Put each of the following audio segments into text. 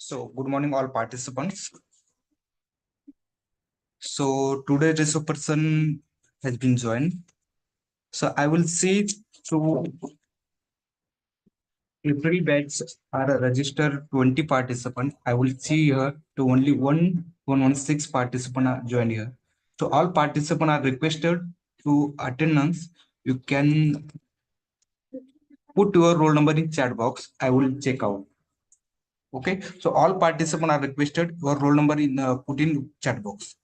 So, good morning, all participants. So, today, this person has been joined. So, I will see to April batch are registered 20 participants. I will see here to only 116 participants are joined here. So, all participants are requested to attendance. You can put your roll number in chat box. I will check out. Okay. So, all participants are requested your roll number in put in chat box.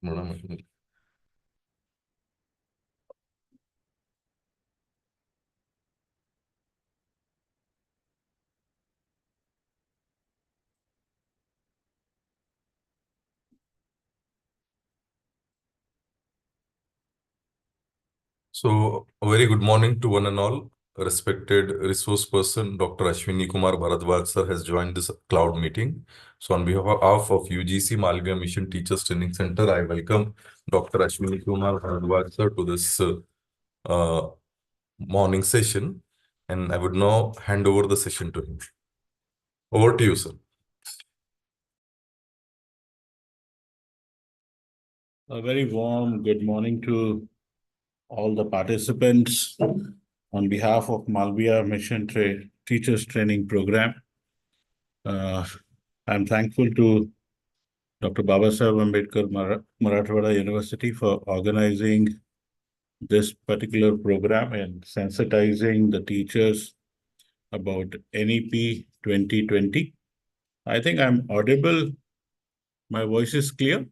So, a very good morning to one and all. Respected resource person, Dr. Ashwini Kumar Bhardwaj sir has joined this cloud meeting. So, on behalf of UGC Malviya Mission Teachers Training Center, I welcome Dr. Ashwini Kumar Bhardwaj sir to this uh, morning session. And I would now hand over the session to him. Over to you, sir. A very warm good morning to all the participants on behalf of Malviya Mission Teachers Training Program. I'm thankful to Dr. Babasaheb Ambedkar Marathwada University for organizing this particular program and sensitizing the teachers about NEP 2020. I think I'm audible. My voice is clear.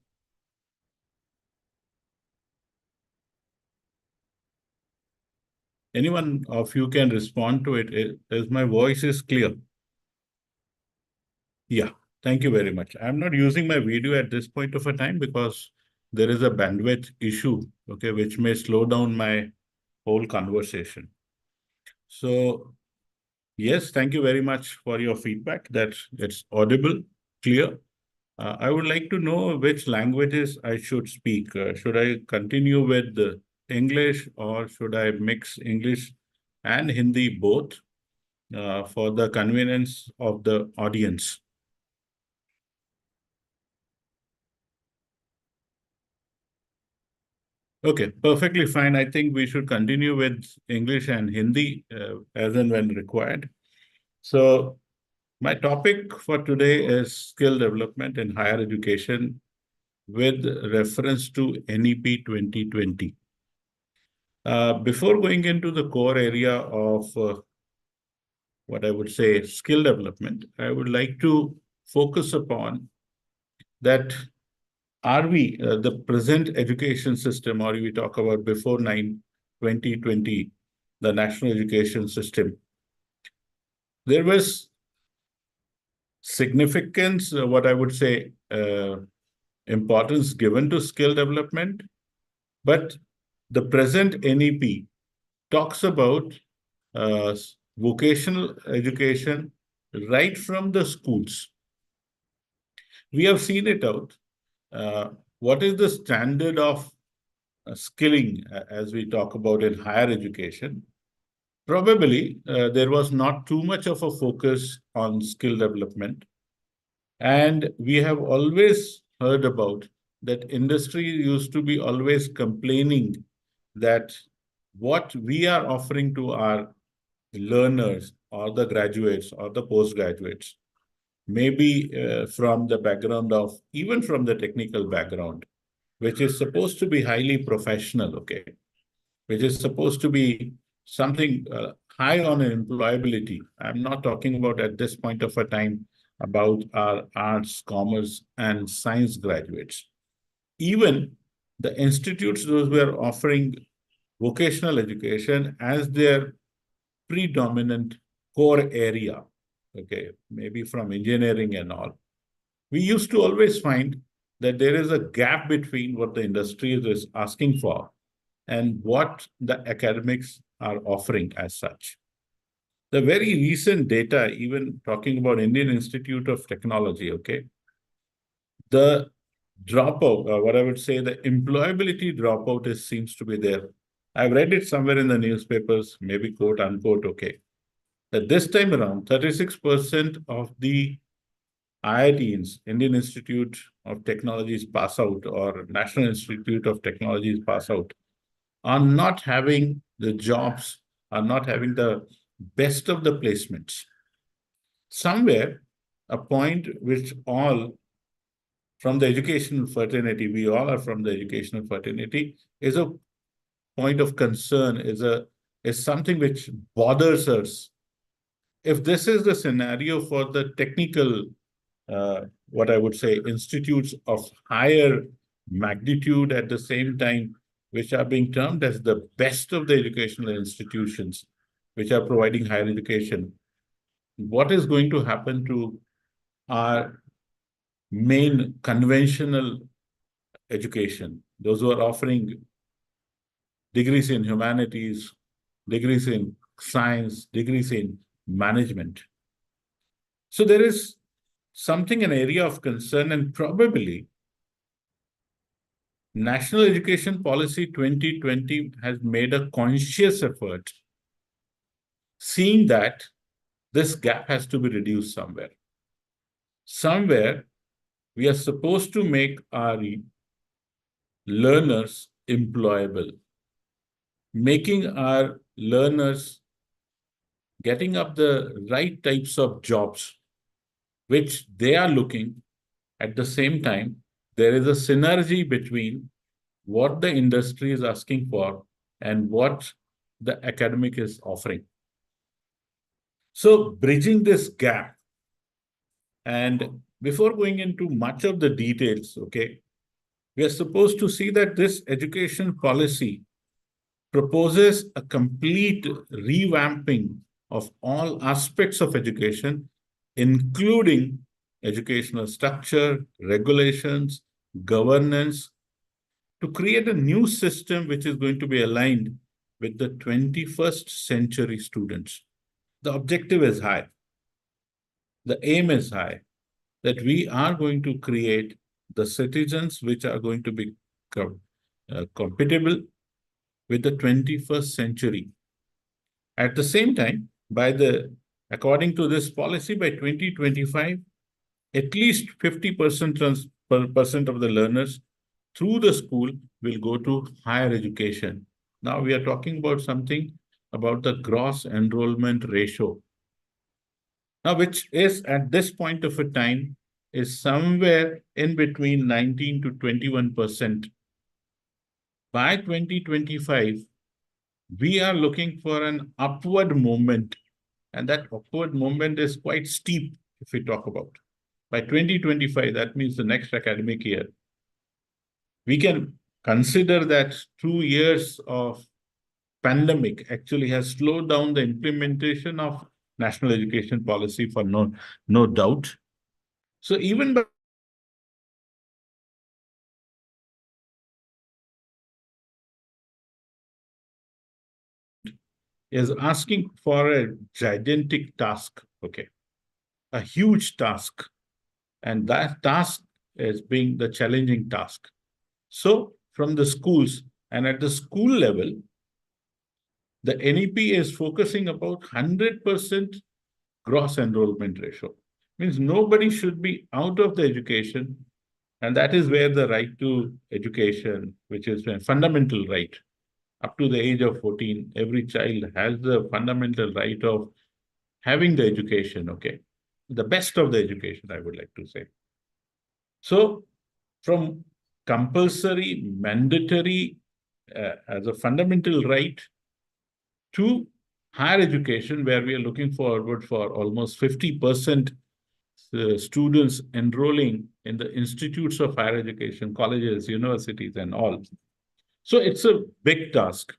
Anyone of you can respond to it. Is my voice is clear? Yeah, thank you very much. I'm not using my video at this point of a time because there is a bandwidth issue, okay, which may slow down my whole conversation. So, yes, thank you very much for your feedback that it's audible, clear. I would like to know which languages I should speak. Should I continue with the English or should I mix English and Hindi both for the convenience of the audience? Okay, perfectly fine. I think we should continue with English and Hindi as and when required. So, my topic for today is skill development in higher education with reference to NEP 2020. Before going into the core area of what I would say skill development, I would like to focus upon that are we the present education system, or we talk about before 2020, the national education system, there was significance, what I would say, importance given to skill development, but the present NEP talks about vocational education right from the schools. We have seen it out. What is the standard of skilling as we talk about in higher education? Probably there was not too much of a focus on skill development. And we have always heard about that industry used to be always complaining that what we are offering to our learners or the graduates or the postgraduates, maybe from the background of, even from the technical background, which is supposed to be highly professional, okay, which is supposed to be something high on employability. I'm not talking about at this point of a time about our arts, commerce, and science graduates. Even the institutes, those who are offering vocational education as their predominant core area, okay, maybe from engineering and all, we used to always find that there is a gap between what the industry is asking for and what the academics are offering as such. The very recent data, even talking about Indian Institute of Technology, okay, the dropout, what I would say, the employability dropout seems to be there. I've read it somewhere in the newspapers, maybe quote unquote, okay, that this time around, 36% of the IITs, Indian Institute of Technologies pass out, or National Institute of Technologies pass out, are not having the jobs, are not having the best of the placements. Somewhere, a point which all from the educational fraternity, we all are from the educational fraternity, is a point of concern, is something which bothers us. If this is the scenario for the technical, what I would say, institutes of higher magnitude at the same time, which are being termed as the best of the educational institutions, which are providing higher education. What is going to happen to our main conventional education, those who are offering degrees in humanities, degrees in science, degrees in management? So there is something, an area of concern, and probably National Education Policy 2020 has made a conscious effort, seeing that this gap has to be reduced somewhere. Somewhere, we are supposed to make our learners employable, making our learners getting up the right types of jobs which they are looking. At the same time, there is a synergy between what the industry is asking for and what the academic is offering. So bridging this gap, and before going into much of the details, okay, we are supposed to see that this education policy proposes a complete revamping of all aspects of education, including educational structure, regulations, governance, to create a new system which is going to be aligned with the 21st century students. The objective is high. The aim is high, that we are going to create the citizens which are going to be compatible with the 21st century. At the same time, according to this policy, by 2025, at least 50% of the learners through the school will go to higher education. Now we are talking about something about the gross enrollment ratio. Now, which is at this point of a time is somewhere in between 19 to 21%. By 2025, we are looking for an upward movement, and that upward movement is quite steep if we talk about. By 2025, that means the next academic year, we can consider that 2 years of pandemic actually has slowed down the implementation of national education policy for no doubt. So even by is asking for a gigantic task, okay, a huge task, and that task is being the challenging task. So from the schools and at the school level, the NEP is focusing about 100% gross enrollment ratio. Means nobody should be out of the education, and that is where the right to education, which is a fundamental right, up to the age of 14, every child has the fundamental right of having the education, okay? The best of the education, I would like to say. So from compulsory, mandatory as a fundamental right to higher education, where we are looking forward for almost 50% students enrolling in the institutes of higher education, colleges, universities, and all. So it's a big task.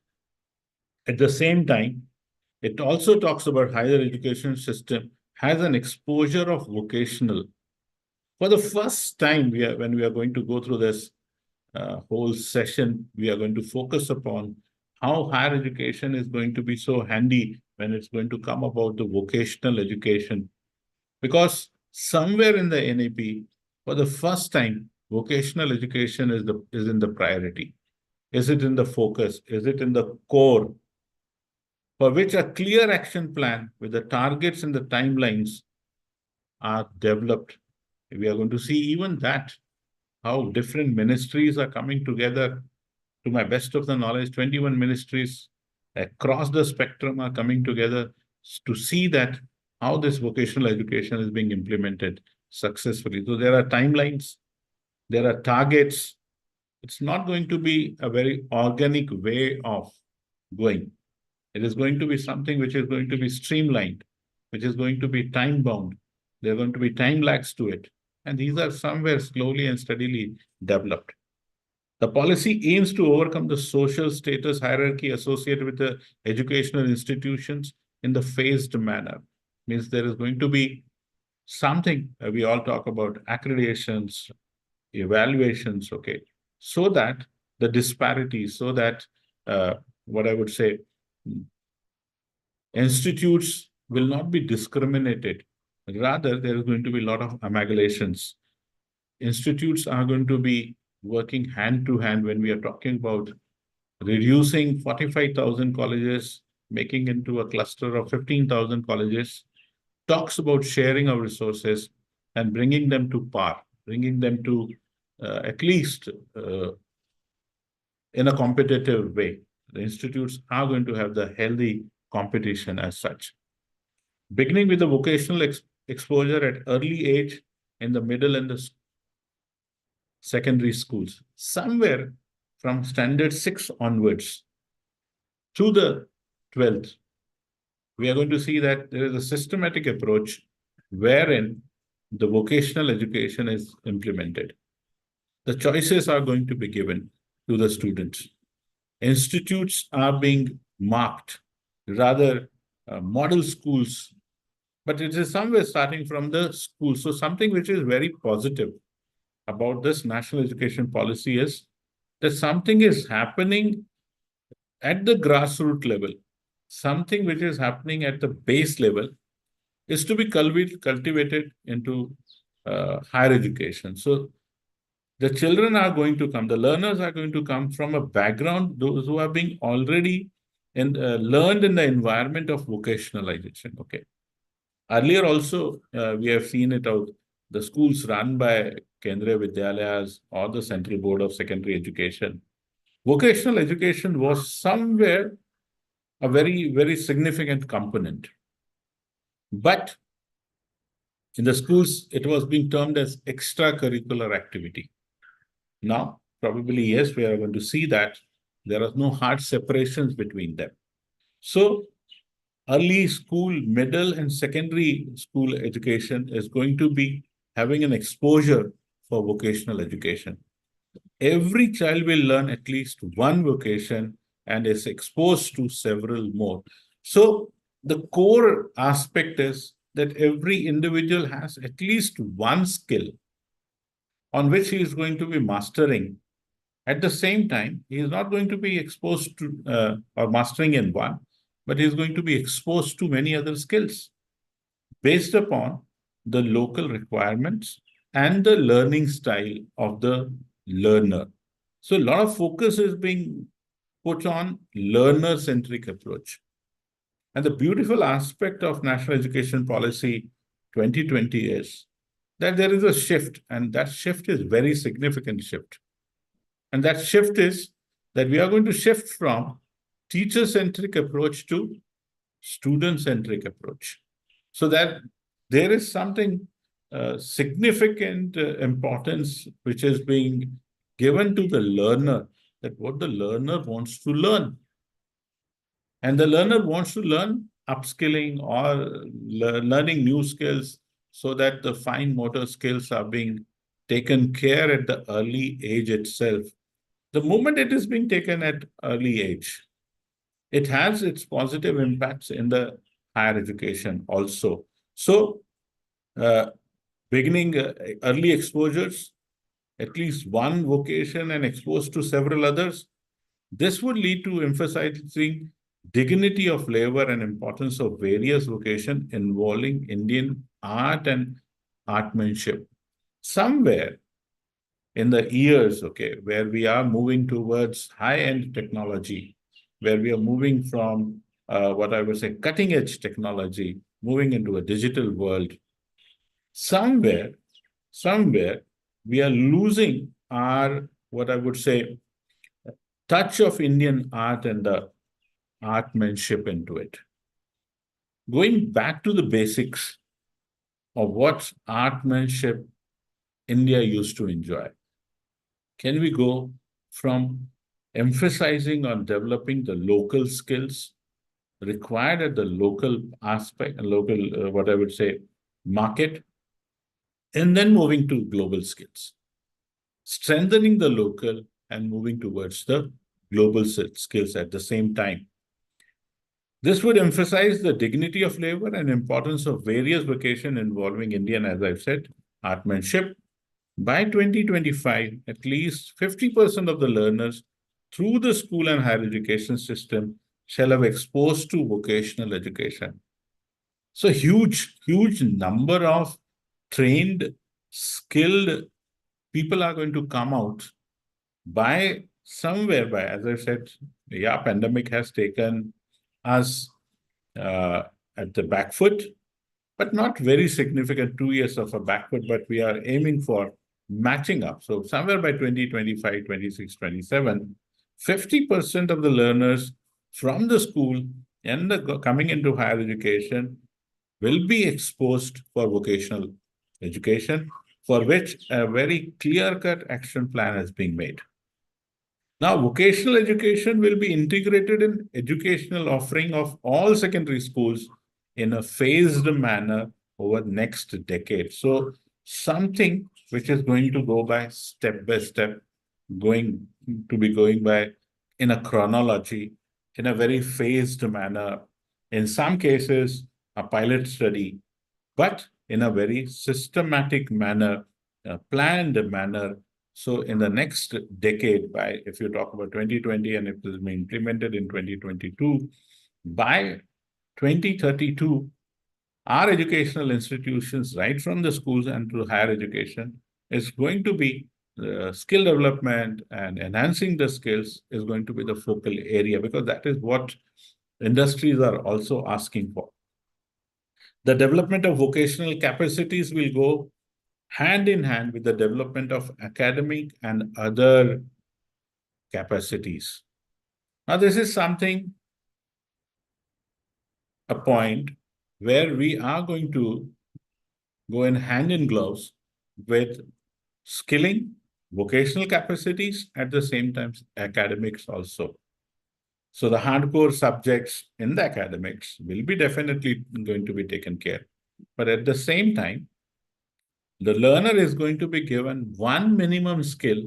At the same time, it also talks about higher education system has an exposure of vocational. For the first time, when we are going to go through this whole session, we are going to focus upon how higher education is going to be so handy when it's going to come about the vocational education. Because somewhere in the NEP, for the first time, vocational education is in the priority. Is it in the focus? Is it in the core? For which a clear action plan with the targets and the timelines are developed. We are going to see even that, how different ministries are coming together. To my best of the knowledge, 21 ministries across the spectrum are coming together to see that how this vocational education is being implemented successfully. So there are timelines, there are targets. It's not going to be a very organic way of going. It is going to be something which is going to be streamlined, which is going to be time bound. There are going to be time lags to it. And these are somewhere slowly and steadily developed. The policy aims to overcome the social status hierarchy associated with the educational institutions in the phased manner. Means there is going to be something we all talk about accreditations, evaluations, okay, so that the disparities, so that what I would say, institutes will not be discriminated. Rather, there is going to be a lot of amalgamations. Institutes are going to be working hand to hand when we are talking about reducing 45,000 colleges, making into a cluster of 15,000 colleges, talks about sharing of resources and bringing them to par, bringing them to at least in a competitive way. The institutes are going to have the healthy competition as such. Beginning with the vocational exposure at early age in the middle and the secondary schools, somewhere from standard 6 onwards to the 12th, we are going to see that there is a systematic approach wherein the vocational education is implemented. The choices are going to be given to the students. Institutes are being marked, rather model schools, but it is somewhere starting from the school. So something which is very positive about this national education policy is that something is happening at the grassroots level, something which is happening at the base level is to be cultivated into higher education. So the children are going to come, the learners are going to come from a background, those who are being already learned in the environment of vocationalization. Okay. Earlier also, we have seen it out, the schools run by Kendriya Vidyalayas or the Central Board of Secondary Education. Vocational education was somewhere a very, very significant component. But in the schools, it was being termed as extracurricular activity. Now, probably, yes, we are going to see that there are no hard separations between them. So, early school, middle, and secondary school education is going to be having an exposure for vocational education. Every child will learn at least one vocation and is exposed to several more. So, the core aspect is that every individual has at least one skill on which he is going to be mastering. At the same time, he is not going to be exposed to or mastering in one, but he is going to be exposed to many other skills based upon the local requirements and the learning style of the learner. So a lot of focus is being put on learner-centric approach. And the beautiful aspect of National Education Policy 2020 is that there is a shift, and that shift is very significant shift. And that shift is that we are going to shift from teacher-centric approach to student-centric approach. So that there is something significant importance which is being given to the learner, that what the learner wants to learn. And the learner wants to learn upskilling or learning new skills so that the fine motor skills are being taken care at the early age itself. The moment it is being taken at early age, it has its positive impacts in the higher education also. So, beginning early exposures, at least one vocation and exposed to several others, this would lead to emphasizing dignity of labor and importance of various vocations involving Indian art and artmanship. Somewhere in the years, okay, where we are moving towards high-end technology, where we are moving from what I would say cutting-edge technology, moving into a digital world, somewhere we are losing our, what I would say, touch of Indian art and the artmanship into it. Going back to the basics of what artmanship India used to enjoy, can we go from emphasizing on developing the local skills required at the local aspect, local, what I would say, market, and then moving to global skills, strengthening the local and moving towards the global skills at the same time. This would emphasize the dignity of labor and importance of various vocations involving Indian, as I've said, artmanship. By 2025, at least 50% of the learners through the school and higher education system shall have exposed to vocational education. So huge number of trained, skilled people are going to come out by somewhere by, as I said, yeah, pandemic has taken us at the back foot, but not very significant 2 years of a back foot, but we are aiming for matching up. So somewhere by 2025, 26, 27, 50% of the learners from the school and coming into higher education will be exposed for vocational education, for which a very clear-cut action plan is being made. Now, vocational education will be integrated in educational offering of all secondary schools in a phased manner over next decade. So something which is going to go by step, going to be going by in a chronology, in a very phased manner. In some cases, a pilot study, but in a very systematic manner, a planned manner. So in the next decade, by if you talk about 2020 and if it is being implemented in 2022, by 2032, our educational institutions, right from the schools and to higher education, is going to be skill development and enhancing the skills is going to be the focal area, because that is what industries are also asking for. The development of vocational capacities will go hand in hand with the development of academic and other capacities. Now, this is something, a point where we are going to go in hand in gloves with skilling, vocational capacities, at the same time academics also. So the hardcore subjects in the academics will be definitely going to be taken care. But at the same time, the learner is going to be given one minimum skill.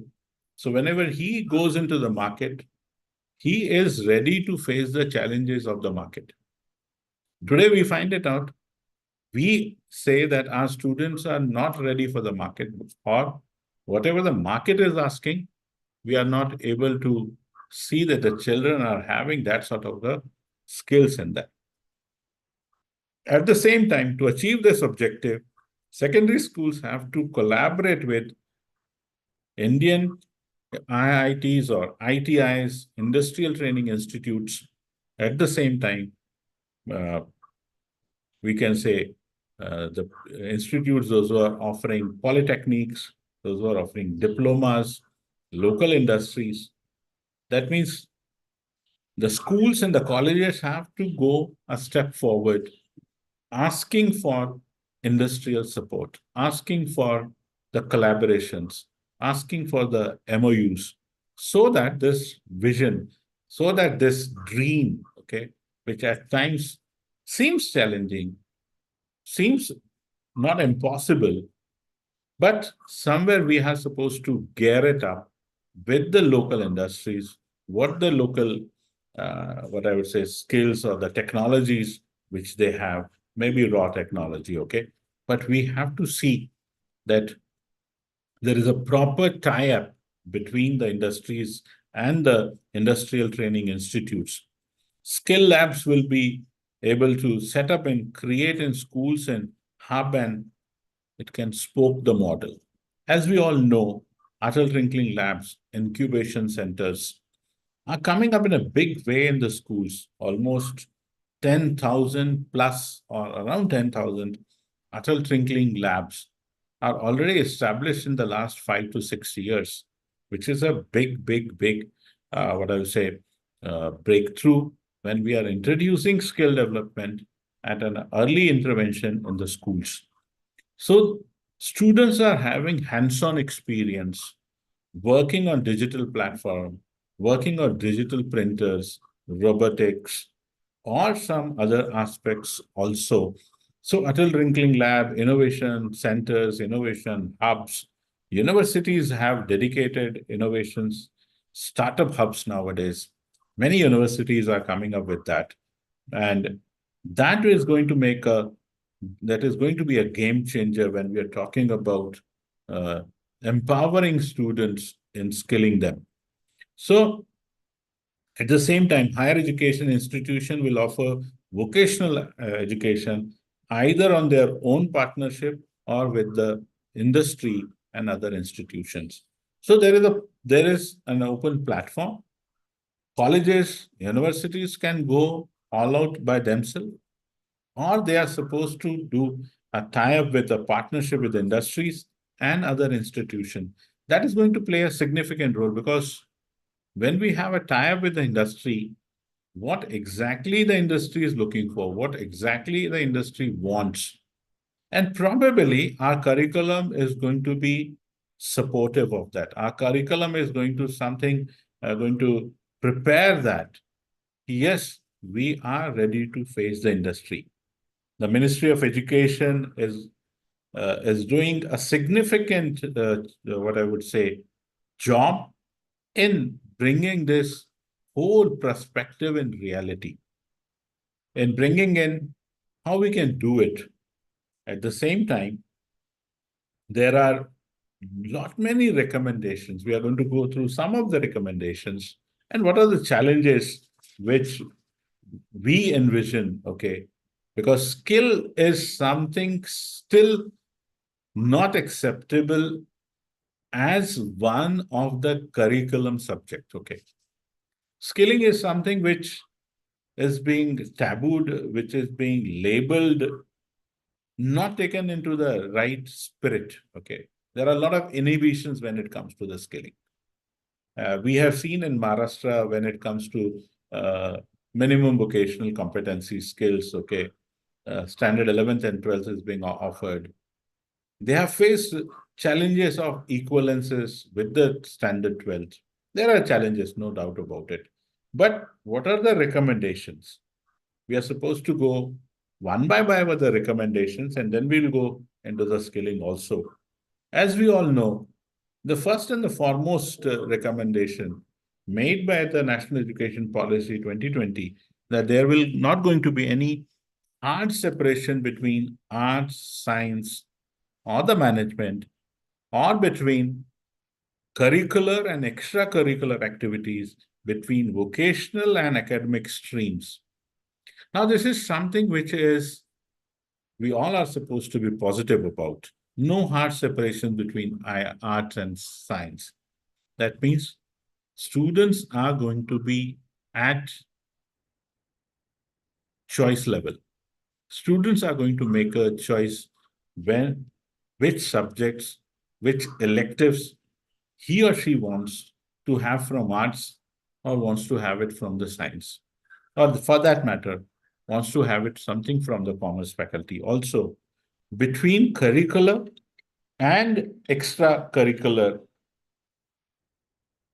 So whenever he goes into the market, he is ready to face the challenges of the market. Today we find it out. We say that our students are not ready for the market, or whatever the market is asking, we are not able to see that the children are having that sort of the skills in that. At the same time, to achieve this objective, secondary schools have to collaborate with Indian IITs or ITIs, industrial training institutes. At the same time, we can say the institutes, those who are offering polytechniques, those who are offering diplomas, local industries. That means the schools and the colleges have to go a step forward, asking for industrial support, asking for the collaborations, asking for the MOUs, so that this vision, so that this dream, okay, which at times seems challenging, seems not impossible, but somewhere we are supposed to gear it up with the local industries, what the local, what I would say, skills or the technologies which they have, maybe raw technology, okay? But we have to see that there is a proper tie-up between the industries and the industrial training institutes. Skill labs will be able to set up and create in schools and hub, and it can spoke the model. As we all know, Atal Tinkling Labs, incubation centers are coming up in a big way in the schools. Almost 10,000 plus, or around 10,000 Atal Tinkling Labs are already established in the last 5 to 6 years, which is a big, what I would say, breakthrough when we are introducing skill development at an early intervention in the schools. So students are having hands-on experience, working on digital platform, working on digital printers, robotics, or some other aspects also. So Atal Tinkling Lab, innovation centers, innovation hubs, universities have dedicated innovations startup hubs nowadays. Many universities are coming up with that. And that is going to be a game changer when we are talking about empowering students in skilling them. So at the same time, higher education institution will offer vocational education either on their own partnership or with the industry and other institutions. So there is an open platform. Colleges, universities can go all out by themselves, or they are supposed to do a tie-up with a partnership with industries and other institutions. That is going to play a significant role, because when we have a tie-up with the industry, what exactly the industry is looking for, what exactly the industry wants, and probably our curriculum is going to be supportive of that. Our curriculum is going to prepare that. Yes, we are ready to face the industry. The Ministry of Education is doing a significant, what I would say, job in bringing this whole perspective in reality, in bringing in how we can do it. At the same time, there are lot many recommendations. We are going to go through some of the recommendations and what are the challenges which we envision, okay? Because skill is something still not acceptable as one of the curriculum subject, okay? Skilling is something which is being tabooed, which is being labeled, not taken into the right spirit, okay? There are a lot of inhibitions when it comes to the skilling. We have seen in Maharashtra when it comes to minimum vocational competency skills, okay, standard 11th and 12th is being offered. They have faced challenges of equivalences with the standard 12th. There are challenges, no doubt about it. But what are the recommendations? We are supposed to go one by one with the recommendations, and then we'll go into the skilling also. As we all know, the first and the foremost recommendation made by the National Education Policy 2020, that there will not going to be any hard separation between arts, science, or the management, or between curricular and extracurricular activities, between vocational and academic streams. Now, this is something which we all are supposed to be positive about. No hard separation between art and science. That means students are going to be at choice level. Students are going to make a choice which subjects, which electives he or she wants to have from arts or wants to have it from the science. Or for that matter, wants to have it something from the commerce faculty. Also, between curricular and extracurricular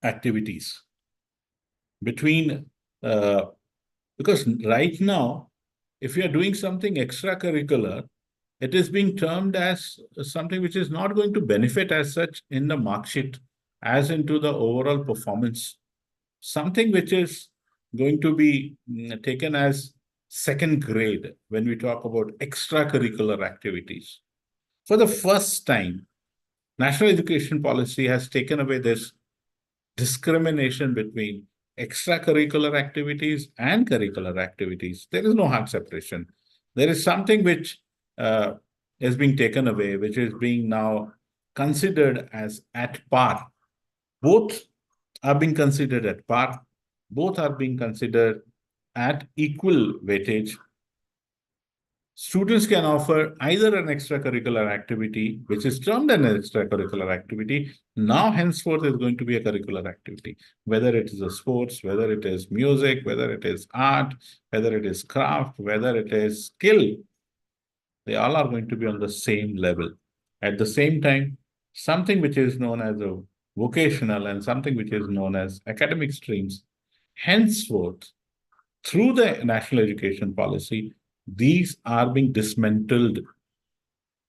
activities. Because right now, if you are doing something extracurricular, it is being termed as something which is not going to benefit as such in the mark sheet, as into the overall performance. Something which is going to be taken as second grade when we talk about extracurricular activities. For the first time, National Education Policy has taken away this discrimination between extracurricular activities and curricular activities. There is no hard separation. There is something which is being taken away, which is being now considered as at par. Both are being considered at par. Both are being considered at equal weightage. Students can offer either an extracurricular activity, which is termed an extracurricular activity. Now, henceforth, is going to be a curricular activity, whether it is a sports, whether it is music, whether it is art, whether it is craft, whether it is skill. They all are going to be on the same level. At the same time, something which is known as a vocational and something which is known as academic streams, henceforth, through the national education policy, these are being dismantled.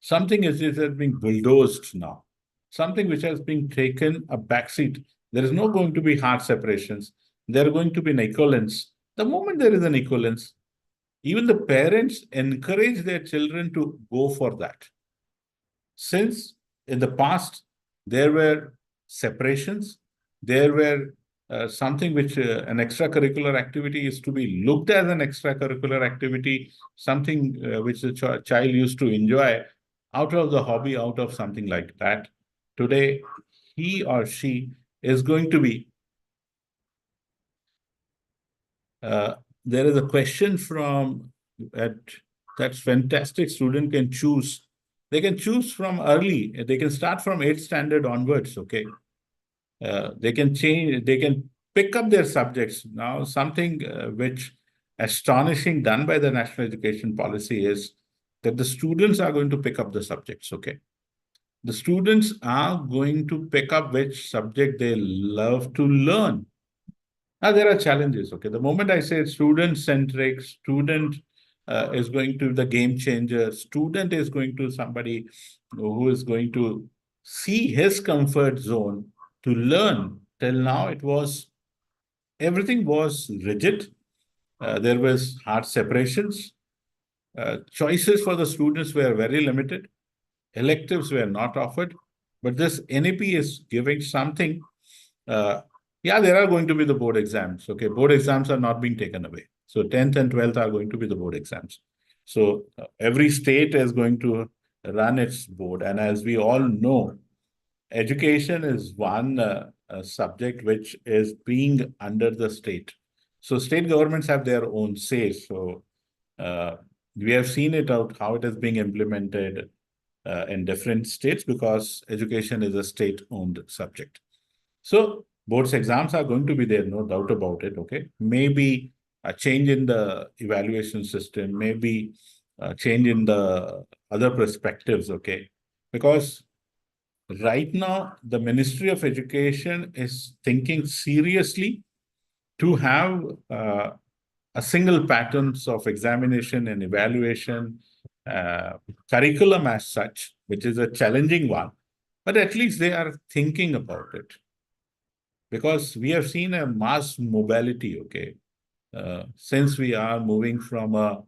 Something is being bulldozed now. Something which has been taken a backseat. There is not going to be hard separations. There are going to be an equivalence. The moment there is an equivalence, even the parents encourage their children to go for that. Since in the past there were separations, there were something which an extracurricular activity is to be looked as an extracurricular activity, something which the child used to enjoy out of the hobby, out of something like that. Today, he or she is going to be. There is a question from that fantastic student can choose. They can choose from early. They can start from 8th standard onwards. Okay, they can change. They can pick up their subjects now. Something which astonishing done by the national education policy is that the students are going to pick up the subjects. Okay, the students are going to pick up which subject they love to learn. Now, there are challenges. Okay. The moment I say student centric, student is going to the game changer, student is going to somebody who is going to see his comfort zone to learn. Till now, it was everything was rigid. There was hard separations. Choices for the students were very limited. Electives were not offered. But this NEP is giving something yeah, there are going to be the board exams. Okay, board exams are not being taken away. So 10th and 12th are going to be the board exams. So every state is going to run its board. And as we all know, education is one subject which is being under the state. So state governments have their own say. So we have seen it out how it is being implemented in different states because education is a state-owned subject. So boards exams are going to be there, no doubt about it. Okay, maybe a change in the evaluation system, maybe a change in the other perspectives. Okay, because right now the Ministry of Education is thinking seriously to have a single patterns of examination and evaluation curriculum as such, which is a challenging one, but at least they are thinking about it. Because we have seen a mass mobility, okay, since we are moving from a,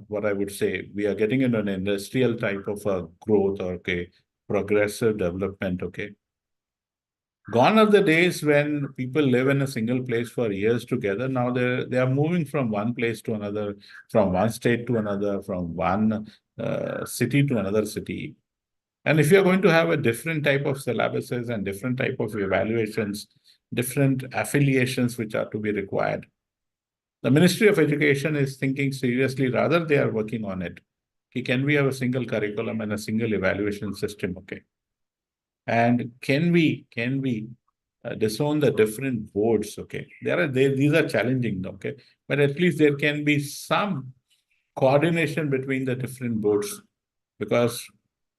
what I would say, we are getting into an industrial type of a growth, or, okay, progressive development, okay. Gone are the days when people live in a single place for years together. Now they are moving from one place to another, from one state to another, from one city to another city. And if you're going to have a different type of syllabuses and different type of evaluations, different affiliations which are to be required, the Ministry of Education is thinking seriously, rather they are working on it. Can we have a single curriculum and a single evaluation system? Okay. And can we disown the different boards? Okay. These are challenging, okay. But at least there can be some coordination between the different boards, because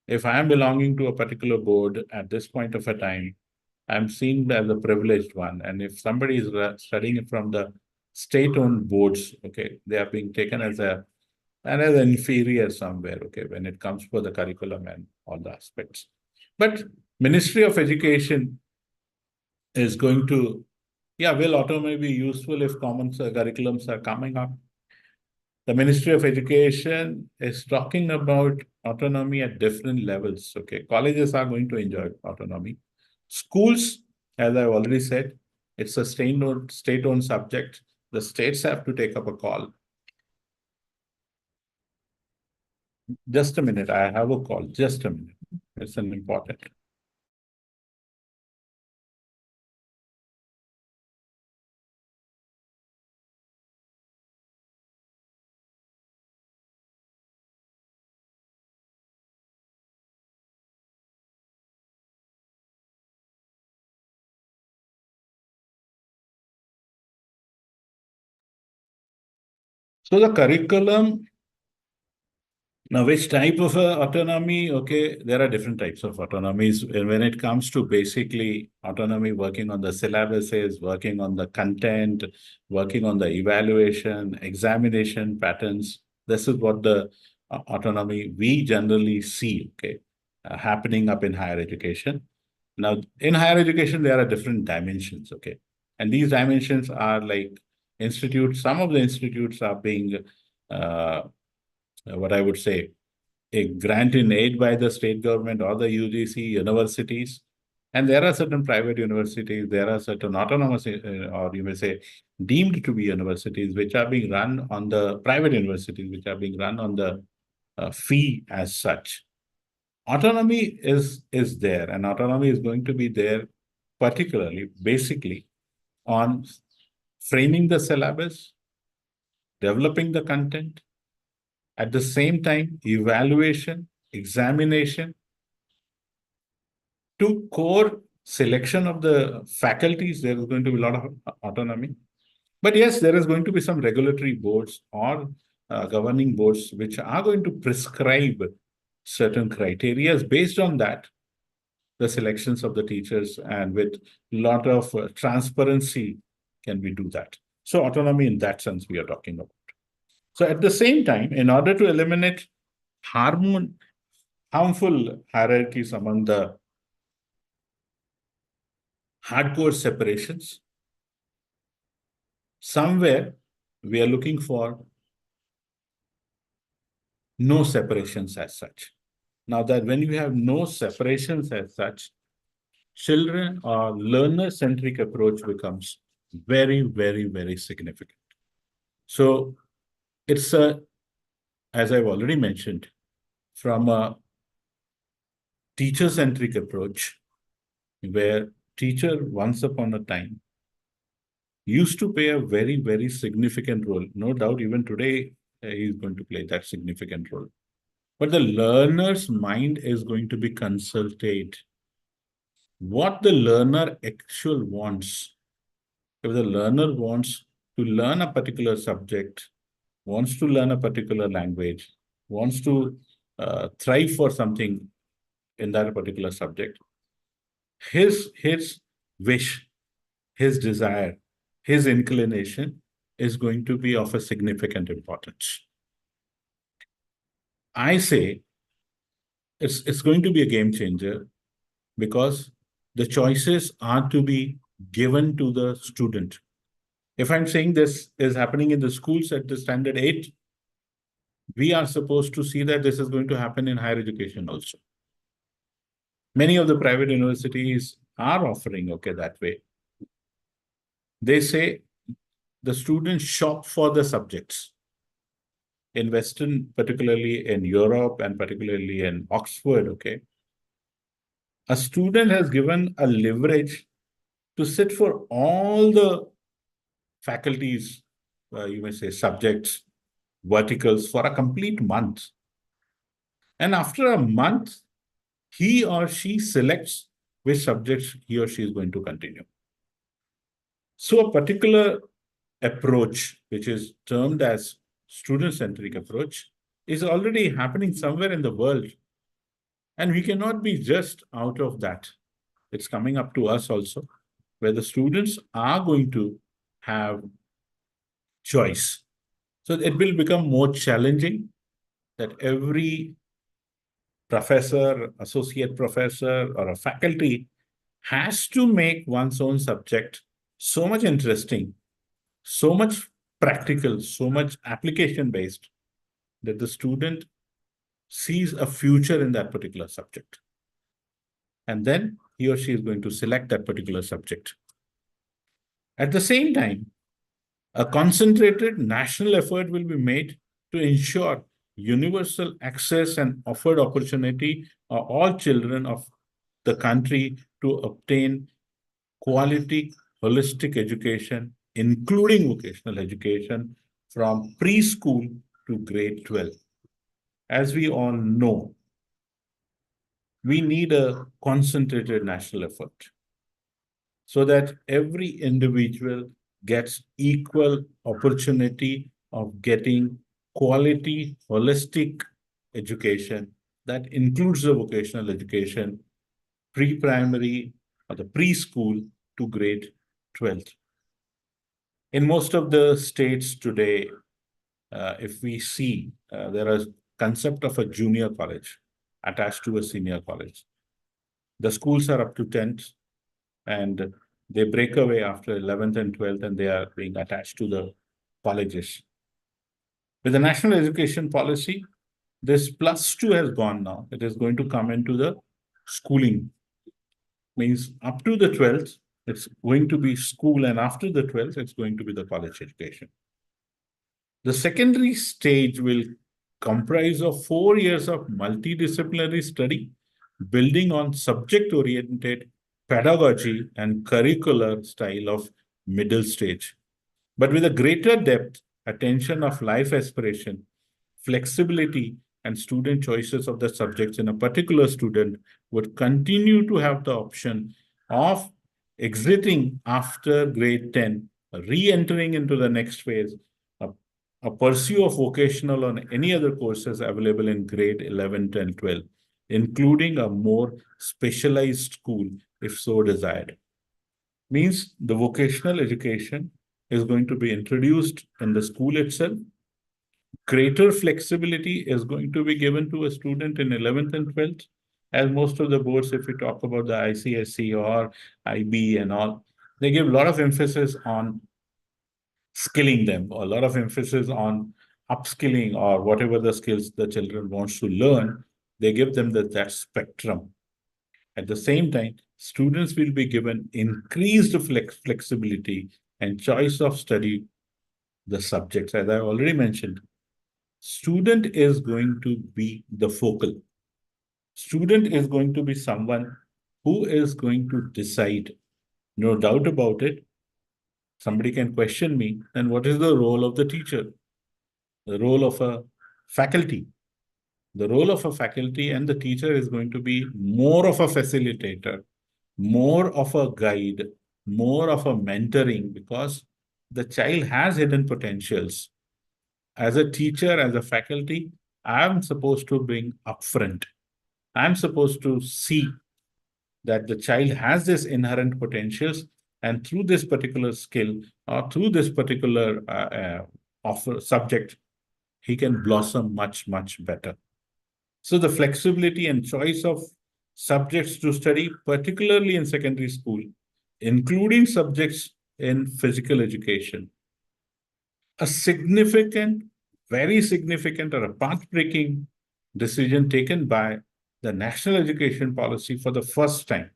if I am belonging to a particular board at this point of a time, I'm seen as a privileged one. And if somebody is studying from the state-owned boards, okay, they are being taken as an inferior somewhere, okay, when it comes for the curriculum and all the aspects. But Ministry of Education is going to, yeah, will autonomy be useful if common curriculums are coming up? The Ministry of Education is talking about autonomy at different levels. Okay, colleges are going to enjoy autonomy. Schools, as I've already said, it's a state-owned subject. The states have to take up a call. Just a minute, I have a call. Just a minute. It's an important. So the curriculum, now which type of autonomy? Okay, there are different types of autonomies. And when it comes to basically autonomy, working on the syllabuses, working on the content, working on the evaluation, examination patterns, this is what the autonomy we generally see, okay, happening up in higher education. Now, in higher education, there are different dimensions, okay? And these dimensions are like institutes, some of the institutes are being, what I would say, a grant in aid by the state government or the UGC universities. And there are certain private universities, there are certain autonomous, or you may say, deemed to be universities, which are being run on the private universities, which are being run on the fee as such. Autonomy is there, and autonomy is going to be there, particularly, basically, on framing the syllabus, developing the content, at the same time, evaluation, examination, to core selection of the faculties, there is going to be a lot of autonomy. But yes, there is going to be some regulatory boards or governing boards which are going to prescribe certain criteria. Based on that, the selections of the teachers, and with a lot of transparency can we do that. So autonomy in that sense we are talking about. So at the same time, in order to eliminate harmful hierarchies among the hardcore separations, somewhere we are looking for no separations as such. Now that when you have no separations as such, children or learner-centric approach becomes very, very, very significant. So it's as I've already mentioned, from a teacher-centric approach, where teacher once upon a time used to play a very, very significant role. No doubt, even today, he's going to play that significant role. But the learner's mind is going to be consulted. What the learner actually wants. If the learner wants to learn a particular subject, wants to learn a particular language, wants to thrive for something in that particular subject, his wish, his desire, his inclination is going to be of a significant importance. I say it's going to be a game changer, because the choices are to be given to the student. If I'm saying this is happening in the schools at the standard 8, we are supposed to see that this is going to happen in higher education also. Many of the private universities are offering, okay, that way. They say the students shop for the subjects. In Western, particularly in Europe and particularly in Oxford, okay, a student has given a leverage to sit for all the faculties, you may say subjects, verticals, for a complete month. And after a month, he or she selects which subjects he or she is going to continue. So a particular approach, which is termed as student-centric approach, is already happening somewhere in the world. And we cannot be just out of that. It's coming up to us also, where the students are going to have choice. So it will become more challenging that every professor, associate professor, or a faculty has to make one's own subject so much interesting, so much practical, so much application-based, that the student sees a future in that particular subject. And then he or she is going to select that particular subject. At the same time, a concentrated national effort will be made to ensure universal access and offered opportunity of all children of the country to obtain quality, holistic education, including vocational education, from preschool to grade 12. As we all know, we need a concentrated national effort so that every individual gets equal opportunity of getting quality, holistic education that includes the vocational education, pre-primary or the preschool to grade 12th. In most of the states today, if we see, there is concept of a junior college attached to a senior college. The schools are up to 10th, and they break away after 11th and 12th, and they are being attached to the colleges. With the national education policy, this +2 has gone now. It is going to come into the schooling. Means up to the 12th, it's going to be school, and after the 12th, it's going to be the college education. The secondary stage will comprise of 4 years of multidisciplinary study, building on subject-oriented pedagogy and curricular style of middle stage, but with a greater depth, attention of life aspiration, flexibility, and student choices of the subjects in a particular student would continue to have the option of exiting after grade 10, re-entering into the next phase, a pursuit of vocational on any other courses available in grade 11 and 12, including a more specialized school if so desired. Means the vocational education is going to be introduced in the school itself. Greater flexibility is going to be given to a student in 11th and 12th, as most of the boards, if we talk about the ICSE or IB and all, they give a lot of emphasis on skilling them, a lot of emphasis on upskilling or whatever the skills the children wants to learn. They give them that spectrum. At the same time, students will be given increased flexibility and choice of study the subjects. As I already mentioned, student is going to be the focal. Student is going to be someone who is going to decide. No doubt about it. Somebody can question me, then what is the role of the teacher? The role of a faculty. The role of a faculty and the teacher is going to be more of a facilitator, more of a guide, more of a mentoring, because the child has hidden potentials. As a teacher, as a faculty, I'm supposed to bring upfront. I'm supposed to see that the child has this inherent potentials, and through this particular skill or through this particular offer subject, he can blossom much, much better. So the flexibility and choice of subjects to study, particularly in secondary school, including subjects in physical education, a significant, very significant, or a path-breaking decision taken by the national education policy for the first time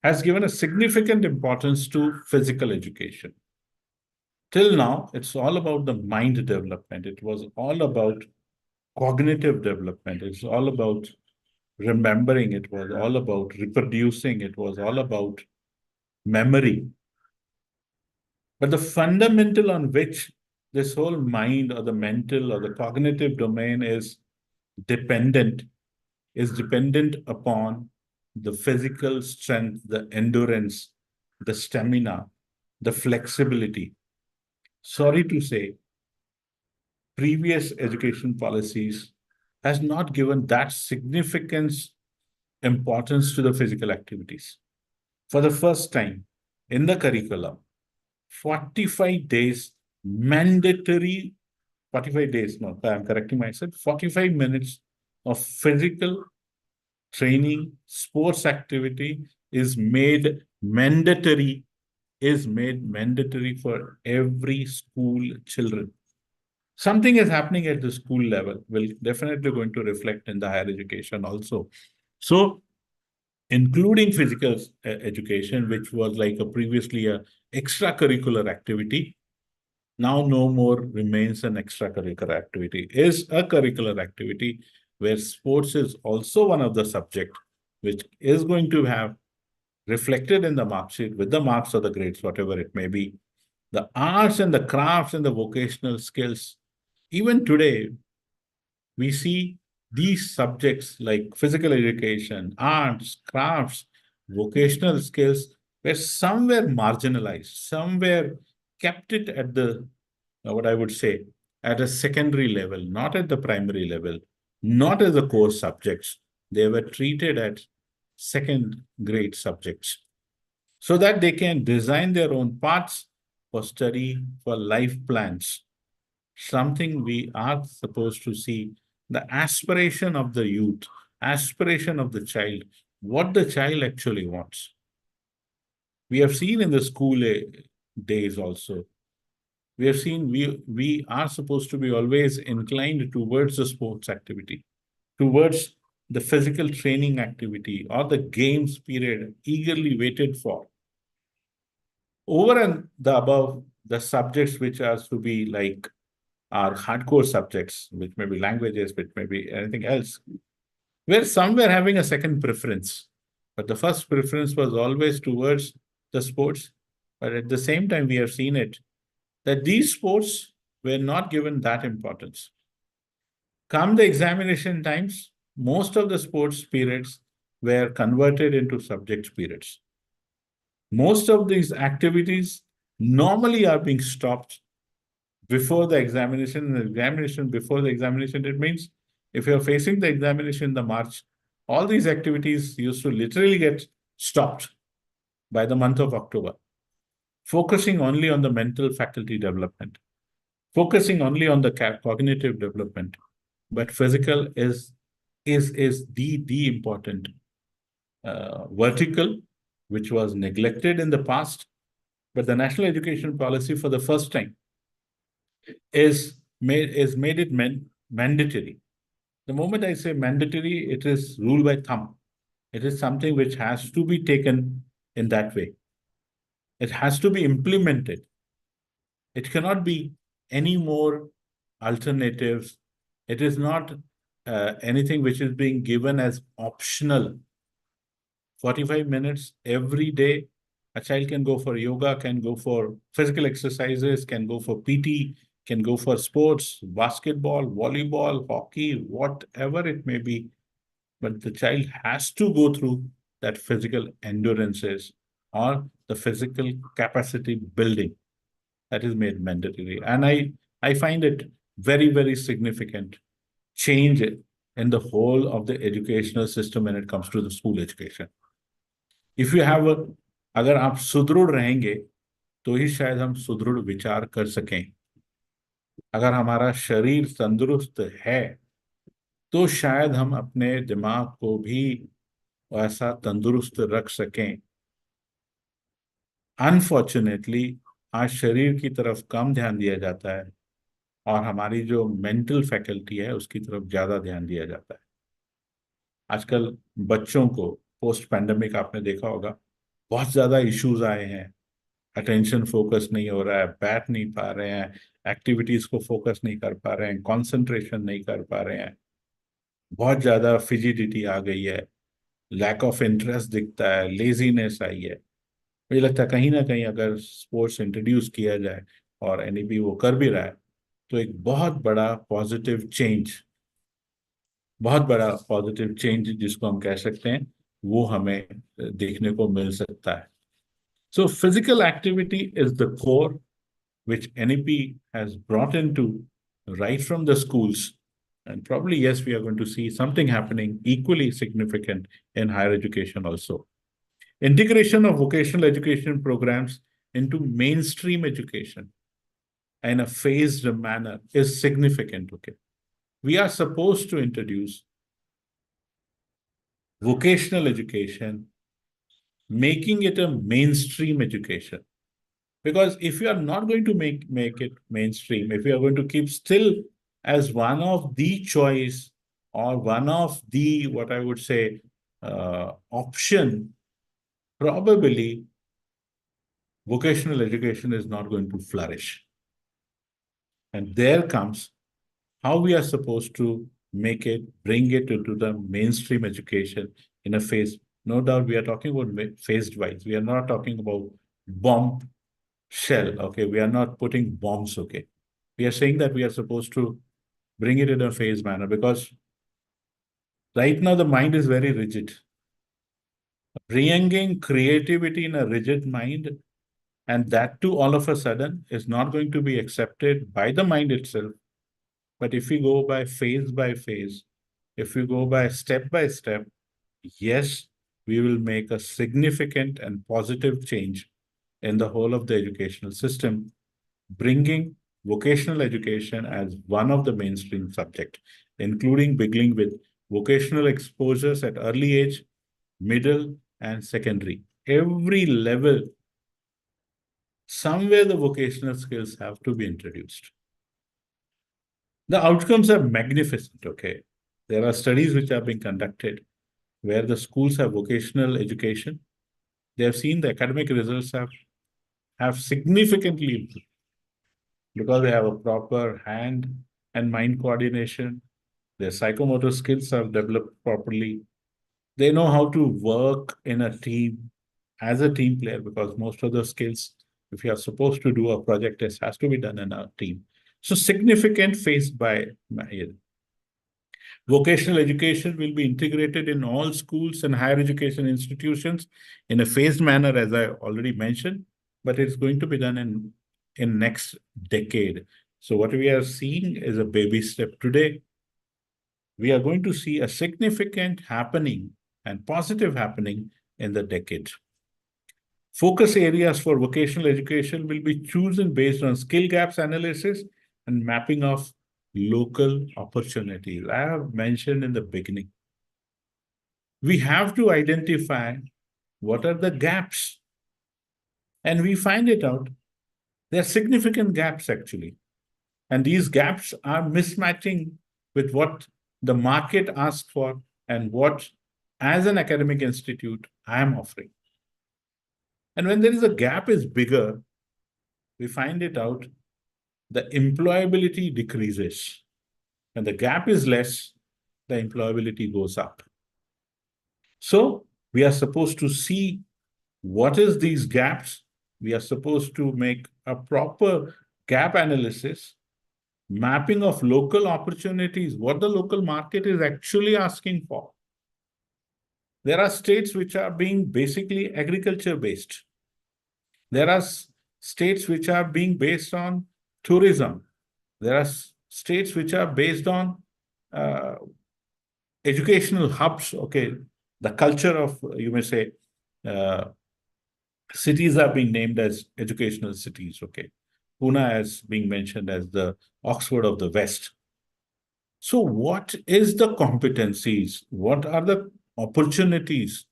has given a significant importance to physical education. Till now, it's all about the mind development. It was all about cognitive development. It's all about remembering. It was all about reproducing. It was all about memory. But the fundamental on which this whole mind or the mental or the cognitive domain is dependent upon the physical strength, the endurance, the stamina, the flexibility. Sorry to say, previous education policies has not given that significance importance to the physical activities. For the first time in the curriculum, 45 days mandatory, 45 days, no, I'm correcting myself, 45 minutes of physical training, sports activity is made mandatory for every school children. Something is happening at the school level, will definitely going to reflect in the higher education also. So, including physical education, which was like a previously a extracurricular activity, now no more remains an extracurricular activity, is a curricular activity where sports is also one of the subject which is going to have reflected in the mark sheet with the marks or the grades, whatever it may be. The arts and the crafts and the vocational skills, even today, we see these subjects like physical education, arts, crafts, vocational skills were somewhere marginalized, somewhere kept it at the, what I would say, at a secondary level, not at the primary level, not as a core subjects. They were treated as second grade subjects so that they can design their own paths for study, for life plans. Something we are supposed to see, the aspiration of the youth, aspiration of the child what the child actually wants. We have seen in the school days also, we have seen we are supposed to be always inclined towards the sports activity, towards the physical training activity or the games period eagerly waited for. Over and the above, the subjects which are to be like our hardcore subjects, which may be languages, which may be anything else, where some were having a second preference. But the first preference was always towards the sports. But at the same time, we have seen it that these sports were not given that importance. Come the examination times, most of the sports periods were converted into subject periods. Most of these activities normally are being stopped before the examination. And examination before the examination, it means if you're facing the examination in the March, all these activities used to literally get stopped by the month of October, focusing only on the mental faculty development, focusing only on the cognitive development. But physical is the important vertical, which was neglected in the past. But the national education policy, for the first time, is made it mandatory. The moment I say mandatory, it is rule by thumb. It is something which has to be taken in that way. It has to be implemented. It cannot be any more alternatives. It is not anything which is being given as optional. 45 minutes every day, a child can go for yoga, can go for physical exercises, can go for PT, can go for sports, basketball, volleyball, hockey, whatever it may be. But the child has to go through that physical endurances or the physical capacity building that is made mandatory. And I find it very, very significant change in the whole of the educational system when it comes to the school education. If you have अगर आप सुदृढ़ रहेंगे तो ही शायद हम सुदृढ़ विचार कर सकें. अगर हमारा शरीर तंदुरुस्त है तो शायद हम अपने दिमाग को भी ऐसा तंदुरुस्त रख सकें. अनफॉर्चुनेटली आज शरीर की तरफ कम ध्यान दिया जाता है और हमारी जो मेंटल फैकल्टी है उसकी तरफ ज्यादा ध्यान दिया जाता है. आजकल बच्चों को पोस्ट पैंडेमिक आपने देखा होगा, बहुत ज्यादा इश्यूज आए हैं. अटेंशन फोकस नहीं हो रहा है, बैठ नहीं पा रहे हैं, एक्टिविटीज को फोकस नहीं कर पा रहे हैं, कंसंट्रेशन नहीं कर पा रहे हैं, बहुत ज्यादा फिजिडिटी आ गई है, लैक ऑफ इंटरेस्ट दिखता है, लेजीनेस आई है. मुझे लगता है कहीं ना कहीं अगर स्पोर्ट्स इंट्रोड्यूस किया जाए और एनईपी वो कर भी रहा है तो एक बहुत बड़ा पॉजिटिव चेंज जिसको हम कह सकते हैं वो हमें देखने को मिल सकता है. So physical activity is the core which NEP has brought into right from the schools. And probably, yes, we are going to see something happening equally significant in higher education also. Integration of vocational education programs into mainstream education in a phased manner is significant. Okay, we are supposed to introduce vocational education, making it a mainstream education. Because if you are not going to make it mainstream, if you are going to keep still as one of the choice or one of the, what I would say, option, probably vocational education is not going to flourish. And there comes how we are supposed to make it, bring it into the mainstream education in a phase. No doubt we are talking about phased wise. We are not talking about bomb shell. Okay, we are not putting bombs. Okay, we are saying that we are supposed to bring it in a phased manner because right now the mind is very rigid. Bringing creativity in a rigid mind, and that too all of a sudden, is not going to be accepted by the mind itself. But if we go by phase, if we go by step, yes, we will make a significant and positive change in the whole of the educational system, bringing vocational education as one of the mainstream subject, including beginning with vocational exposures at early age, middle, and secondary. Every level, somewhere the vocational skills have to be introduced. The outcomes are magnificent, okay? There are studies which are being conducted where the schools have vocational education. They have seen the academic results have significantly improved because they have a proper hand and mind coordination. Their psychomotor skills are developed properly. They know how to work in a team as a team player, because most of the skills, if you are supposed to do a project test, has to be done in a team. So significant faced by vocational education will be integrated in all schools and higher education institutions in a phased manner, as I already mentioned, but it's going to be done in next decade. So what we are seeing is a baby step today. We are going to see a significant happening and positive happening in the decade. Focus areas for vocational education will be chosen based on skill gaps analysis and mapping of local opportunities. I have mentioned in the beginning, we have to identify what are the gaps. And we find it out. There are significant gaps actually. And these gaps are mismatching with what the market asks for and what, as an academic institute, I am offering. And when there is a gap is bigger, we find it out, the employability decreases. When the gap is less, the employability goes up. So we are supposed to see what is these gaps. We are supposed to make a proper gap analysis, mapping of local opportunities, what the local market is actually asking for. There are states which are being basically agriculture based. There are states which are being based on tourism. There are states which are based on educational hubs. Okay, the culture of, you may say, cities are being named as educational cities. Okay, Pune is being mentioned as the Oxford of the West. So what is the competencies? What are the opportunities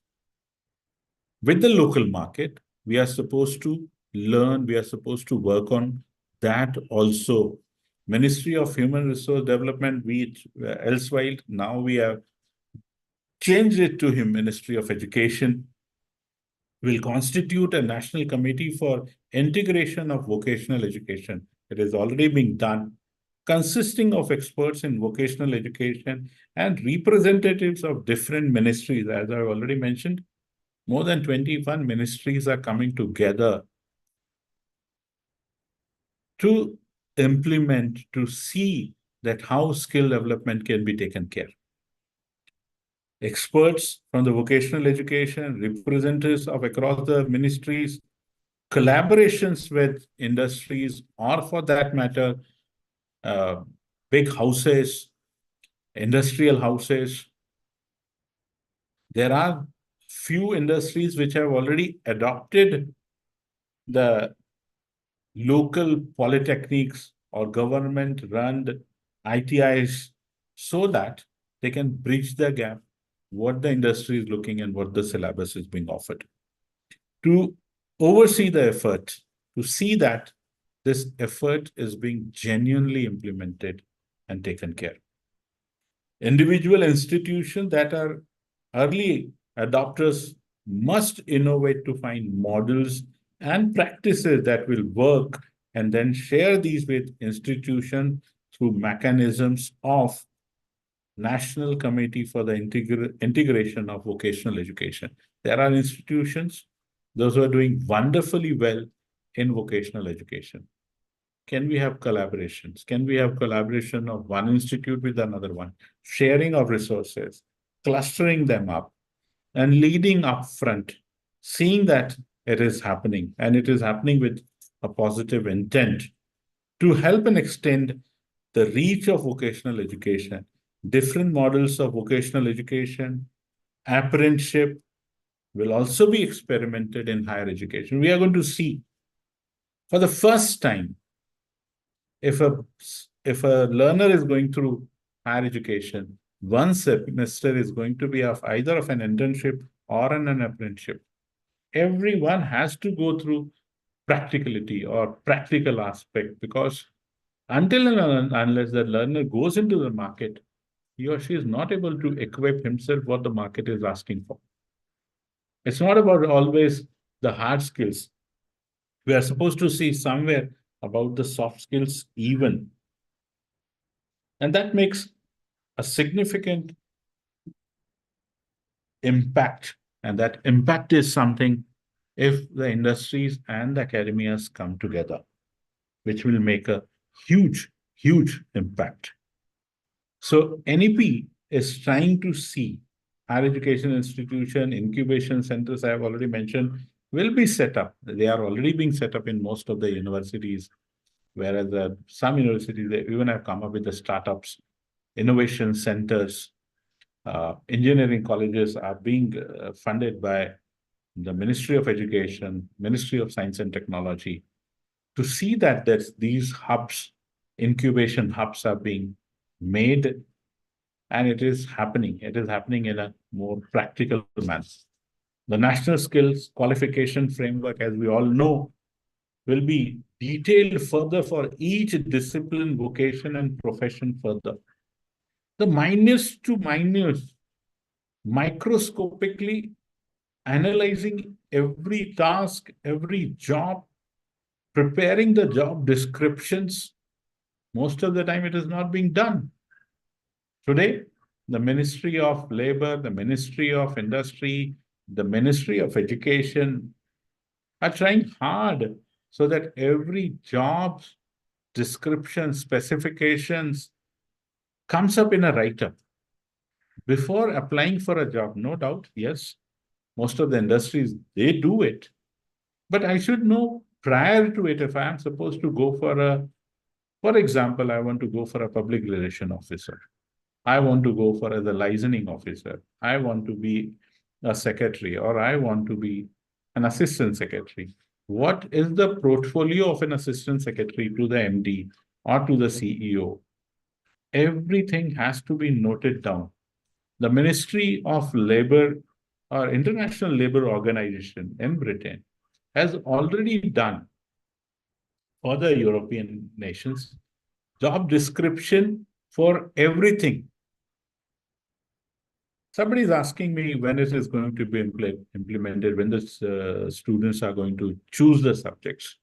with the local market? We are supposed to learn, we are supposed to work on that also. Ministry of Human Resource Development, we elsewhile, now we have changed it to Ministry of Education, will constitute a national committee for integration of vocational education. It is already being done, consisting of experts in vocational education and representatives of different ministries. As I've already mentioned, more than 21 ministries are coming together to implement, to see that how skill development can be taken care. Experts from the vocational education, representatives of across the ministries, collaborations with industries, or for that matter, big houses, industrial houses. There are few industries which have already adopted the local polytechnics or government-run ITIs so that they can bridge the gap, what the industry is looking and what the syllabus is being offered. To oversee the effort, to see that this effort is being genuinely implemented and taken care. Individual institutions that are early adopters must innovate to find models and practices that will work and then share these with institutions through mechanisms of National Committee for the Integration of Vocational Education. There are institutions, those who are doing wonderfully well in vocational education. Can we have collaborations? Can we have collaboration of one institute with another one? Sharing of resources, clustering them up, and leading up front, seeing that it is happening, and it is happening with a positive intent to help and extend the reach of vocational education, different models of vocational education, apprenticeship will also be experimented in higher education. We are going to see for the first time, if a learner is going through higher education, one semester is going to be of either of an internship or an apprenticeship, everyone has to go through practicality or practical aspect, because until and unless the learner goes into the market, he or she is not able to equip himself what the market is asking for. It's not about always the hard skills. We are supposed to see somewhere about the soft skills even. And that makes a significant impact. And that impact is something, if the industries and the academias come together, which will make a huge, huge impact. So NEP is trying to see higher education institution, incubation centers, I have already mentioned, will be set up. They are already being set up in most of the universities, whereas some universities, they even have come up with the startups, innovation centers. Engineering colleges are being funded by the Ministry of Education, Ministry of Science and Technology, to see that these hubs, incubation hubs, are being made, and it is happening. It is happening in a more practical manner. The National Skills Qualification Framework, as we all know, will be detailed further for each discipline, vocation, and profession further. The minus to minus, microscopically analyzing every task, every job, preparing the job descriptions. Most of the time, it is not being done. Today, the Ministry of Labor, the Ministry of Industry, the Ministry of Education are trying hard so that every job description, specifications comes up in a write-up. Before applying for a job, no doubt, yes, most of the industries, they do it. But I should know prior to it, if I am supposed to go for example, I want to go for a public relation officer. I want to go for as a licensing officer. I want to be a secretary, or I want to be an assistant secretary. What is the portfolio of an assistant secretary to the MD or to the CEO? Everything has to be noted down. The Ministry of Labor or International Labor Organization in Britain has already done for the European nations job description for everything. Somebody is asking me when it is going to be implemented, when the students are going to choose the subjects.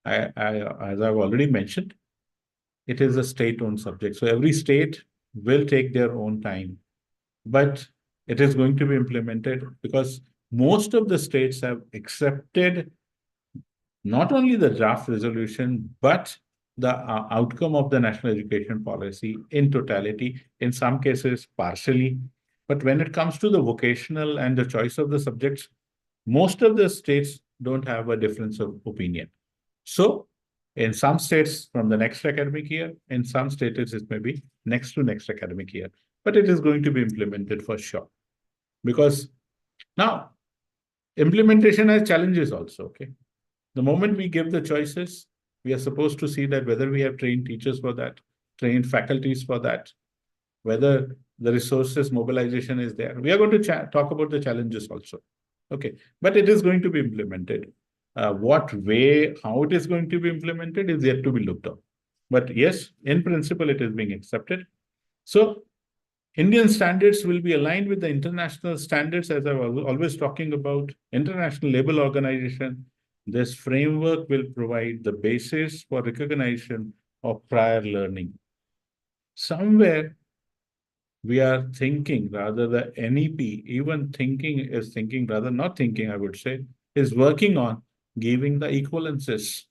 As I've already mentioned, it is a state-owned subject. So every state will take their own time, but it is going to be implemented because most of the states have accepted not only the draft resolution, but the outcome of the national education policy in totality, in some cases partially. But when it comes to the vocational and the choice of the subjects, most of the states don't have a difference of opinion. So in some states from the next academic year, in some states it may be next to next academic year, but it is going to be implemented for sure. Because now implementation has challenges also, okay? The moment we give the choices, we are supposed to see that whether we have trained teachers for that, trained faculties for that, whether the resources mobilization is there. We are going to talk about the challenges also. Okay, but it is going to be implemented. What way, how it is going to be implemented is yet to be looked at. But yes, in principle, it is being accepted. So Indian standards will be aligned with the international standards, as I was always talking about, International Labour Organization. This framework will provide the basis for recognition of prior learning. Somewhere we are thinking, rather the NEP, even thinking, rather not thinking, I would say, is working on giving the equivalences.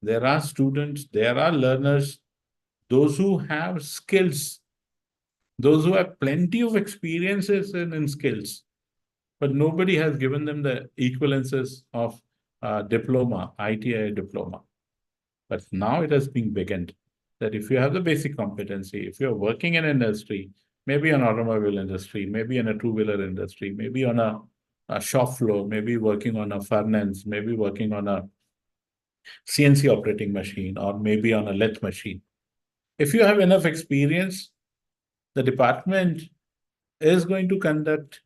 There are students, there are learners, those who have skills, those who have plenty of experiences in skills, but nobody has given them the equivalences of diploma, ITI diploma. But now it has been begun that if you have the basic competency, if you're working in industry, maybe an automobile industry, maybe in a two-wheeler industry, maybe on a shop floor, maybe working on a furnace, maybe working on a CNC operating machine, or maybe on a lathe machine. If you have enough experience, the department is going to conduct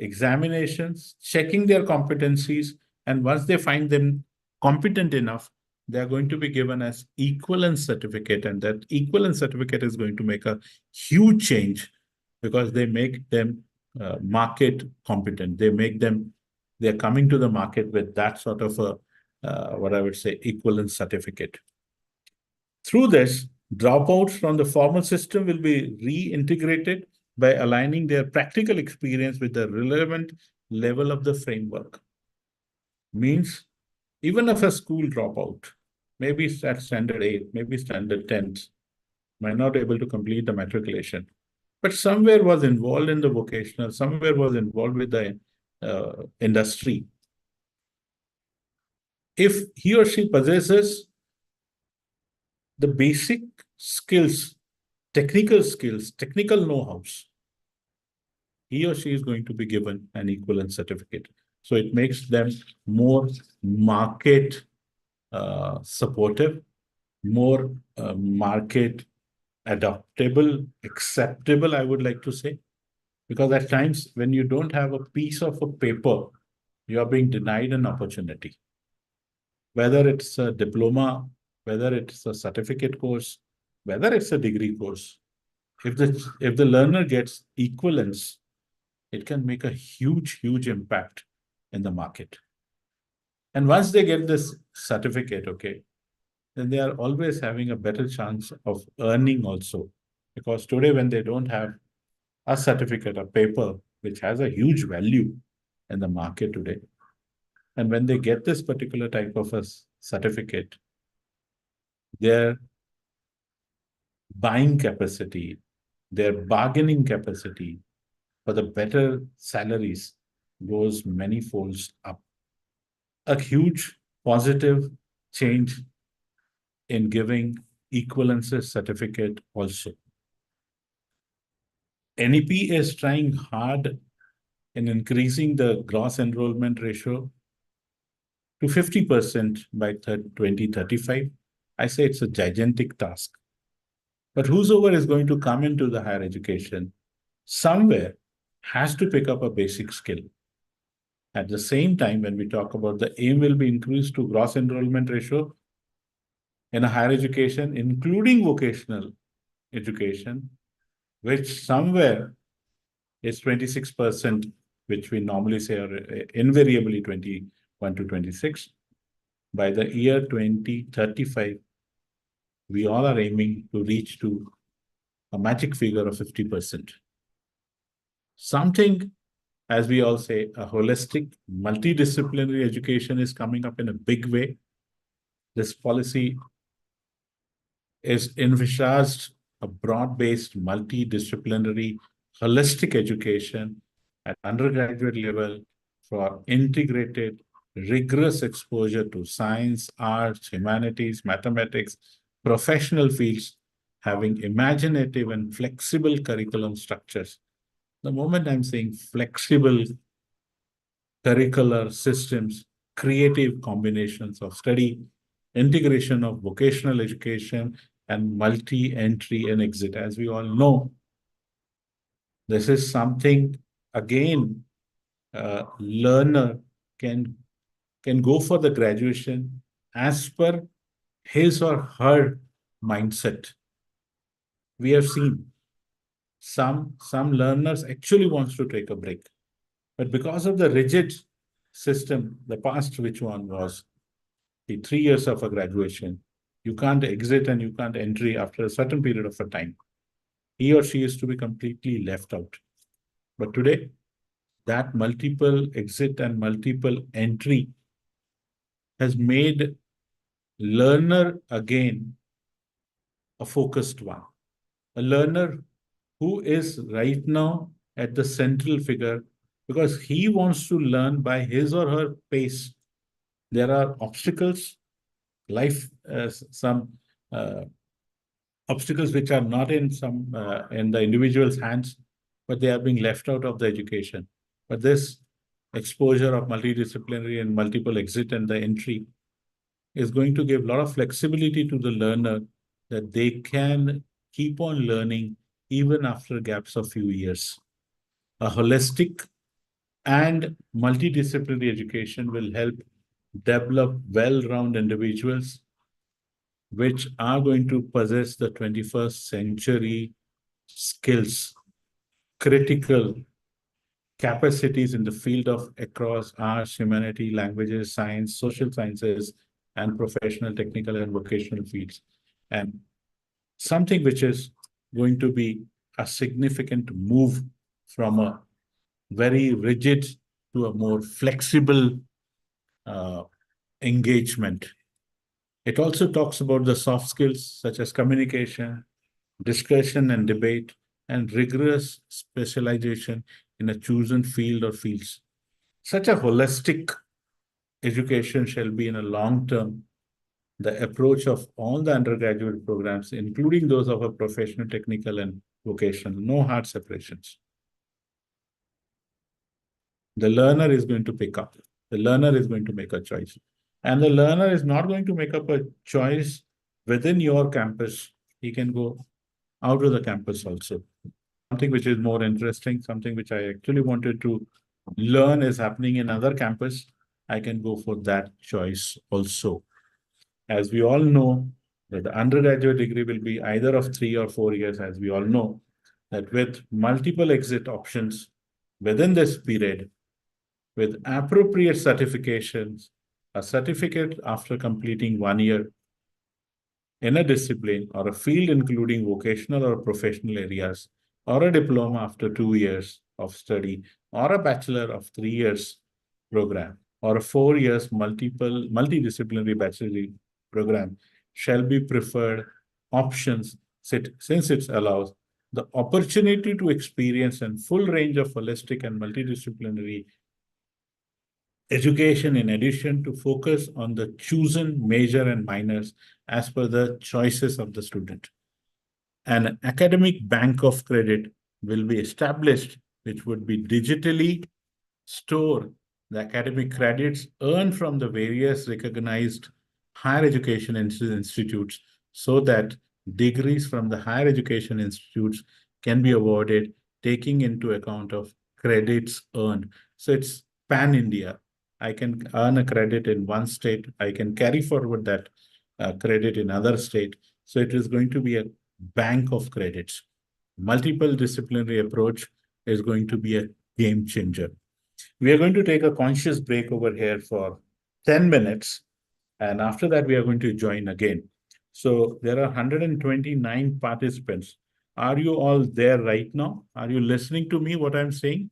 examinations, checking their competencies, and once they find them competent enough, they are going to be given as equivalence certificate, and that equivalence certificate is going to make a huge change because they make them market competent. They're coming to the market with that sort of a, what I would say, equivalence certificate. Through this, dropouts from the formal system will be reintegrated by aligning their practical experience with the relevant level of the framework. Means, even if a school dropout, maybe it's at standard 8, maybe standard 10, might not be able to complete the matriculation, but somewhere was involved in the vocational, somewhere was involved with the industry. If he or she possesses the basic skills, technical know-hows, he or she is going to be given an equivalence certificate. So it makes them more market supportive, more market adaptable, acceptable, I would like to say. Because at times when you don't have a piece of a paper, you are being denied an opportunity. Whether it's a diploma, whether it's a certificate course, whether it's a degree course, if the learner gets equivalence, it can make a huge impact in the market. And once they get this certificate, okay, then they are always having a better chance of earning also. Because today, when they don't have a certificate, a paper, which has a huge value in the market today, and when they get this particular type of a certificate, their buying capacity, their bargaining capacity for the better salaries goes many folds up. A huge positive change in giving equivalences certificate also. NEP is trying hard in increasing the gross enrollment ratio to 50% by 2035. I say it's a gigantic task. But whosoever is going to come into the higher education somewhere has to pick up a basic skill. At the same time, when we talk about the aim will be increased to gross enrollment ratio in a higher education, including vocational education, which somewhere is 26%, which we normally say are invariably 21 to 26. By the year 2035, we all are aiming to reach to a magic figure of 50%. Something, as we all say, a holistic, multidisciplinary education is coming up in a big way. This policy is envisaged a broad-based, multidisciplinary, holistic education at undergraduate level for integrated, rigorous exposure to science, arts, humanities, mathematics, professional fields, having imaginative and flexible curriculum structures. The moment I'm saying flexible curricular systems, creative combinations of study, integration of vocational education, and multi-entry and exit. As we all know, this is something, again, learner can go for the graduation as per his or her mindset. We have seen some learners actually wants to take a break. But because of the rigid system, the past which one was the 3 years of a graduation, you can't exit and you can't entry after a certain period of a time. He or she is to be completely left out. But today, that multiple exit and multiple entry has made learner again a focused one. A learner who is right now at the central figure because he wants to learn by his or her pace. There are obstacles, some obstacles which are not in the individual's hands, but they are being left out of the education. But this exposure of multidisciplinary and multiple exit and the entry is going to give a lot of flexibility to the learner that they can keep on learning even after gaps of few years. A holistic And multidisciplinary education will help develop well-rounded individuals which are going to possess the 21st century skills, critical capacities in the field of across arts, humanity, languages, science, social sciences, and professional, technical, and vocational fields. And something which is going to be a significant move from a very rigid to a more flexible uh, engagement. It also talks about the soft skills such as communication, discussion and debate, and rigorous specialization in a chosen field or fields. Such a holistic education shall be in a long term the approach of all the undergraduate programs, including those of a professional, technical, and vocational, no hard separations. The learner is going to pick up. The learner is going to make a choice. And the learner is not going to make up a choice within your campus. He can go out of the campus also. Something which is more interesting, something which I actually wanted to learn is happening in other campus. I can go for that choice also. As we all know, that the undergraduate degree will be either of 3 or 4 years, as we all know, that with multiple exit options within this period, with appropriate certifications, a certificate after completing 1 year in a discipline or a field including vocational or professional areas, or a diploma after 2 years of study, or a bachelor of 3 years program, or a 4 years multidisciplinary bachelor program shall be preferred options since it allows the opportunity to experience a full range of holistic and multidisciplinary education in addition to focus on the chosen major and minors as per the choices of the student. An academic bank of credit will be established, which would be digitally store the academic credits earned from the various recognized higher education institutes so that degrees from the higher education institutes can be awarded taking into account of credits earned. So it's pan-India. I can earn a credit in one state. I can carry forward that credit in other state. So it is going to be a bank of credits. Multiple disciplinary approach is going to be a game changer. We are going to take a conscious break over here for 10 minutes. And after that, we are going to join again. So there are 129 participants. Are you all there right now? Are you listening to me, what I'm saying?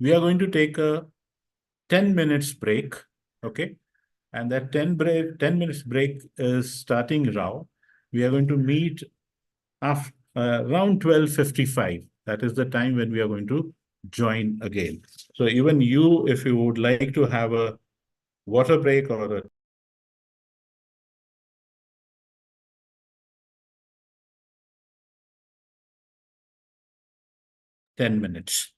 We are going to take a 10 minutes break, okay? And that 10 minutes break is starting now. We are going to meet after, around 12:55. That is the time when we are going to join again. So even you, if you would like to have a water break or a 10 minutes.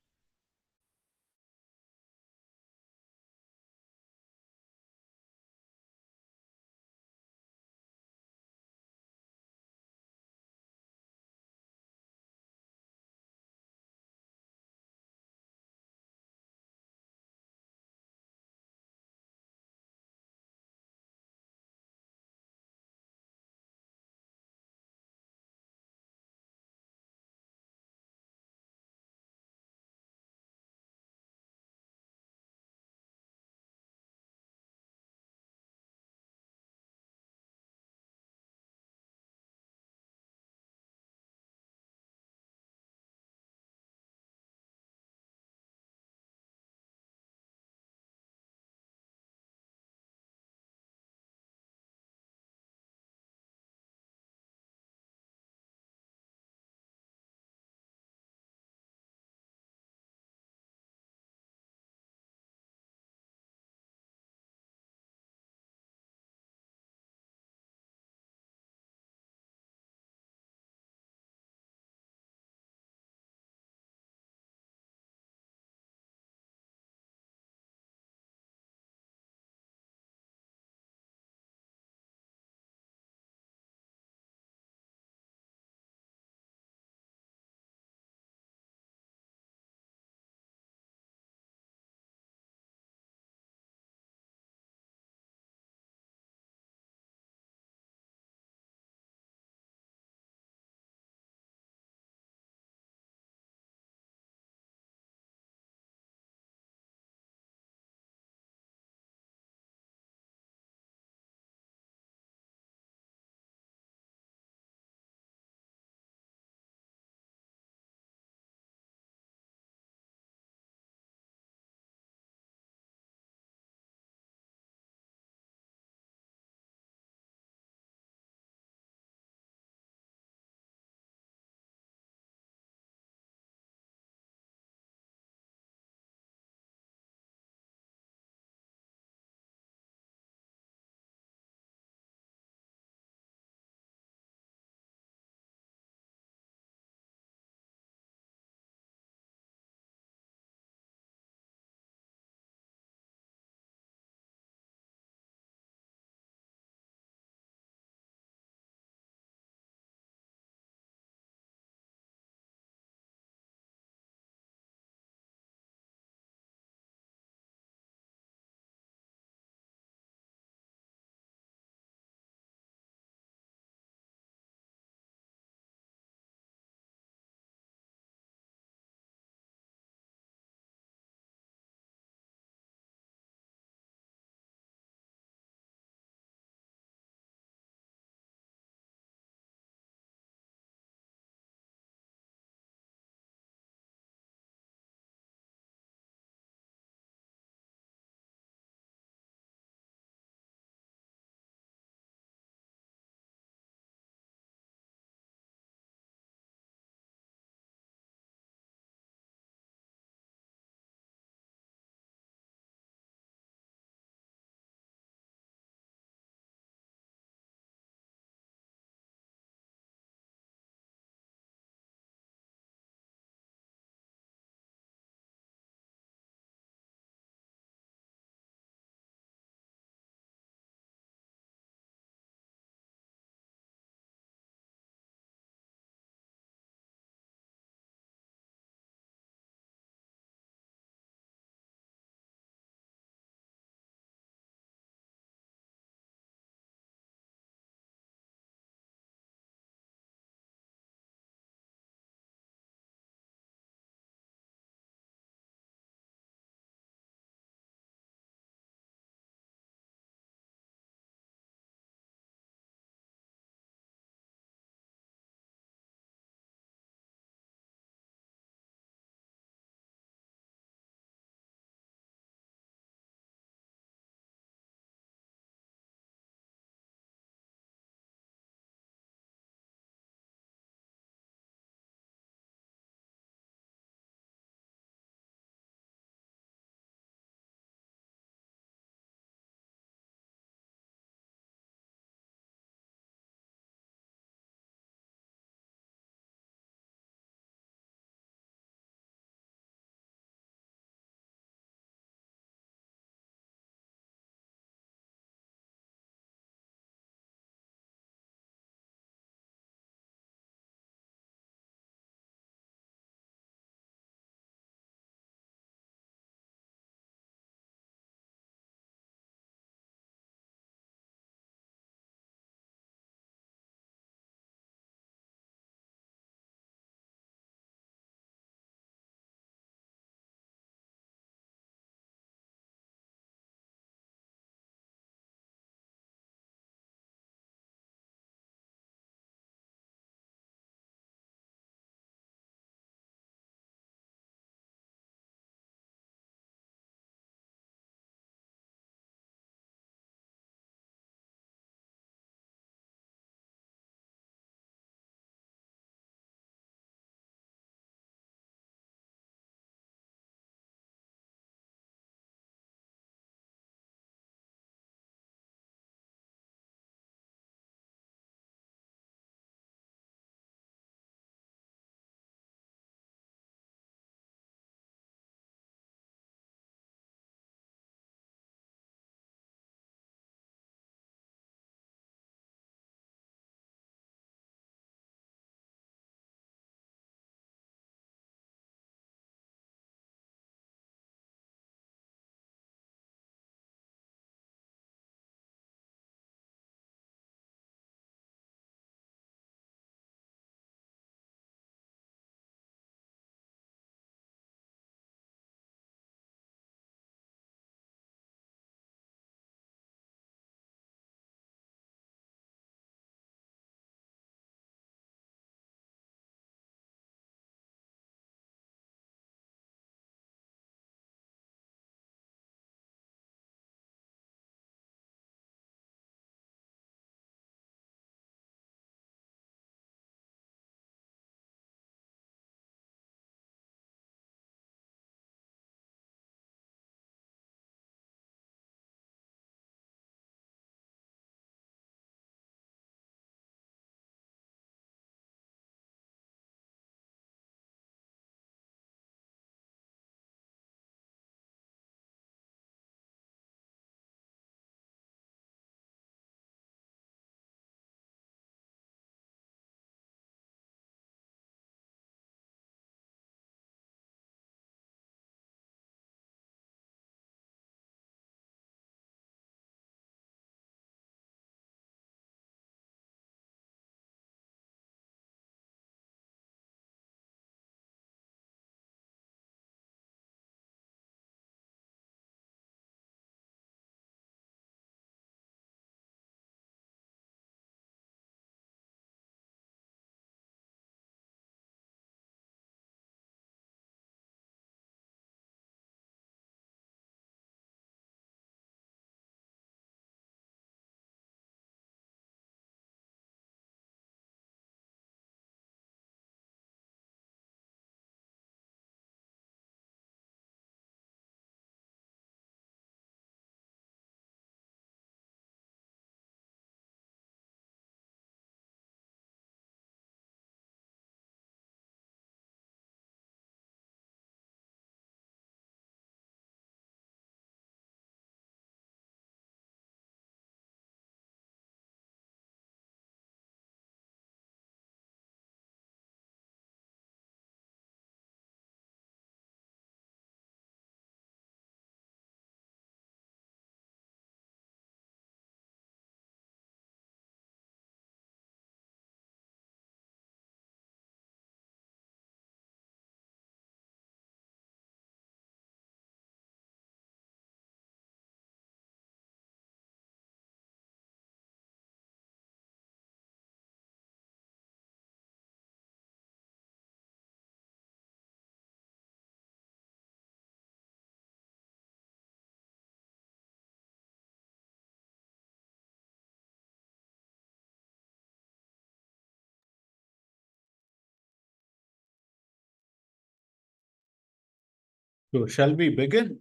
So shall we begin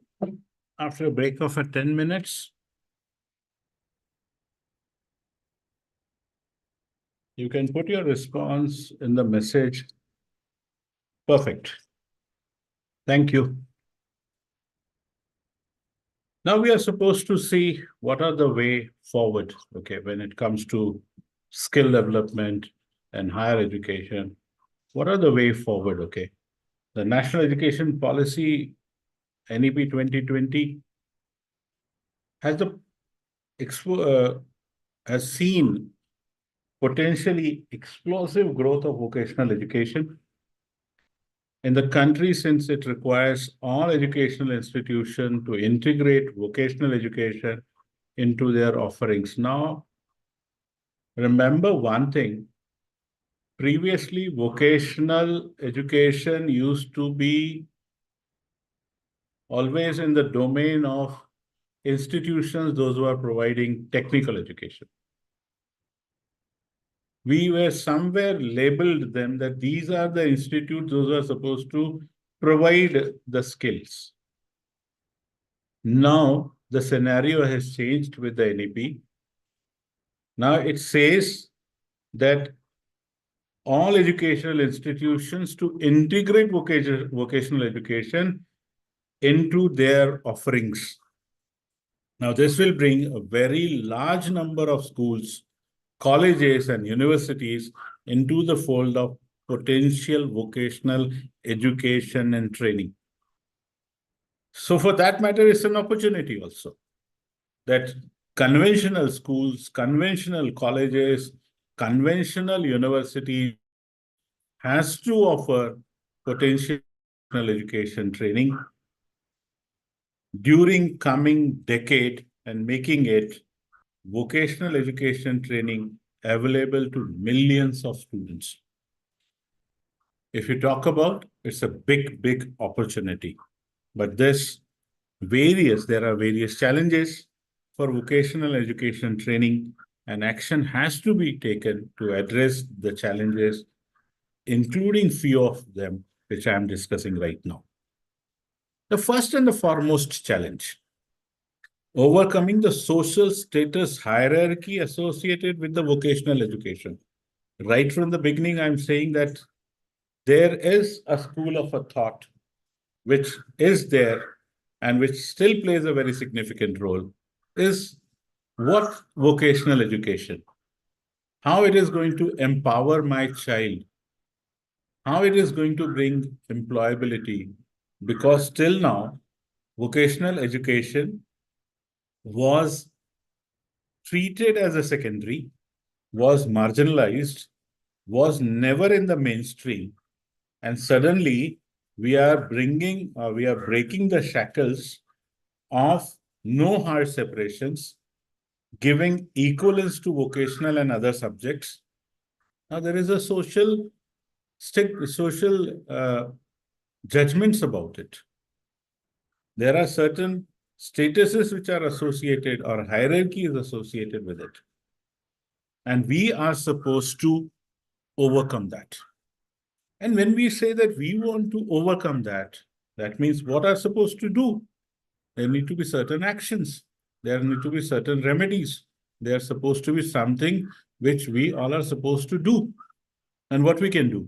after a break of 10 minutes? You can put your response in the message. Perfect. Thank you. Now we are supposed to see what are the way forward, okay, when it comes to skill development and higher education. What are the way forward, okay? The National Education Policy, NEP 2020, has the has seen potentially explosive growth of vocational education in the country, since it requires all educational institutions to integrate vocational education into their offerings. Now, remember one thing. Previously, vocational education used to be always in the domain of institutions, those who are providing technical education. We were somewhere labeled them that these are the institutes, those are supposed to provide the skills. Now, the scenario has changed with the NEP. Now it says that all educational institutions to integrate vocational education into their offerings. Now, this will bring a very large number of schools, colleges, and universities into the fold of potential vocational education and training. So, for that matter, it's an opportunity also that conventional schools, conventional colleges, conventional universities has to offer potential education training during coming decade and making it vocational education training available to millions of students. If you talk about, it's a big, big opportunity. But there are various challenges for vocational education training, and action has to be taken to address the challenges, including few of them, which I am discussing right now. The first and the foremost challenge: overcoming the social status hierarchy associated with the vocational education. Right from the beginning, I'm saying that there is a school of a thought which is there and which still plays a very significant role, is what vocational education, how it is going to empower my child, how it is going to bring employability, because till now, vocational education was treated as a secondary, was marginalized, was never in the mainstream, and suddenly we are breaking the shackles of no hard separations, giving equivalence to vocational and other subjects. Now there is a social judgments about it. There are certain statuses which are associated, or hierarchy is associated with it. And we are supposed to overcome that. And when we say that we want to overcome that, that means what are supposed to do? There need to be certain actions. There need to be certain remedies. There are supposed to be something which we all are supposed to do. And what we can do?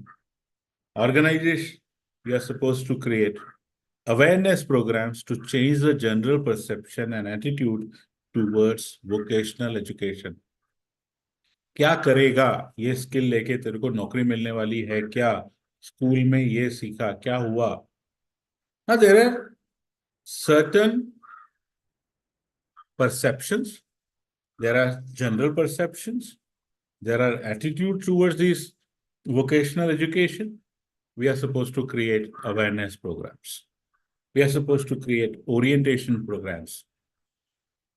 Organization, we are supposed to create awareness programs to change the general perception and attitude towards vocational education. क्या करेगा ये skill लेके, तेरे को नौकरी मिलने वाली है क्या, स्कूल में ये सीखा क्या हुआ? Now there are certain perceptions, there are general perceptions, there are attitudes towards this vocational education. We are supposed to create awareness programs. We are supposed to create orientation programs.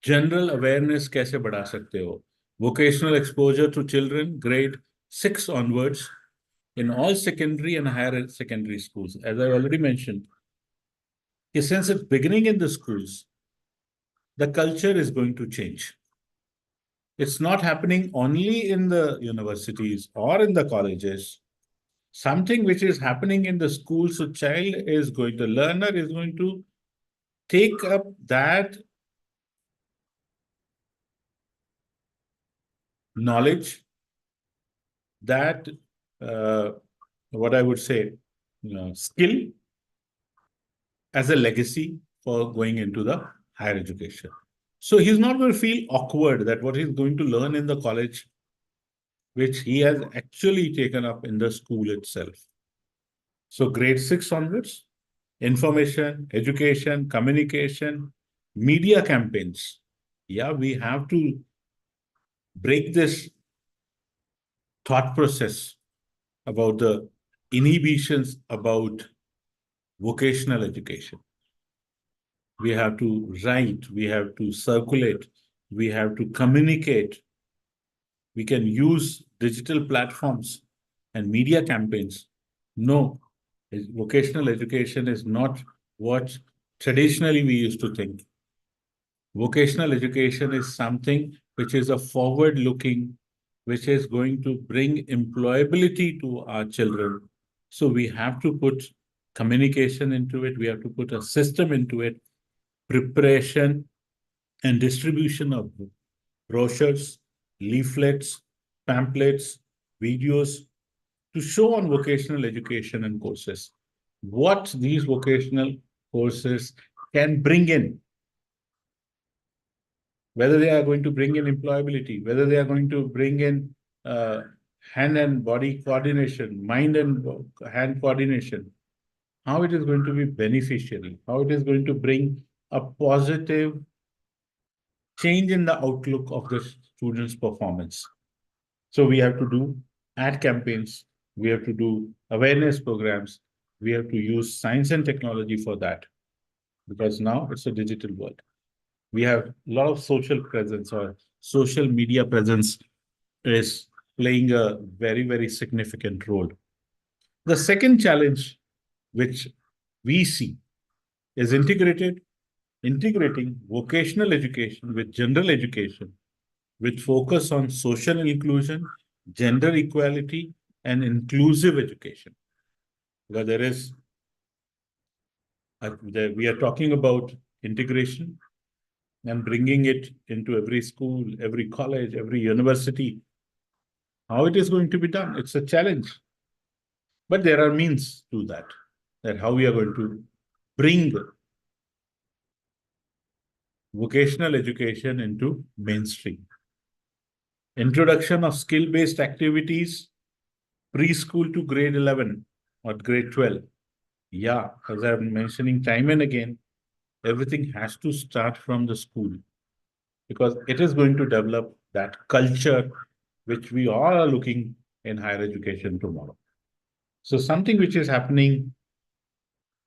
General awareness कैसे बढ़ा सकते हो? Vocational exposure to children, grade 6 onwards, in all secondary and higher secondary schools. As I already mentioned, since it's beginning in the schools, the culture is going to change. It's not happening only in the universities or in the colleges. something which is happening in the school. So learner is going to take up that knowledge, that what I would say, skill as a legacy for going into the higher education. So he's not going to feel awkward that what he's going to learn in the college, which he has actually taken up in the school itself. So grade 6 onwards, information, education, communication, media campaigns. Yeah, we have to break this thought process about the inhibitions about vocational education. We have to write, we have to circulate, we have to communicate. We can use digital platforms and media campaigns. No, vocational education is not what traditionally we used to think. Vocational education is something which is a forward-looking, which is going to bring employability to our children. So we have to put communication into it. We have to put a system into it, preparation and distribution of brochures, leaflets, pamphlets, videos to show on vocational education and courses. What these vocational courses can bring in, whether they are going to bring in employability, whether they are going to bring in hand and body coordination, mind and hand coordination, how it is going to be beneficial, how it is going to bring a positive change in the outlook of the students' performance. So we have to do ad campaigns, we have to do awareness programs, we have to use science and technology for that, because now it's a digital world. We have a lot of social presence, or social media presence is playing a very, very significant role. The second challenge which we see is integrating vocational education with general education, with focus on social inclusion, gender equality, and inclusive education. Because we are talking about integration and bringing it into every school, every college, every university. How it is going to be done? It's a challenge. But there are means to that how we are going to bring vocational education into mainstream. Introduction of skill-based activities, preschool to grade 11 or grade 12. Yeah, as I'm mentioning time and again, everything has to start from the school, because it is going to develop that culture which we all are looking in higher education tomorrow. So something which is happening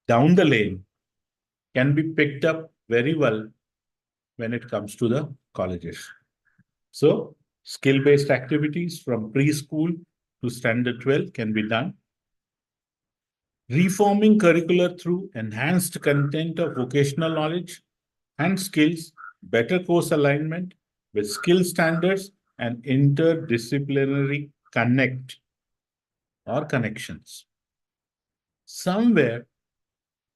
down the lane can be picked up very well when it comes to the colleges. So skill-based activities from preschool to standard 12 can be done. Reforming curricula through enhanced content of vocational knowledge and skills, better course alignment with skill standards and interdisciplinary connections. Somewhere,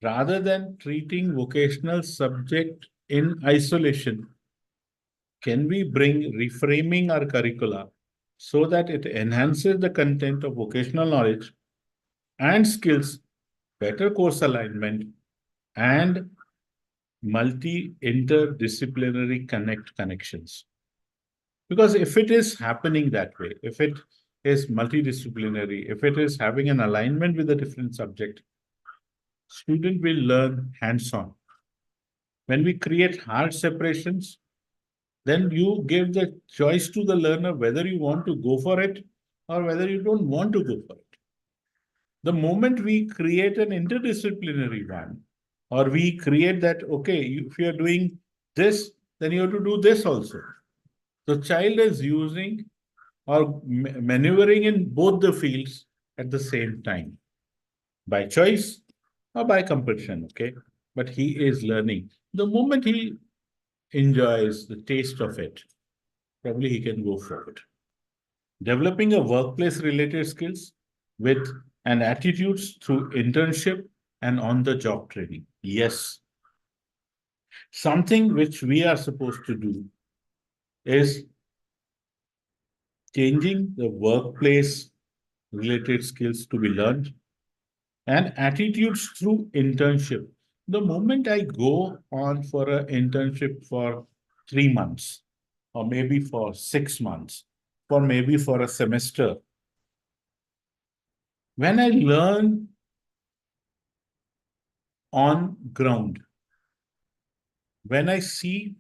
rather than treating vocational subject in isolation, can we bring reframing our curricula so that it enhances the content of vocational knowledge and skills, better course alignment, and multi-interdisciplinary connections? Because if it is happening that way, if it is multidisciplinary, if it is having an alignment with a different subject, student will learn hands-on. When we create hard separations, then you give the choice to the learner whether you want to go for it or whether you don't want to go for it. The moment we create an interdisciplinary one, or we create that, okay, if you're doing this, then you have to do this also. The child is using or maneuvering in both the fields at the same time, by choice or by compulsion, okay? But he is learning. The moment he enjoys the taste of it, probably he can go forward. Developing a workplace-related skills with and attitudes through internship and on-the-job training. Yes. Something which we are supposed to do is changing the workplace related skills to be learned and attitudes through internship. The moment I go on for an internship for 3 months, or maybe for 6 months, or maybe for a semester, when I learn on ground, when I see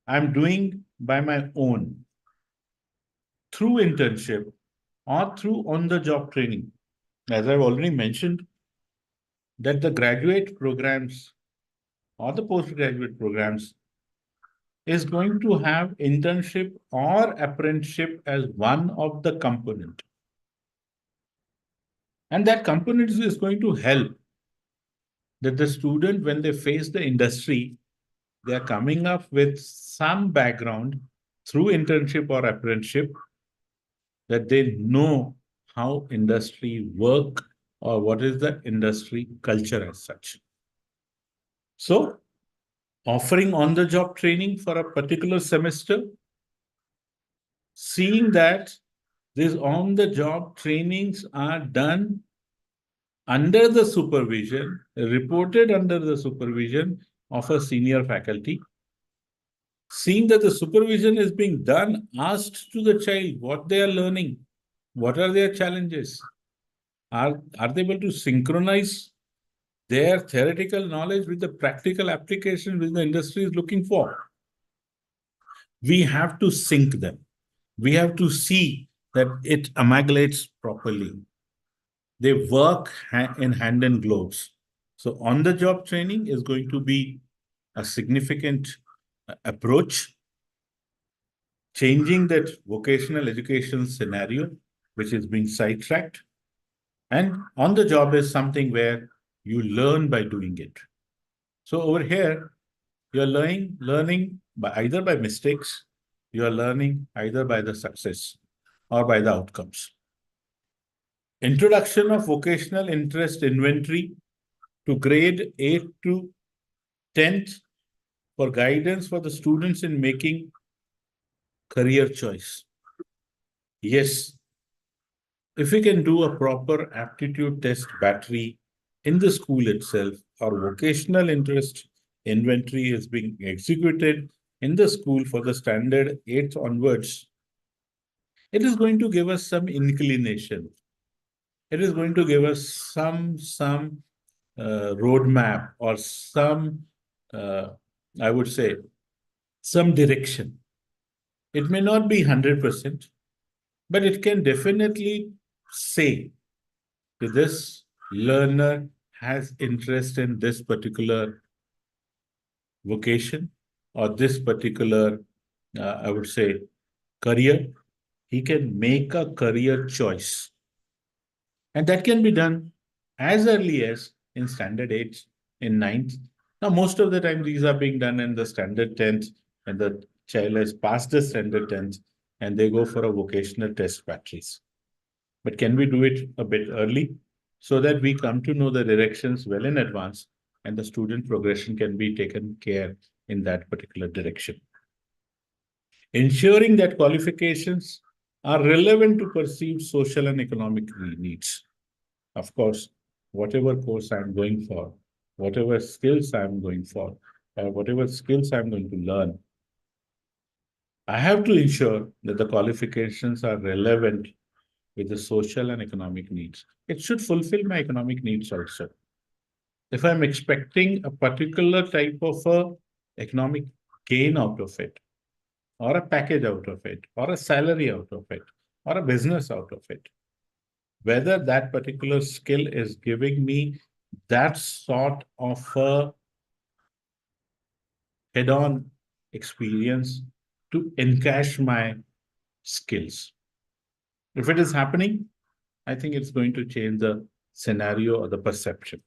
I'm doing by my own through internship or through on-the-job training, as I've already mentioned, that the graduate programs or the postgraduate programs is going to have internship or apprenticeship as one of the component. And that component is going to help that the student, when they face the industry, they are coming up with some background through internship or apprenticeship that they know how industry work or what is the industry culture as such. So, offering on-the-job training for a particular semester, seeing that these on-the-job trainings are done under the supervision, reported under the supervision of a senior faculty, seeing that the supervision is being done, asked to the child what they are learning, what are their challenges, are they able to synchronize their theoretical knowledge with the practical application which the industry is looking for. We have to sync them. We have to see that it amalgamates properly. They work in hand and gloves. So on-the-job training is going to be a significant approach, changing that vocational education scenario, which is being sidetracked. And on-the-job is something where you learn by doing it. So over here, you're learning by either by mistakes, you're learning either by the success or by the outcomes. Introduction of vocational interest inventory to grade 8 to 10th for guidance for the students in making career choice. Yes, if we can do a proper aptitude test battery in the school itself, our vocational interest inventory is being executed in the school for the standard 8th onwards, it is going to give us some inclination. It is going to give us some roadmap or some, I would say, some direction. It may not be 100%, but it can definitely say that this learner has interest in this particular vocation or this particular, I would say, career. He can make a career choice. And that can be done as early as in standard 8, in 9th. Now, most of the time, these are being done in the standard 10th, and the child has passed the standard 10th, and they go for a vocational test batteries. But can we do it a bit early so that we come to know the directions well in advance and the student progression can be taken care in that particular direction? Ensuring that qualifications are relevant to perceived social and economic needs. Of course, whatever course I'm going for, whatever skills I'm going for, or whatever skills I'm going to learn, I have to ensure that the qualifications are relevant with the social and economic needs. It should fulfill my economic needs also. If I'm expecting a particular type of a economic gain out of it, or a package out of it, or a salary out of it, or a business out of it, whether that particular skill is giving me that sort of a head-on experience to encash my skills. If it is happening, I think it's going to change the scenario or the perception.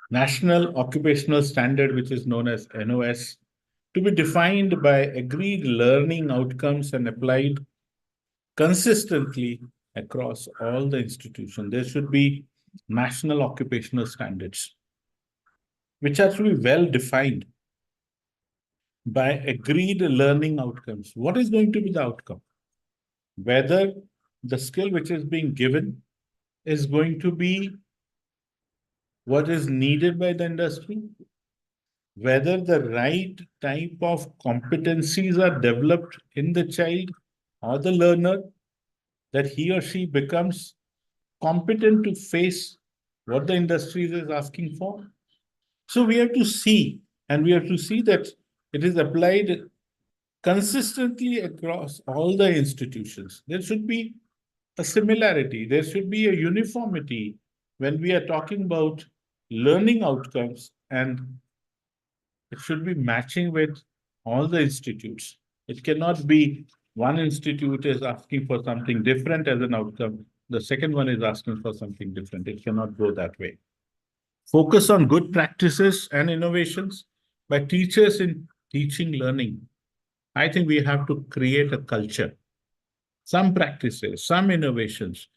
National Occupational Standard, which is known as NOS, to be defined by agreed learning outcomes and applied consistently across all the institutions. There should be national occupational standards, which are to be well defined by agreed learning outcomes. What is going to be the outcome? Whether the skill which is being given is going to be what is needed by the industry, whether the right type of competencies are developed in the child or the learner, that he or she becomes competent to face what the industry is asking for. So we have to see, and we have to see that it is applied consistently across all the institutions. There should be a similarity, there should be a uniformity when we are talking about learning outcomes, and it should be matching with all the institutes. It cannot be one institute is asking for something different as an outcome, the second one is asking for something different. It cannot go that way. Focus on good practices and innovations by teachers in teaching learning. I think we have to create a culture, some practices, some innovations.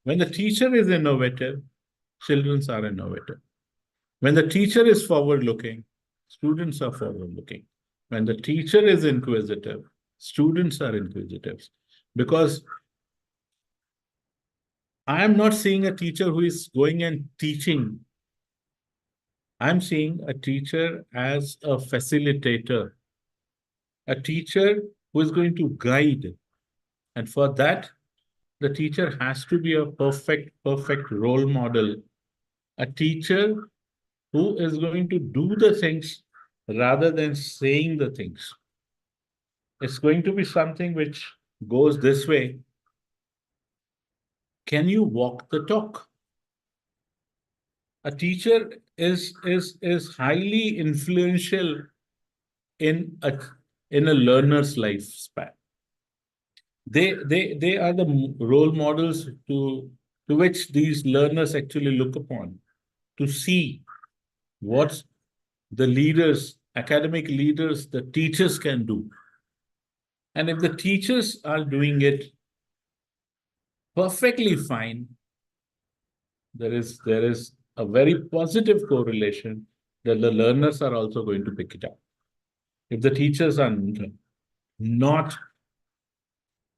When the teacher is innovative, children are innovative. When the teacher is forward-looking, students are forward-looking. When the teacher is inquisitive, students are inquisitive. Because I am not seeing a teacher who is going and teaching. I'm seeing a teacher as a facilitator, a teacher who is going to guide. And for that, the teacher has to be a perfect role model, a teacher who is going to do the things rather than saying the things. It's going to be something which goes this way. Can you walk the talk? A teacher is highly influential in a learner's lifespan. They are the role models to which these learners actually look upon, to see what the leaders, academic leaders, the teachers can do. And if the teachers are doing it perfectly fine, there is a very positive correlation that the learners are also going to pick it up. If the teachers are not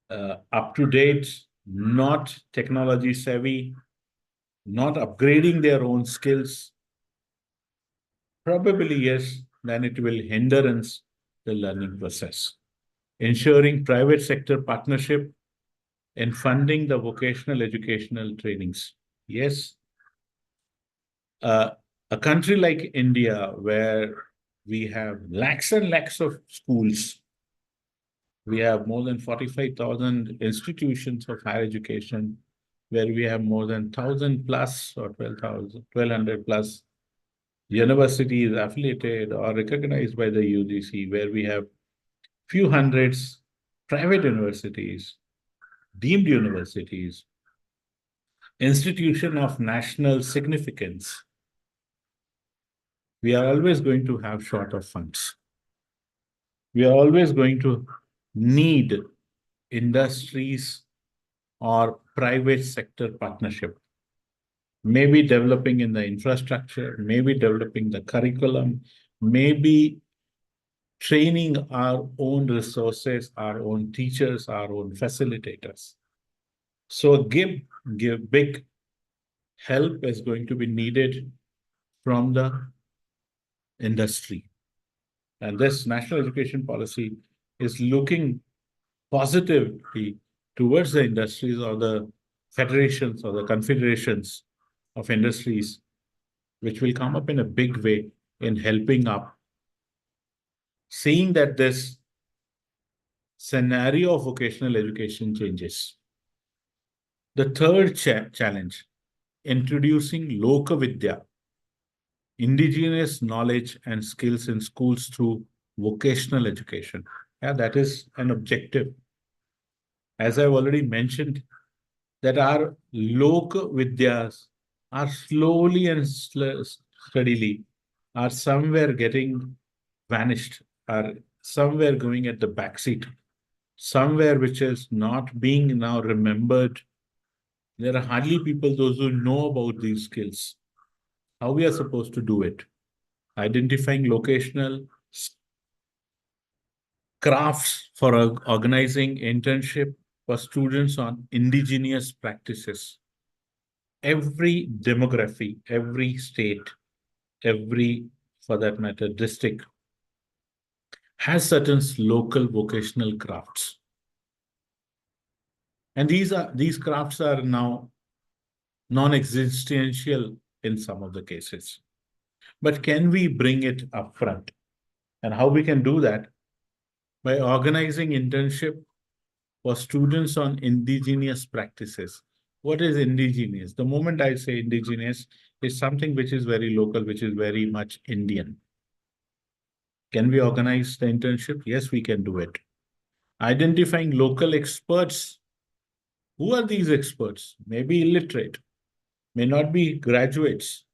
up to date, not technology savvy, not upgrading their own skills, probably yes, then it will hindrance the learning process. Ensuring private sector partnership in funding the vocational educational trainings. Yes, a country like India, where we have lakhs and lakhs of schools, we have more than 45,000 institutions of higher education, where we have more than 1,000 plus or 12,000, 1,200 plus universities affiliated or recognized by the UGC, where we have few hundreds private universities, deemed universities, institution of national significance. We are always going to have short of funds. We are always going to need industries or private sector partnership. Maybe developing in the infrastructure, maybe developing the curriculum, maybe training our own resources, our own teachers, our own facilitators. So give big help is going to be needed from the industry. And this national education policy is looking positively towards the industries or the federations or the confederations of industries, which will come up in a big way in helping up, seeing that this scenario of vocational education changes. The third challenge, introducing Loka Vidya, indigenous knowledge and skills in schools through vocational education. Yeah, that is an objective. As I've already mentioned, that our Loka Vidyas are slowly and steadily are somewhere getting vanished, are somewhere going at the backseat, somewhere which is not being now remembered There are hardly people, those who know about these skills. How we are supposed to do it? Identifying locational crafts for organizing internship for students on indigenous practices. Every demography, every state, every, for that matter, district has certain local vocational crafts. And these crafts are now non-existential in some of the cases. But can we bring it up front? And how we can do that? By organizing internship for students on indigenous practices. What is indigenous? The moment I say indigenous, is something which is very local, which is very much Indian. Can we organize the internship? Yes, we can do it. Identifying local experts. Who are these experts? Maybe illiterate, may not be graduates,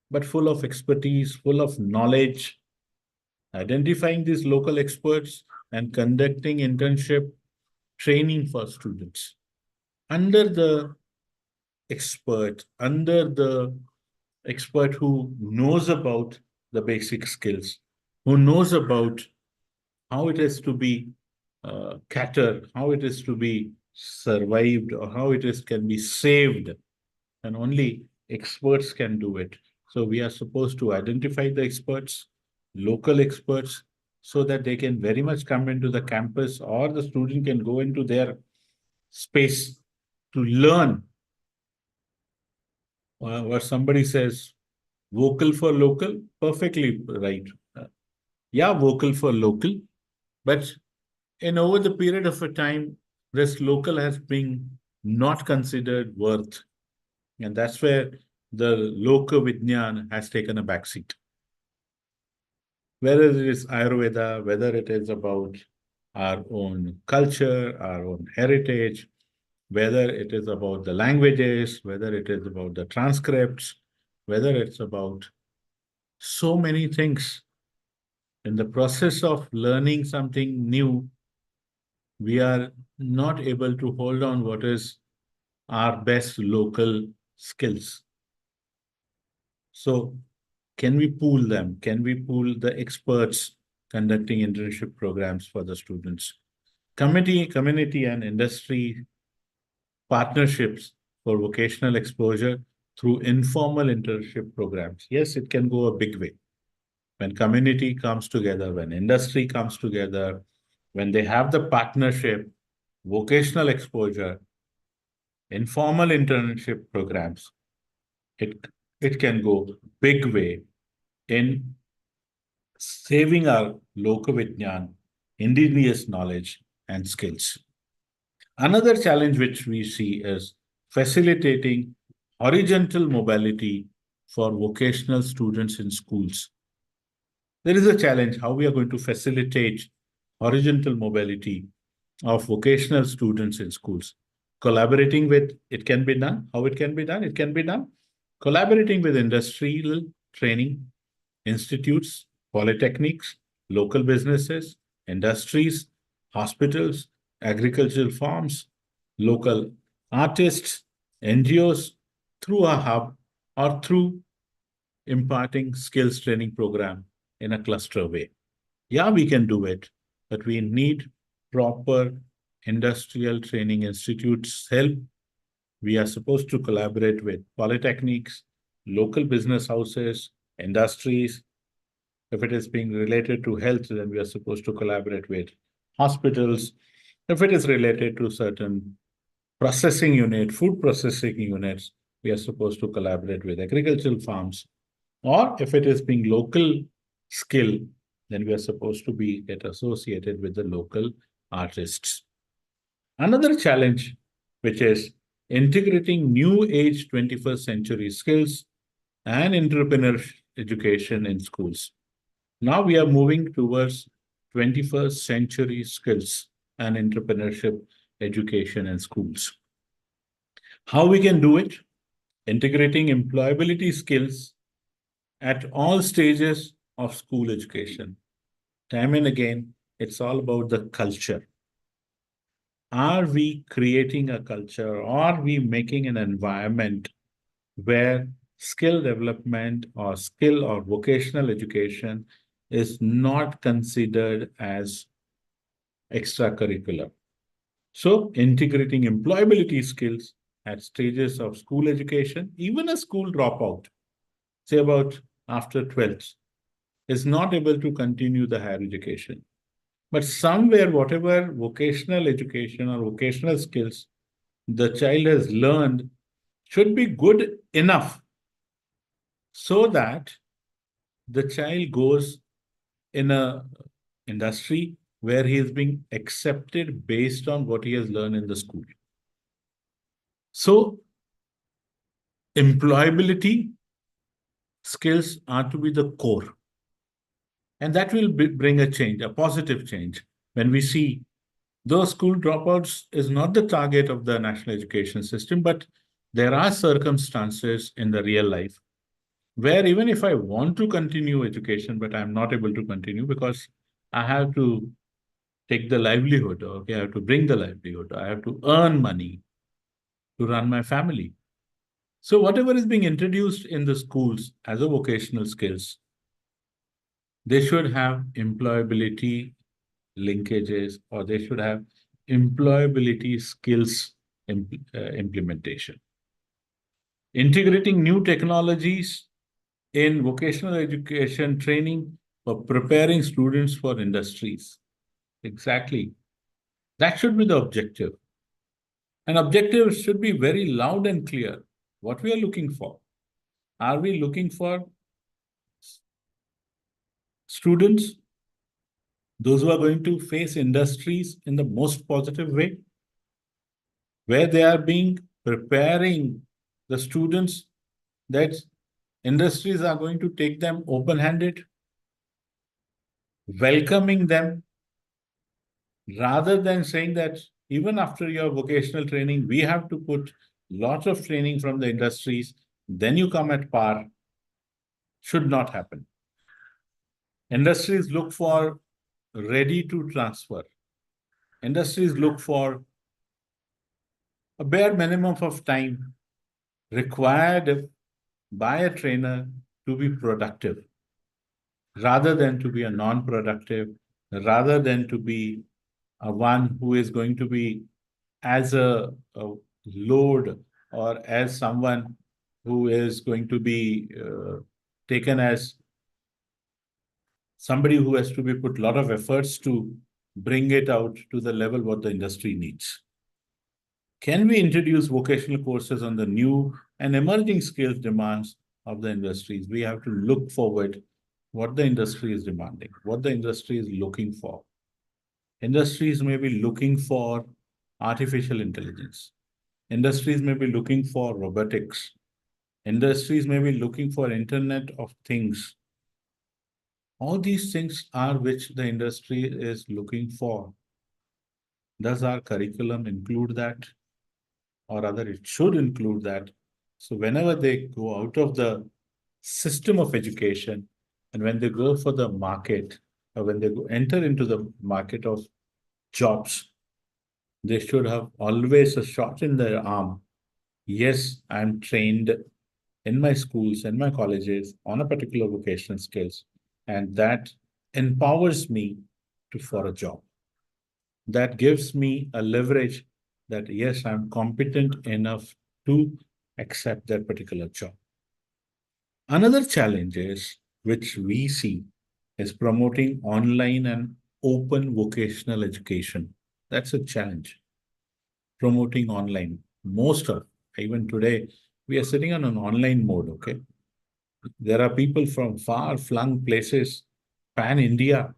but full of expertise, full of knowledge. Identifying these local experts and conducting internship training for students. Under the expert who knows about the basic skills, who knows about how it is to be catered, how it is to be survived, or how it is can be saved, and only experts can do it. So we are supposed to identify the experts, local experts, so that they can very much come into the campus, or the student can go into their space to learn. What somebody says, vocal for local, perfectly right. Yeah, vocal for local, but in over the period of a time, this local has been not considered worth. And that's where the Loka Vijnan has taken a backseat. Whether it is Ayurveda, whether it is about our own culture, our own heritage, whether it is about the languages, whether it is about the transcripts, whether it's about so many things. In the process of learning something new, we are not able to hold on what is our best local skills. So can we pool them? Can we pool the experts conducting internship programs for the students? Community and industry partnerships for vocational exposure through informal internship programs. Yes, it can go a big way. When community comes together, when industry comes together, when they have the partnership, vocational exposure, informal internship programs, it can go big way in saving our Lokavijnan, indigenous knowledge and skills. Another challenge which we see is facilitating horizontal mobility for vocational students in schools. There is a challenge how we are going to facilitate horizontal mobility of vocational students in schools. Collaborating with, it can be done. How it can be done? It can be done. Collaborating with industrial training institutes, polytechnics, local businesses, industries, hospitals, agricultural farms, local artists, NGOs, through a hub or through imparting skills training program in a cluster way. Yeah, we can do it, but we need proper industrial training institutes help. We are supposed to collaborate with polytechnics, local business houses, industries. If it is being related to health, then we are supposed to collaborate with hospitals. If it is related to certain processing unit, food processing units, we are supposed to collaborate with agricultural farms. Or if it is being local skill, then we are supposed to be get associated with the local artists. Another challenge, which is integrating new age 21st century skills and entrepreneurship education in schools. Now we are moving towards 21st century skills and entrepreneurship education in schools. How we can do it? Integrating employability skills at all stages of school education. Time and again, it's all about the culture. are we creating a culture? Are we making an environment where skill development or skill or vocational education is not considered as extracurricular? So, integrating employability skills at stages of school education, even a school dropout, say about after 12th, is not able to continue the higher education. But somewhere, whatever vocational education or vocational skills the child has learned should be good enough so that the child goes in a industry where he is being accepted based on what he has learned in the school. So employability skills are to be the core. And that will bring a change, a positive change. When we see those school dropouts is not the target of the national education system, but there are circumstances in the real life where even if I want to continue education, but I'm not able to continue because I have to take the livelihood, okay, I have to bring the livelihood, I have to earn money to run my family. So whatever is being introduced in the schools as a vocational skills, they should have employability linkages or they should have employability skills implementation. Integrating new technologies in vocational education training for preparing students for industries. Exactly. That should be the objective. An objective should be very loud and clear. What we are looking for. Are we looking for students, those who are going to face industries in the most positive way, where they are being preparing the students that industries are going to take them open-handed, welcoming them, rather than saying that even after your vocational training, we have to put lots of training from the industries, then you come at par, should not happen. Industries look for ready to transfer. Industries look for a bare minimum of time required by a trainer to be productive, rather than to be a non-productive, rather than to be a one who is going to be as a load or as someone who is going to be taken as somebody who has to be put a lot of efforts to bring it out to the level what the industry needs. Can we introduce vocational courses on the new and emerging skills demands of the industries? We have to look forward what the industry is demanding, what the industry is looking for. Industries may be looking for artificial intelligence. Industries may be looking for robotics. Industries may be looking for Internet of Things. All these things are which the industry is looking for. Does our curriculum include that? Or rather, it should include that. So whenever they go out of the system of education and when they go for the market, or when they enter into the market of jobs, they should have always a shot in their arm. Yes, I'm trained in my schools and my colleges on a particular vocational skills, and that empowers me to for a job. That gives me a leverage that yes, I'm competent enough to accept that particular job. Another challenge is which we see is promoting online and open vocational education. That's a challenge. Promoting online. Most of, even today, we are sitting on an online mode, okay? There are people from far-flung places, pan-India,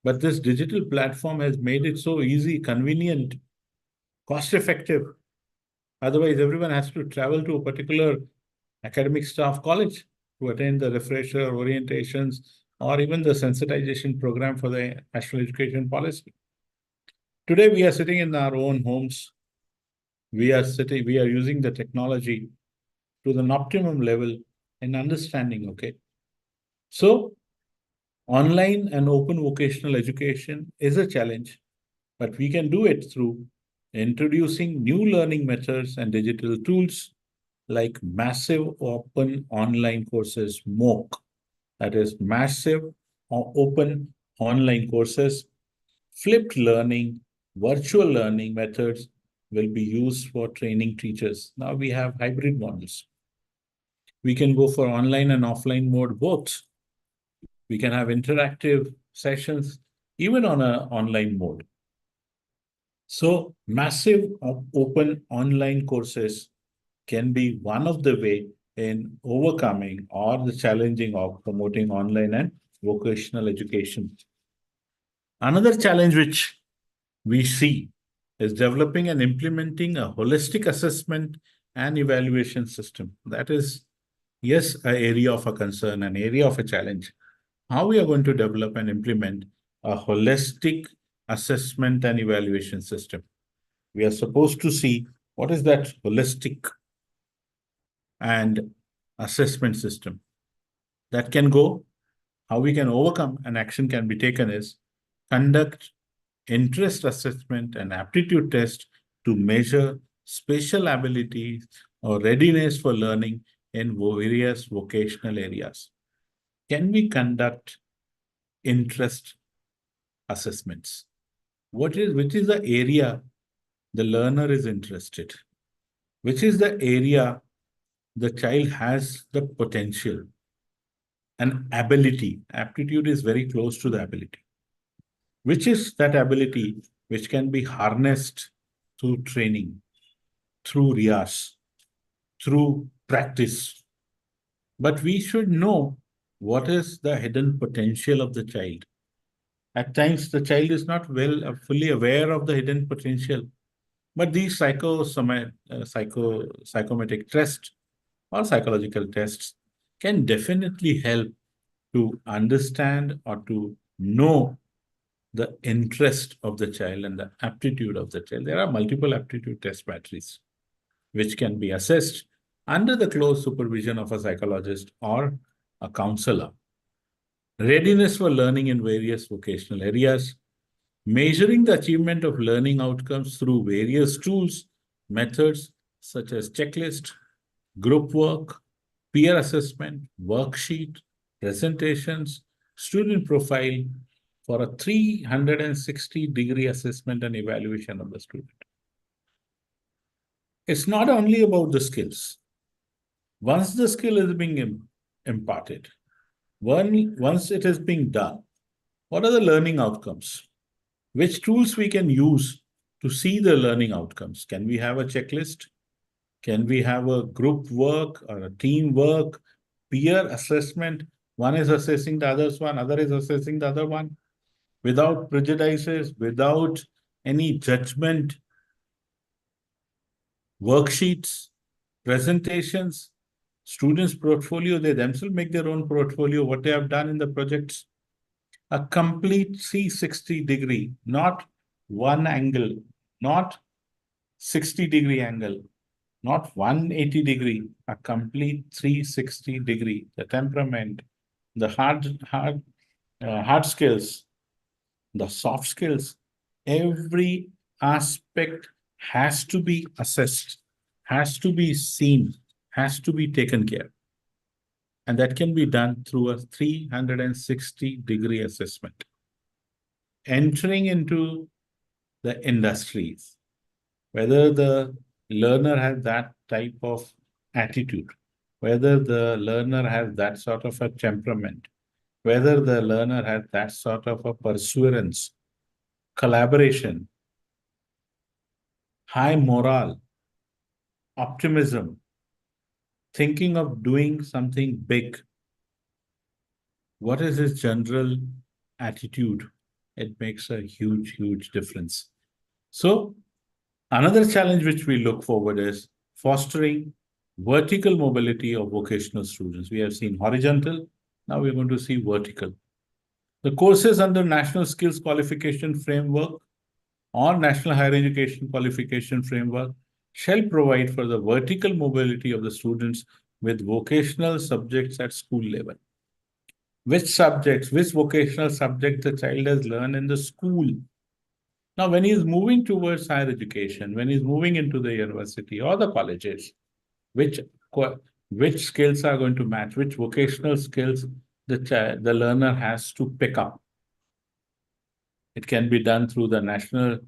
but this digital platform has made it so easy, convenient, cost-effective. Otherwise, everyone has to travel to a particular academic staff college to attend the refresher orientations or even the sensitization program for the national education policy. Today, we are sitting in our own homes. We are using the technology to an optimum level in understanding, okay? So online and open vocational education is a challenge, but we can do it through introducing new learning methods and digital tools like massive open online courses, MOOC, that is massive open online courses, flipped learning, virtual learning methods will be used for training teachers. Now we have hybrid models. We can go for online and offline mode both. We can have interactive sessions even on an online mode. So massive open online courses can be one of the way in overcoming or the challenging of promoting online and vocational education. Another challenge which we see is developing and implementing a holistic assessment and evaluation system. That is, yes, an area of a concern, an area of a challenge. How we are going to develop and implement a holistic assessment and evaluation system. We are supposed to see what is that holistic and assessment system that can go, how we can overcome and action can be taken is conduct interest assessment and aptitude test to measure spatial abilities or readiness for learning in various vocational areas. Can we conduct interest assessments? Which is the area the learner is interested? Which is the area the child has the potential and ability? Aptitude is very close to the ability. Which is that ability which can be harnessed through training, through riyas, through practice. But we should know what is the hidden potential of the child. At times, the child is not fully aware of the hidden potential. But these psychometric tests or psychological tests can definitely help to understand or to know the interest of the child and the aptitude of the child. There are multiple aptitude test batteries which can be assessed under the close supervision of a psychologist or a counselor. Readiness for learning in various vocational areas, measuring the achievement of learning outcomes through various tools, methods such as checklist, group work, peer assessment, worksheet, presentations, student profile for a 360-degree assessment and evaluation of the student. It's not only about the skills. Once the skill is being imparted, once it is being done, what are the learning outcomes? Which tools we can use to see the learning outcomes? Can we have a checklist? Can we have a group work or a team work, peer assessment? One is assessing the other's one, other is assessing the other one, without prejudices, without any judgment. Worksheets, presentations, students' portfolio, they themselves make their own portfolio, what they have done in the projects. A complete 360-degree, not one angle, not 60-degree angle, not 180-degree, a complete 360-degree. The temperament, the hard skills, the soft skills, every aspect has to be assessed, has to be seen, has to be taken care. And that can be done through a 360-degree assessment. Entering into the industries, whether the learner has that type of attitude, whether the learner has that sort of a temperament, whether the learner has that sort of a perseverance, collaboration, high morale, optimism, thinking of doing something big. What is his general attitude? It makes a huge, huge difference. So another challenge which we look forward is fostering vertical mobility of vocational students. We have seen horizontal, now we're going to see vertical. The courses under National Skills Qualification Framework or National Higher Education Qualification Framework shall provide for the vertical mobility of the students with vocational subjects at school level. Which subjects, which vocational subject the child has learned in the school, Now, when he's moving towards higher education, when he's moving into the university or the colleges, which which skills are going to match, which vocational skills the learner has to pick up. It can be done through the National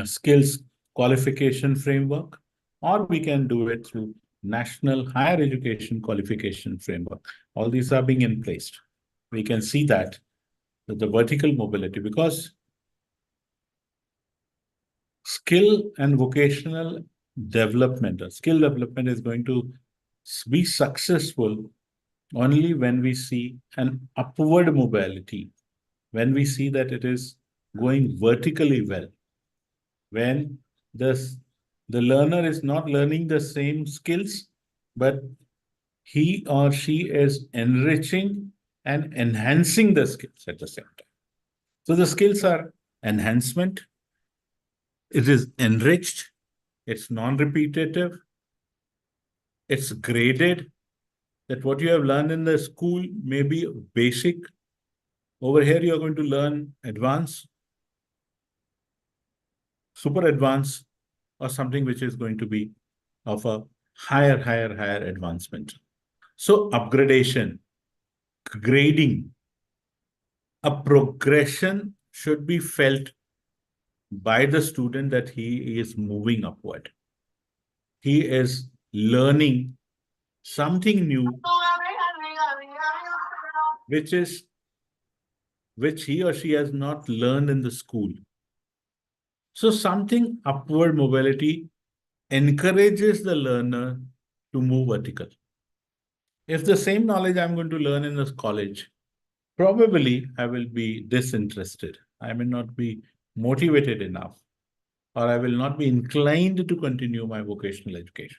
Skills Qualification Framework, or we can do it through National Higher Education Qualification Framework. All these are being in place. We can see that the vertical mobility, because skill and vocational development, or skill development is going to be successful only when we see an upward mobility, when we see that it is going vertically well, when the learner is not learning the same skills, but he or she is enriching and enhancing the skills at the same time. So the skills are enhancement, it is enriched, it's non-repetitive, it's graded, that what you have learned in the school may be basic. Over here, you're going to learn advanced, super advanced, or something which is going to be of a higher advancement. So upgradation, grading, a progression should be felt by the student that he is moving upward. He is learning something new, which he or she has not learned in the school. So something upward mobility encourages the learner to move vertical. If the same knowledge I'm going to learn in this college, probably I will be disinterested. I may not be motivated enough, or I will not be inclined to continue my vocational education.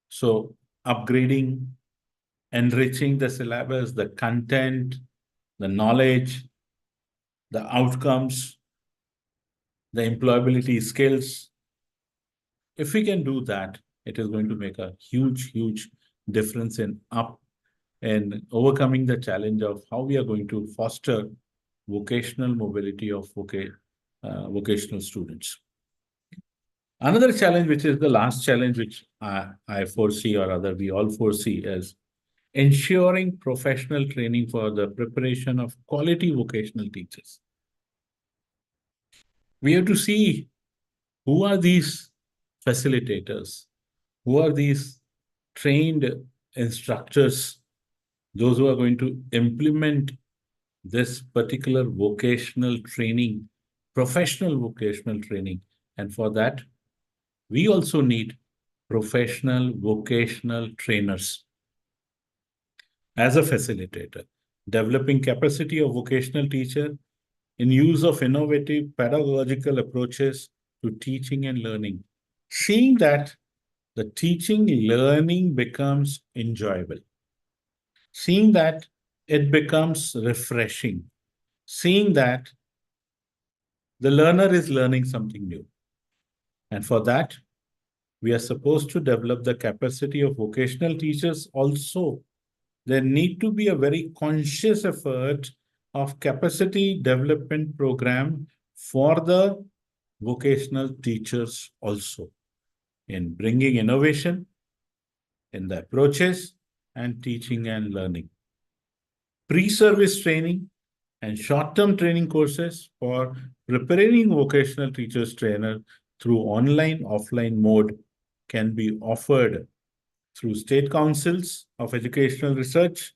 So upgrading, enriching the syllabus, the content, the knowledge, the outcomes, the employability skills. If we can do that, it is going to make a huge difference in overcoming the challenge of how we are going to foster vocational mobility of vocational students. Another challenge, which is the last challenge, which I foresee, or rather we all foresee, is ensuring professional training for the preparation of quality vocational teachers. We have to see who are these facilitators, who are these trained instructors, those who are going to implement this particular vocational training, professional vocational training. And for that, we also need professional vocational trainers as a facilitator, developing capacity of vocational teacher in use of innovative pedagogical approaches to teaching and learning, seeing that the teaching learning becomes enjoyable, seeing that it becomes refreshing, seeing that the learner is learning something new. And for that, we are supposed to develop the capacity of vocational teachers also. There need to be a very conscious effort of capacity development program for the vocational teachers also, in bringing innovation in the approaches and teaching and learning. Pre-service training and short-term training courses for preparing vocational teachers trainer through online, offline mode can be offered through state councils of educational research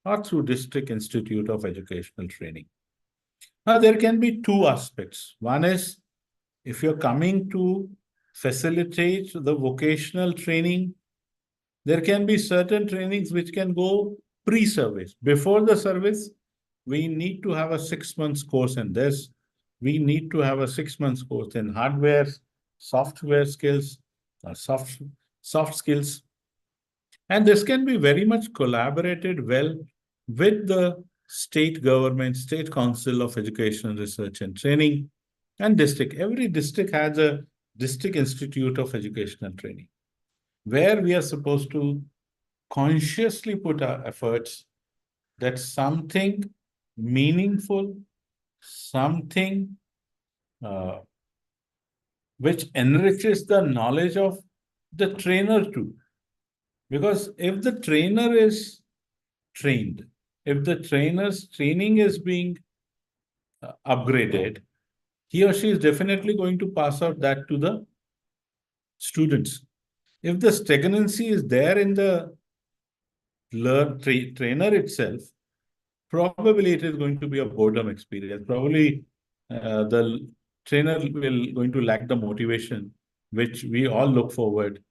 or through District Institute of Educational Training. Now, there can be two aspects. One is, if you're coming to facilitate the vocational training, there can be certain trainings which can go pre-service. Before the service, we need to have a 6 months course in this. We need to have a 6 months course in hardware, software skills, soft skills. And this can be very much collaborated well with the state government, State Council of Education Research and Training, and district. Every district has a District Institute of Educational Training, where we are supposed to consciously put our efforts that something meaningful, something which enriches the knowledge of the trainer too. Because if the trainer is trained, if the trainer's training is being upgraded, he or she is definitely going to pass out that to the students. If the stagnancy is there in the trainer itself, probably it is going to be a boredom experience. Probably the trainer will going to lack the motivation, which we all look forward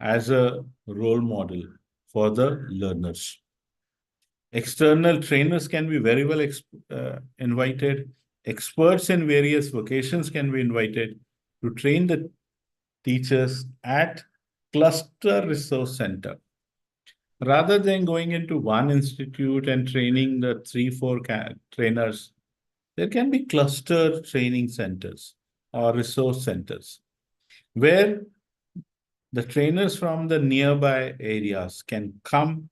as a role model for the learners. External trainers can be very well invited. Experts in various vocations can be invited to train the teachers at cluster resource center. Rather than going into one institute and training the 3-4 trainers, there can be cluster training centers or resource centers where the trainers from the nearby areas can come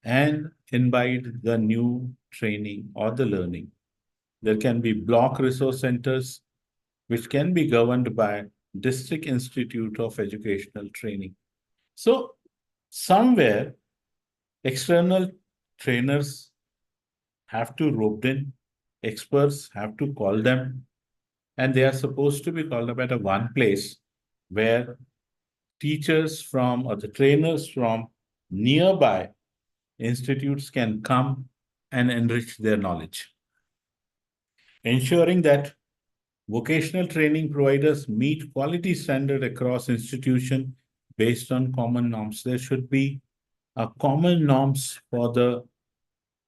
and invite the new training or the learning. There can be block resource centers which can be governed by District Institute of Educational Training. So somewhere external trainers have to roped in, experts have to call them, and they are supposed to be called up at a one place where teachers from or the trainers from nearby institutes can come and enrich their knowledge. Ensuring that vocational training providers meet quality standard across institution based on common norms. There should be a common norms for the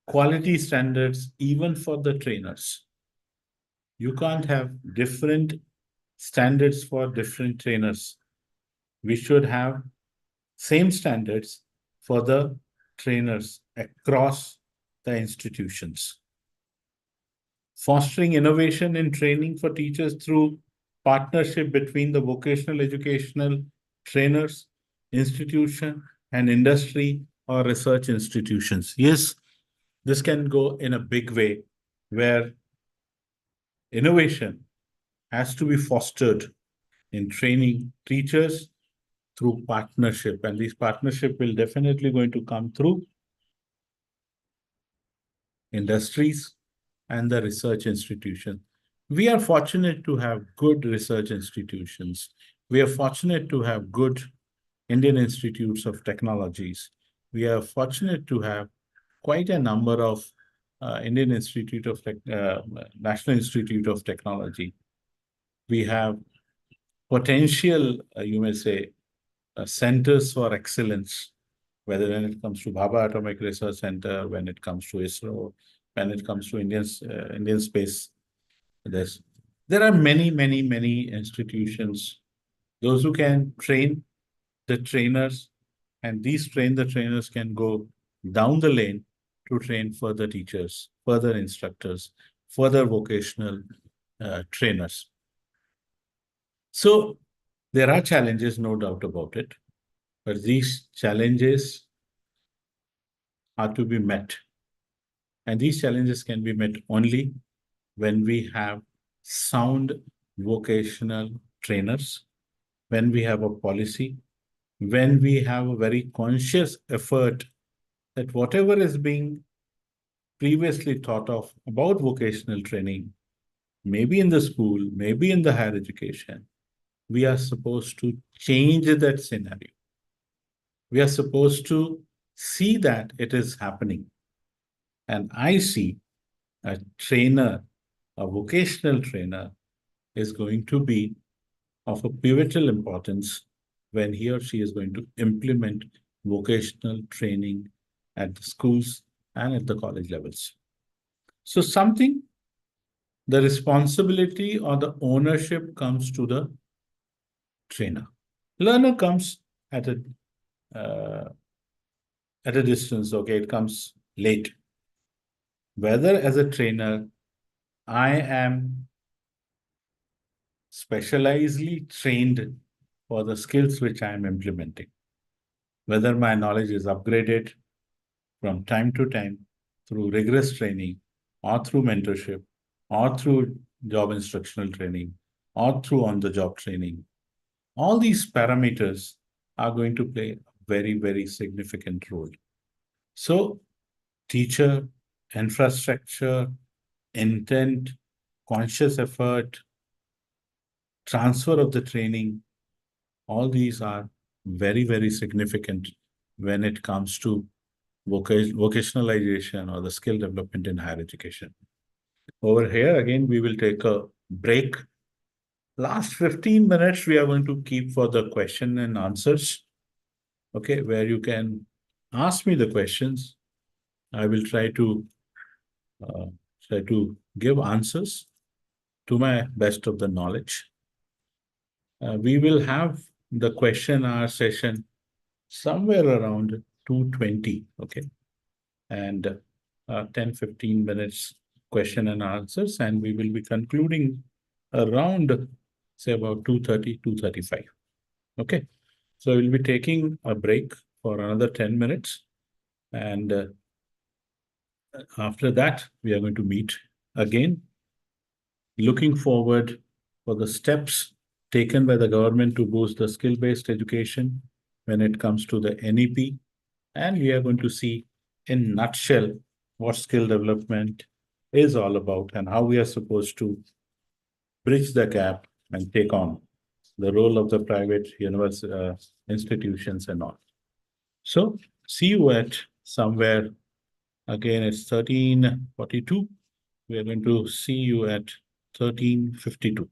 quality standards, even for the trainers. You can't have different standards for different trainers. We should have same standards for the trainers across the institutions. Fostering innovation in training for teachers through partnership between the vocational educational trainers, institution, and industry or research institutions. Yes, this can go in a big way where innovation has to be fostered in training teachers through partnership, and these partnership will definitely going to come through industries and the research institution. We are fortunate to have good research institutions. We are fortunate to have good Indian institutes of technologies. We are fortunate to have quite a number of Indian Institute of National Institute of Technology. We have potential, you may say, centers for excellence, whether when it comes to Bhabha Atomic Research Center, when it comes to ISRO, when it comes to Indian space. There are many, many, many institutions, those who can train the trainers, and these trainers can go down the lane to train further teachers, further instructors, further vocational trainers. So there are challenges, no doubt about it, but these challenges are to be met. And these challenges can be met only when we have sound vocational trainers, when we have a policy, when we have a very conscious effort that whatever is being previously thought of about vocational training, maybe in the school, maybe in the higher education, we are supposed to change that scenario. We are supposed to see that it is happening. And I see a trainer, a vocational trainer, is going to be of a pivotal importance when he or she is going to implement vocational training at the schools and at the college levels. So the responsibility or the ownership comes to the trainer. Learner comes at a distance, okay, it comes late. Whether as a trainer, I am specializedly trained for the skills which I am implementing. Whether my knowledge is upgraded from time to time through rigorous training or through mentorship or through job instructional training or through on-the-job training. All these parameters are going to play a very, very significant role. So, teacher, infrastructure, intent, conscious effort, transfer of the training, all these are very, very significant when it comes to vocationalization or the skill development in higher education. Over here, again, we will take a break. Last 15 minutes, we are going to keep for the question and answers, okay, where you can ask me the questions. I will uh, try to give answers to my best of the knowledge. We will have the question hour session somewhere around 2:20, okay, and 10-15 minutes question and answers, and we will be concluding around, say, about 2:30, 2:35, okay. So we'll be taking a break for another 10 minutes, and after that, we are going to meet again. Looking forward for the steps taken by the government to boost the skill-based education when it comes to the NEP. And we are going to see in nutshell what skill development is all about and how we are supposed to bridge the gap and take on the role of the private university institutions and all. So see you at somewhere, again, it's 13:42. We are going to see you at 13:52.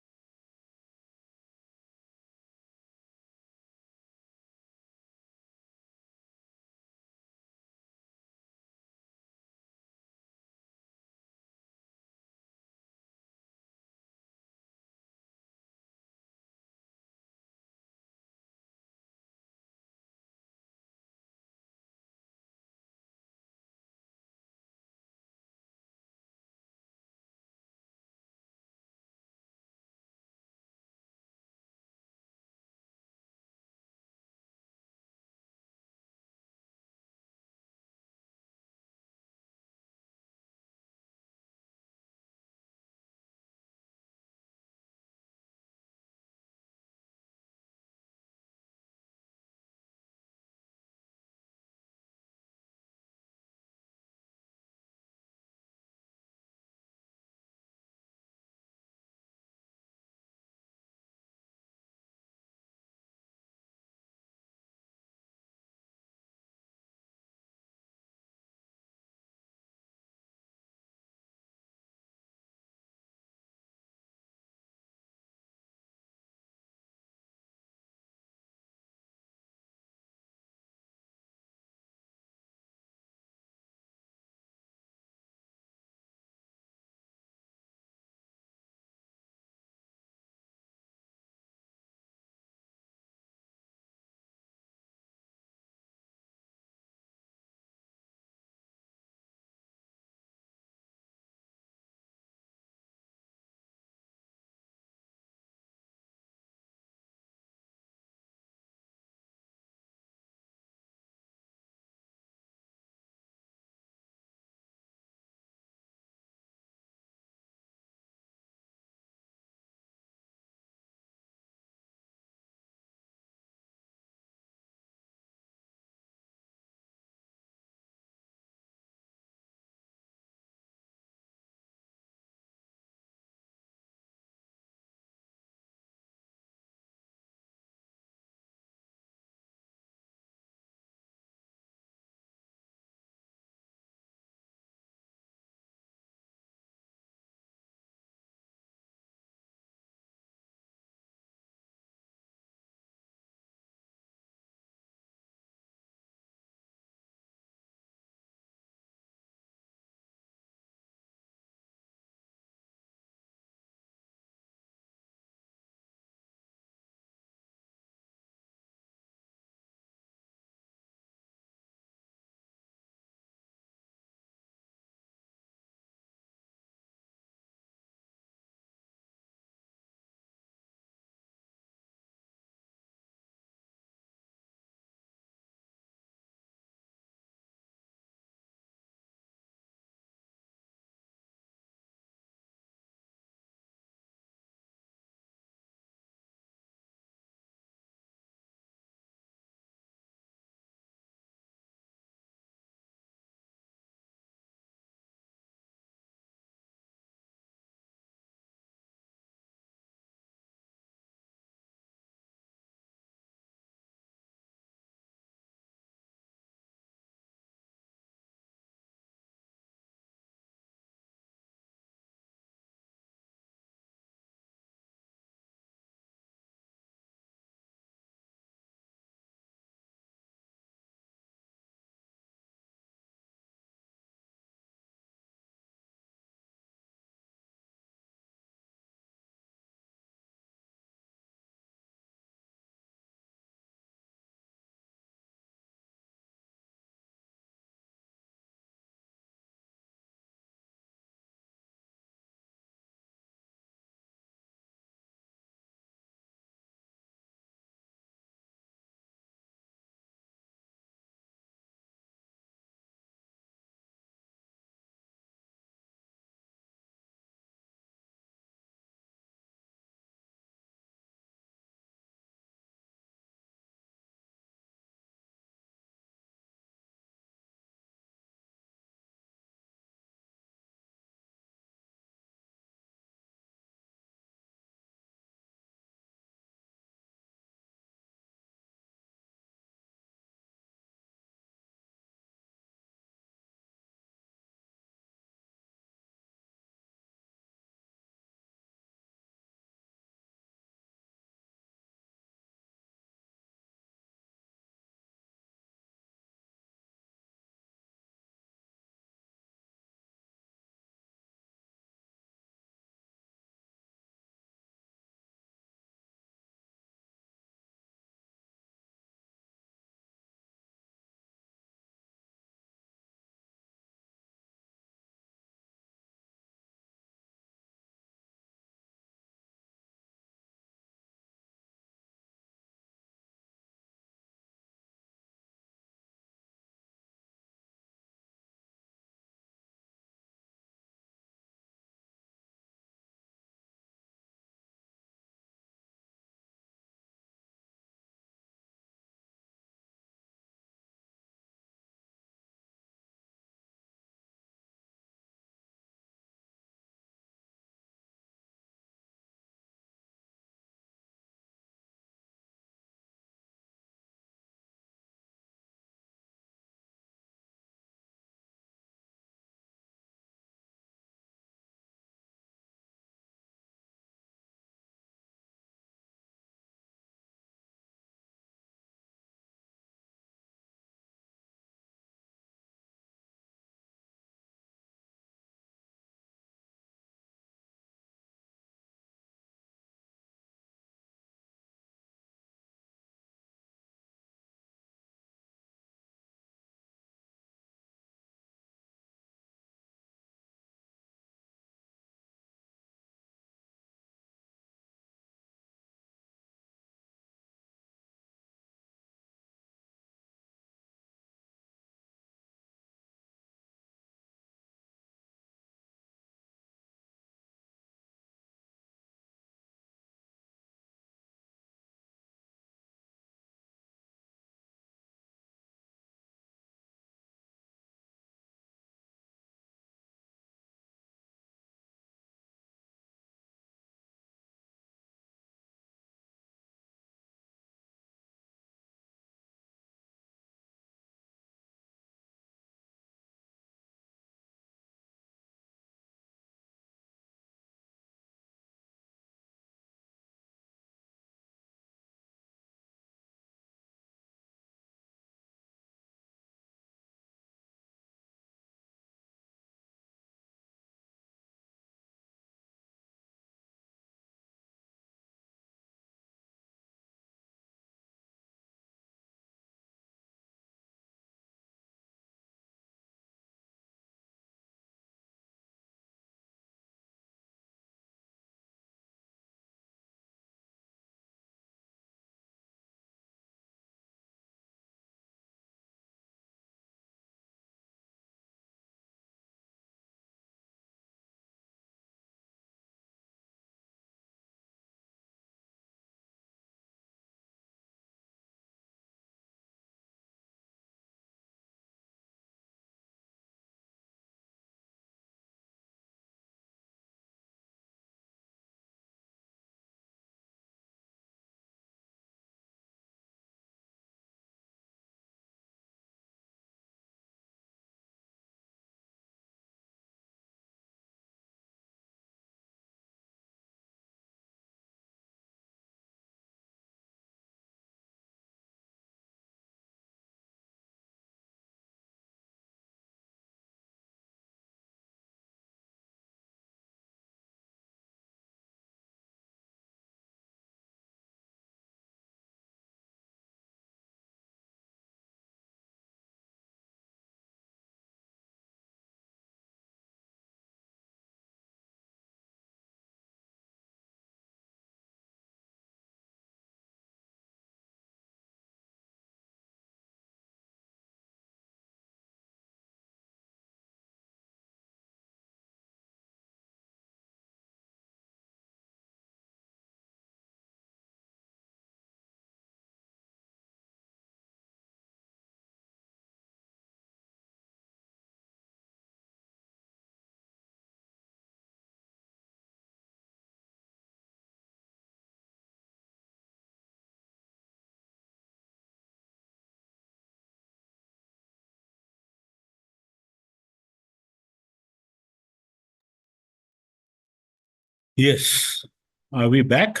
Yes. Are we back?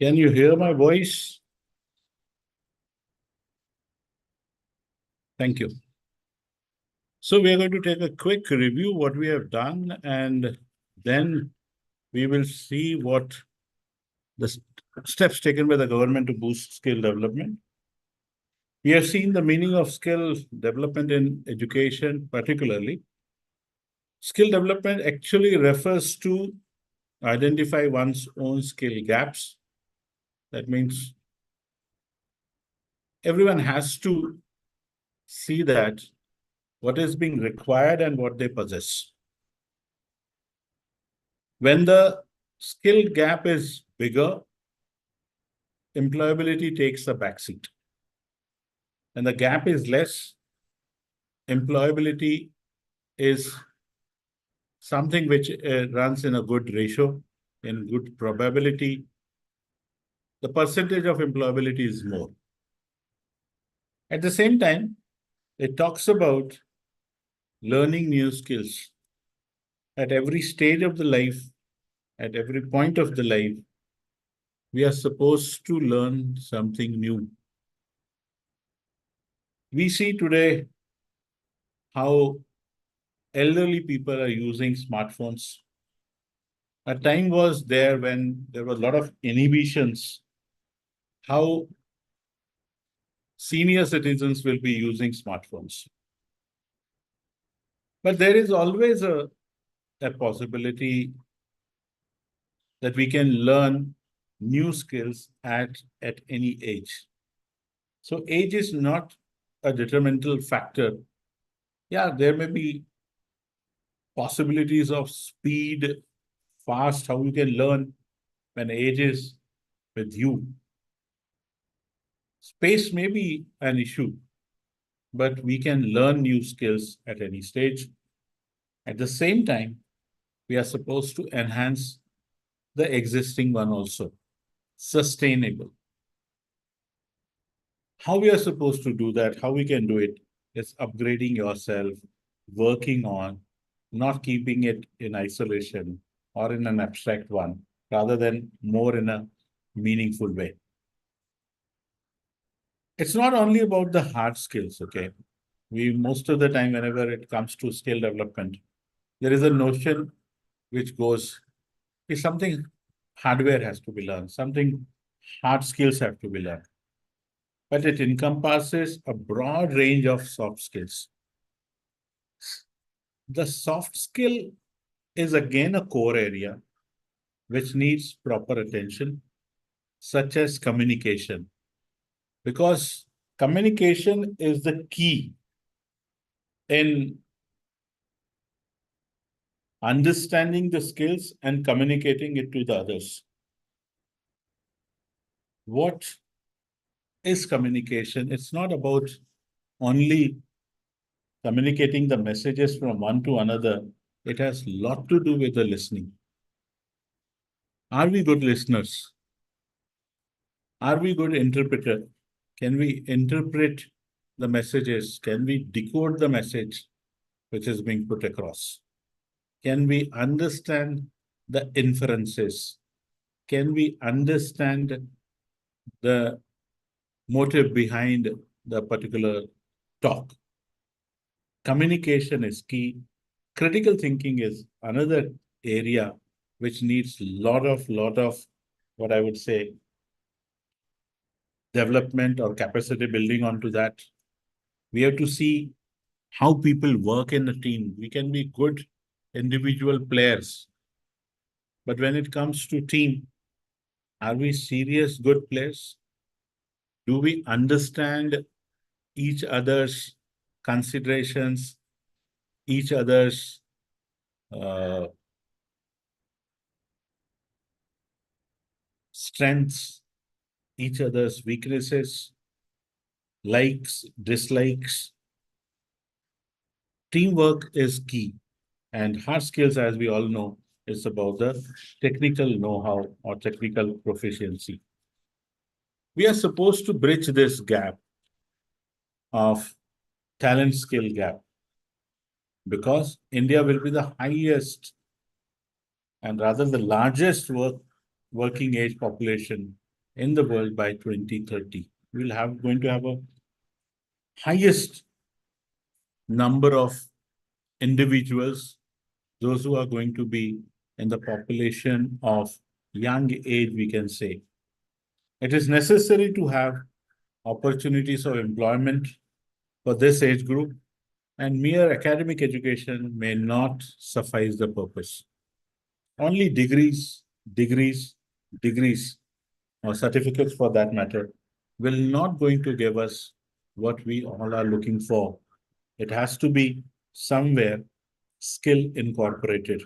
Can you hear my voice? Thank you. So we are going to take a quick review what we have done, and then we will see what the steps taken by the government to boost skill development. We have seen the meaning of skill development in education, particularly. Skill development actually refers to identify one's own skill gaps. That means everyone has to see that what is being required and what they possess. When the skill gap is bigger, employability takes a backseat. When the gap is less, employability is something which runs in a good ratio, in good probability. The percentage of employability is more. At the same time, it talks about learning new skills. At every stage of the life, at every point of the life, we are supposed to learn something new. We see today how elderly people are using smartphones. A time was there when there were a lot of inhibitions, how senior citizens will be using smartphones. But there is always a possibility that we can learn new skills at any age. So age is not a detrimental factor. Yeah, there may be possibilities of speed, fast, how you can learn when age is with you. Space may be an issue, but we can learn new skills at any stage. At the same time, we are supposed to enhance the existing one also, sustainable. How we are supposed to do that, how we can do it, is upgrading yourself, working on, not keeping it in isolation or in an abstract one, rather than more in a meaningful way. It's not only about the hard skills, okay? We, most of the time, whenever it comes to skill development, there is a notion which goes, is something hardware has to be learned, something hard skills have to be learned. But it encompasses a broad range of soft skills. The soft skill is again a core area which needs proper attention, such as communication, because communication is the key in understanding the skills and communicating it to the others. What is communication? It's not about only communicating the messages from one to another. It has a lot to do with the listening. Are we good listeners? Are we good interpreter? Can we interpret the messages? Can we decode the message which is being put across? Can we understand the inferences? Can we understand the motive behind the particular talk? Communication is key. Critical thinking is another area which needs lot of what I would say development or capacity building onto that. We have to see how people work in a team. We can be good individual players, but when it comes to team, are we serious good players? Do we understand each other's considerations, each other's uh, strengths, each other's weaknesses, likes, dislikes? Teamwork is key. And hard skills, as we all know, is about the technical know-how or technical proficiency. We are supposed to bridge this gap of talent skill gap, because India will be the highest and rather the largest working age population in the world by 2030. We'll have going to have a highest number of individuals, those who are going to be in the population of young age, we can say. It is necessary to have opportunities of employment for this age group, and mere academic education may not suffice the purpose. Only degrees, or certificates for that matter, will not going to give us what we all are looking for. It has to be somewhere skill incorporated.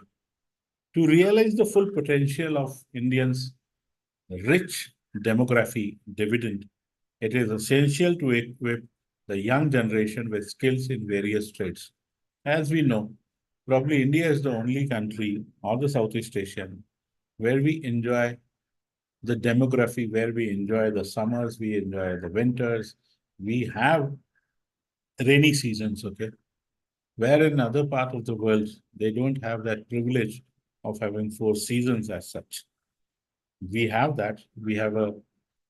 To realize the full potential of Indians' rich demography dividend, it is essential to equip the young generation with skills in various trades. As we know, probably India is the only country of the Southeast Asia where we enjoy the demography, where we enjoy the summers, we enjoy the winters, we have rainy seasons, okay? Where in other part of the world, they don't have that privilege of having 4 seasons as such. We have that. We have a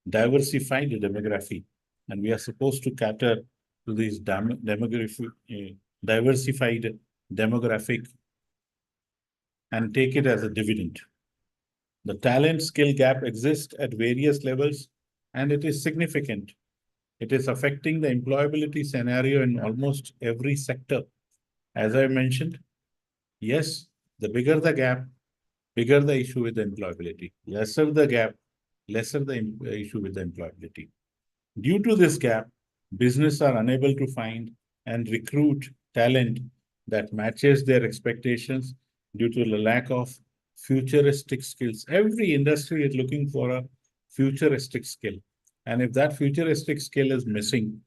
diversified demography, and we are supposed to cater to these diversified demographic and take it as a dividend. The talent skill gap exists at various levels, and it is significant. It is affecting the employability scenario in almost every sector. As I mentioned, yes, the bigger the gap, bigger the issue with the employability. Lesser the gap, lesser the issue with the employability. Due to this gap, business are unable to find and recruit talent that matches their expectations due to the lack of futuristic skills. Every industry is looking for a futuristic skill. And if that futuristic skill is missing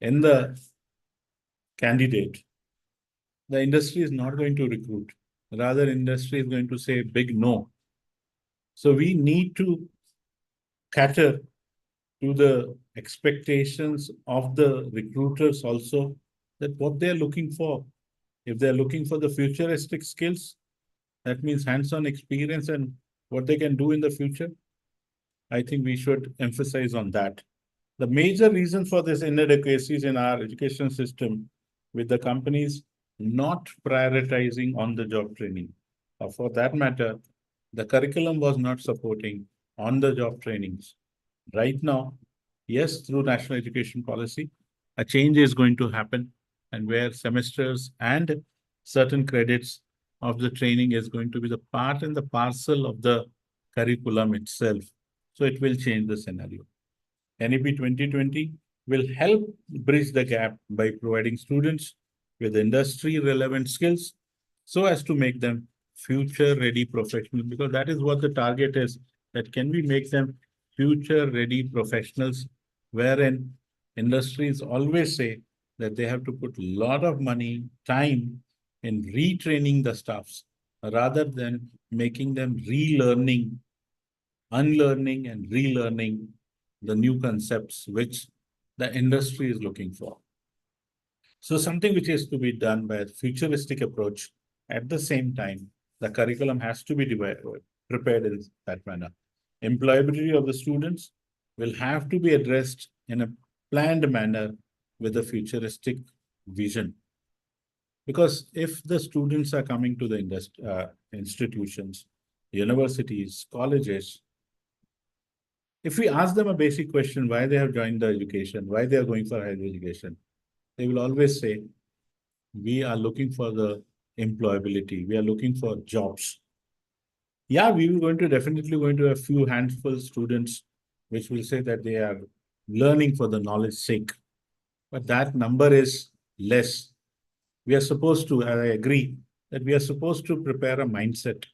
in the candidate, the industry is not going to recruit. Rather, industry is going to say big no. So we need to cater to the expectations of the recruiters also, that what they're looking for. If they're looking for the futuristic skills, that means hands-on experience and what they can do in the future. I think we should emphasize on that. The major reason for this inadequacies in our education system with the companies not prioritizing on-the-job training. Or for that matter, the curriculum was not supporting on-the-job trainings. Right now, yes, through national education policy, a change is going to happen, and where semesters and certain credits of the training is going to be the part and the parcel of the curriculum itself. So it will change the scenario. NEP 2020 will help bridge the gap by providing students with industry-relevant skills so as to make them future-ready professionals, because that is what the target is, that can we make them future-ready professionals, wherein industries always say that they have to put a lot of money, time in retraining the staffs rather than making them relearning, unlearning and relearning the new concepts which the industry is looking for. So something which is to be done by a futuristic approach. At the same time, the curriculum has to be prepared in that manner. Employability of the students will have to be addressed in a planned manner with a futuristic vision. Because if the students are coming to the institutions, universities, colleges, if we ask them a basic question, why they have joined the education, why they are going for higher education, they will always say, we are looking for the employability, we are looking for jobs. Yeah, we will going to definitely going to have few handful students which will say that they are learning for the knowledge sake, but that number is less. We are supposed to, I agree, that we are supposed to prepare a mindset.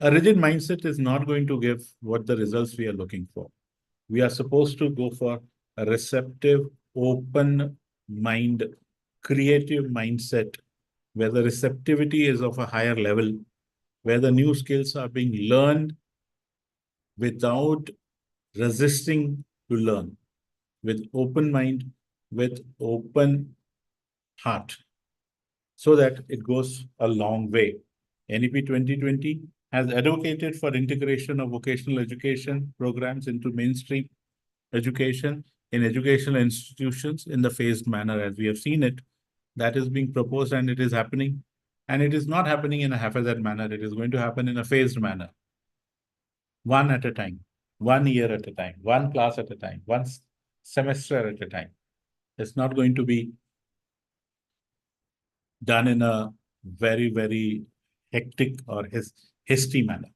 A rigid mindset is not going to give what the results we are looking for. We are supposed to go for a receptive, open mind, creative mindset, where the receptivity is of a higher level, where the new skills are being learned without resisting to learn, with open mind, with open heart so that it goes a long way. NEP 2020 has advocated for integration of vocational education programs into mainstream education in educational institutions in the phased manner as we have seen it. That is being proposed and it is happening. And it is not happening in a haphazard manner. It is going to happen in a phased manner. One at a time, 1 year at a time, one class at a time, one semester at a time. It's not going to be done in a very, very hectic or hasty manner.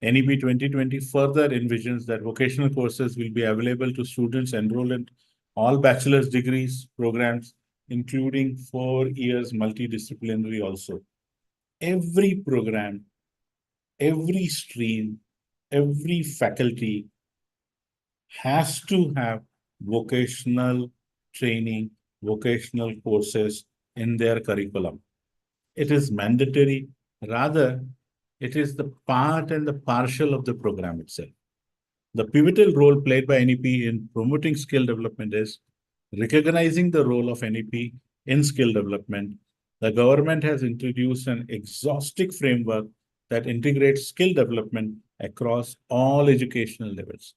NEP 2020 further envisions that vocational courses will be available to students enrolled in all bachelor's degrees programs, including 4 years multidisciplinary also. Every program, every stream, every faculty has to have vocational training, vocational courses in their curriculum. It is mandatory. Rather, it is the part and the partial of the program itself. The pivotal role played by NEP in promoting skill development is recognizing the role of NEP in skill development. The government has introduced an exhaustive framework that integrates skill development across all educational levels.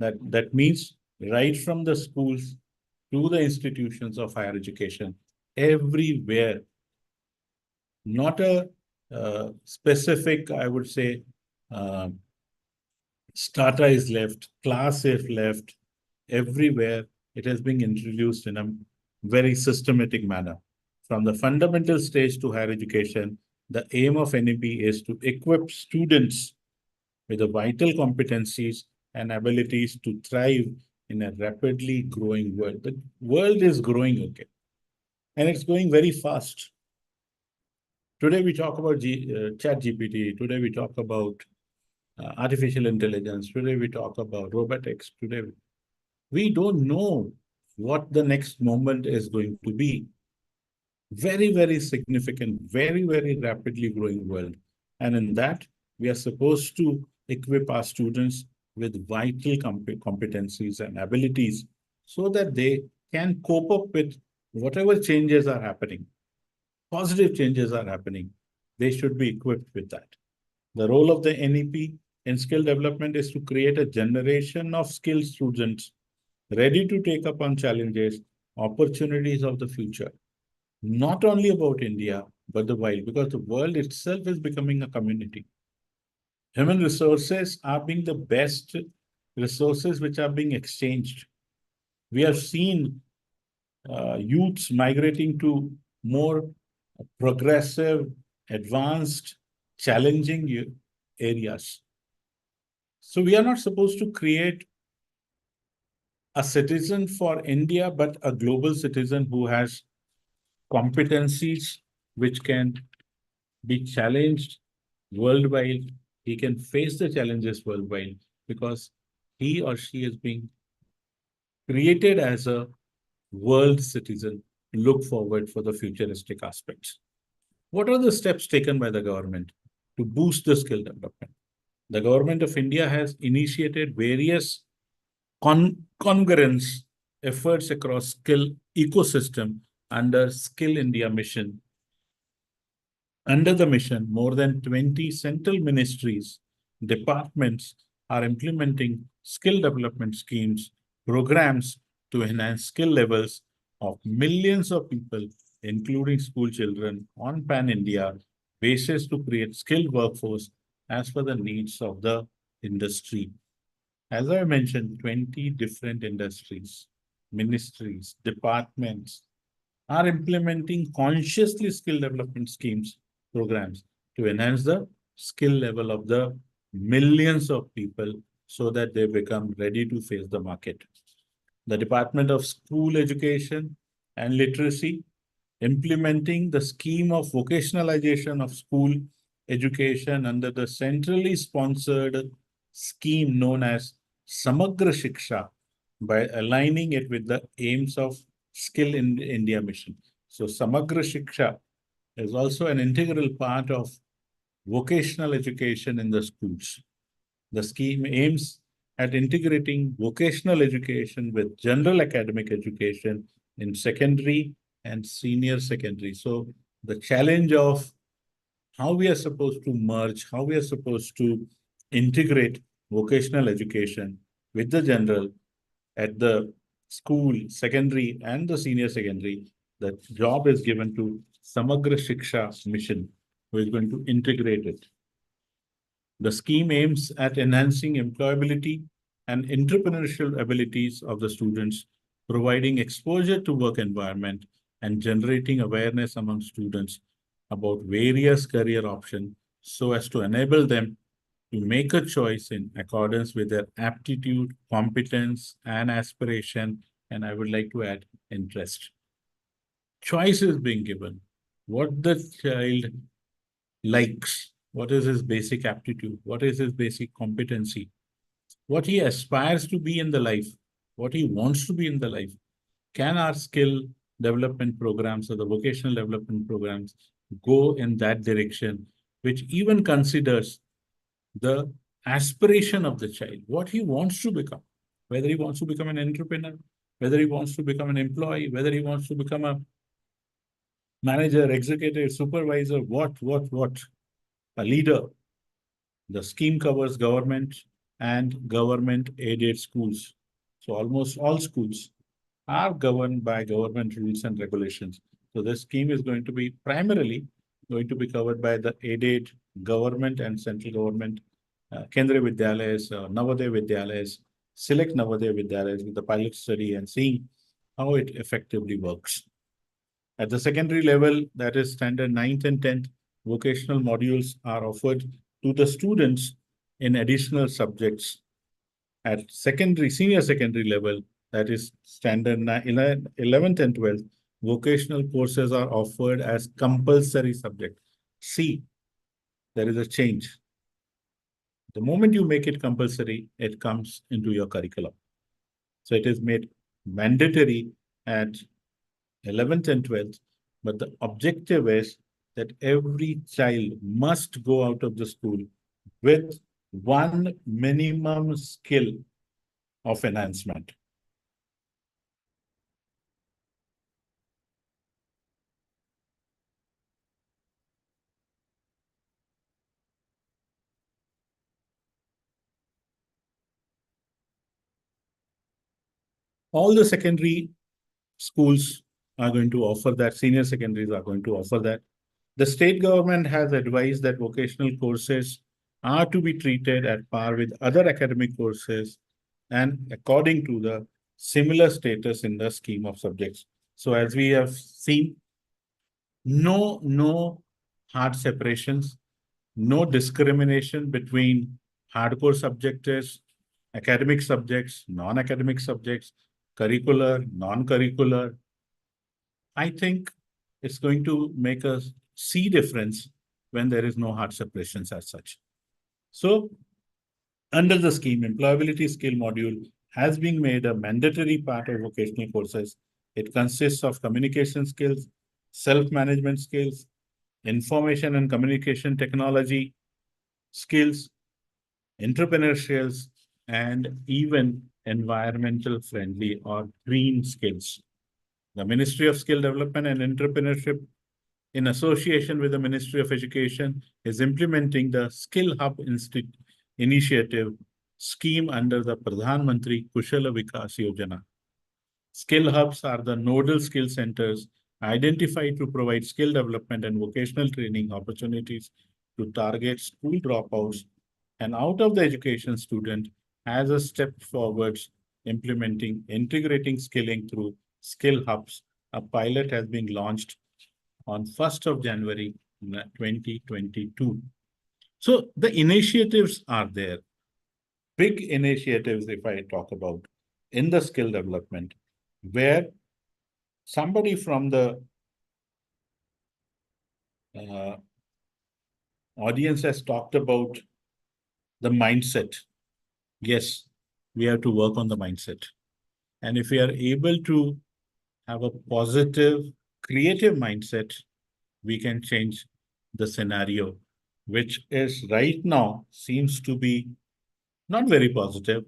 That means right from the schools to the institutions of higher education, everywhere. Not a specific, I would say, strata is left, class is left, everywhere it has been introduced in a very systematic manner. From the fundamental stage to higher education, the aim of NEP is to equip students with the vital competencies and abilities to thrive in a rapidly growing world. The world is growing, okay, and it's going very fast. Today we talk about Chat GPT. Today we talk about artificial intelligence. Today we talk about robotics. Today we don't know what the next moment is going to be. Very, very significant, very, very rapidly growing world. And in that, we are supposed to equip our students with vital competencies and abilities so that they can cope up with whatever changes are happening. Positive changes are happening. They should be equipped with that. The role of the NEP in skill development is to create a generation of skilled students ready to take up on challenges, opportunities of the future. Not only about India, but the world, because the world itself is becoming a community. Human resources are being the best resources which are being exchanged. We have seen youths migrating to more progressive, advanced, challenging areas. So we are not supposed to create a citizen for India, but a global citizen who has competencies which can be challenged worldwide. He can face the challenges worldwide because he or she is being created as a world citizen. Look forward for the futuristic aspects. What are the steps taken by the government to boost the skill development? The government of India has initiated various concurrence efforts across skill ecosystem under Skill India mission. Under the mission, more than 20 central ministries, departments are implementing skill development schemes, programs to enhance skill levels of millions of people, including school children, on pan-India basis to create skilled workforce as per the needs of the industry. As I mentioned, 20 different industries, ministries, departments are implementing consciously skill development schemes, programs to enhance the skill level of the millions of people so that they become ready to face the market. The Department of School Education and Literacy implementing the scheme of vocationalization of school education under the centrally sponsored scheme known as Samagra Shiksha by aligning it with the aims of Skill in India mission. So Samagra Shiksha is also an integral part of vocational education in the schools. The scheme aims at integrating vocational education with general academic education in secondary and senior secondary. So the challenge of how we are supposed to merge, how we are supposed to integrate vocational education with the general at the school, secondary, and the senior secondary, the job is given to Samagra Shiksha Mission, who is going to integrate it. The scheme aims at enhancing employability and entrepreneurial abilities of the students, providing exposure to work environment and generating awareness among students about various career options so as to enable them to make a choice in accordance with their aptitude, competence, and aspiration, and I would like to add interest. Choice is being given. What the child likes, what is his basic aptitude, what is his basic competency, what he aspires to be in the life, what he wants to be in the life. Can our skill development programs or the vocational development programs go in that direction, which even considers the aspiration of the child, what he wants to become, whether he wants to become an entrepreneur, whether he wants to become an employee, whether he wants to become a manager, executive, supervisor, what, a leader. The scheme covers government and government aided schools. So almost all schools are governed by government rules and regulations. So this scheme is going to be primarily going to be covered by the aided government and central government Kendriya Vidyalayas, Navodaya Vidyalayas, select Navodaya Vidyalayas with the pilot study and seeing how it effectively works. At the secondary level, that is standard 9th and 10th, vocational modules are offered to the students in additional subjects. At secondary, senior secondary level, that is standard 11th and 12th, vocational courses are offered as compulsory subject. See, there is a change. The moment you make it compulsory, it comes into your curriculum. So it is made mandatory at 11th and 12th, but the objective is that every child must go out of the school with one minimum skill of enhancement. All the secondary schools are going to offer that, senior secondaries are going to offer that. The state government has advised that vocational courses are to be treated at par with other academic courses and according to the similar status in the scheme of subjects. So as we have seen, no hard separations, no discrimination between hardcore subjects, academic subjects, non-academic subjects, curricular, non-curricular. I think it's going to make us see difference when there is no hard separations as such. So under the scheme, employability skill module has been made a mandatory part of vocational courses. It consists of communication skills, self-management skills, information and communication technology skills, entrepreneurial, and even environmental friendly or green skills. The Ministry of Skill Development and Entrepreneurship, in association with the Ministry of Education, is implementing the Skill Hub initiative scheme under the Pradhan Mantri Kushala Vikas Yojana. Skill hubs are the nodal skill centers identified to provide skill development and vocational training opportunities to target school dropouts and out of the education student as a step forwards implementing integrating skilling through skill hubs. A pilot has been launched on 1st of January 2022. So the initiatives are there. Big initiatives, if I talk about, in the skill development, where somebody from the audience has talked about the mindset. Yes, we have to work on the mindset. And if we are able to have a positive, creative mindset, we can change the scenario, which is right now seems to be not very positive.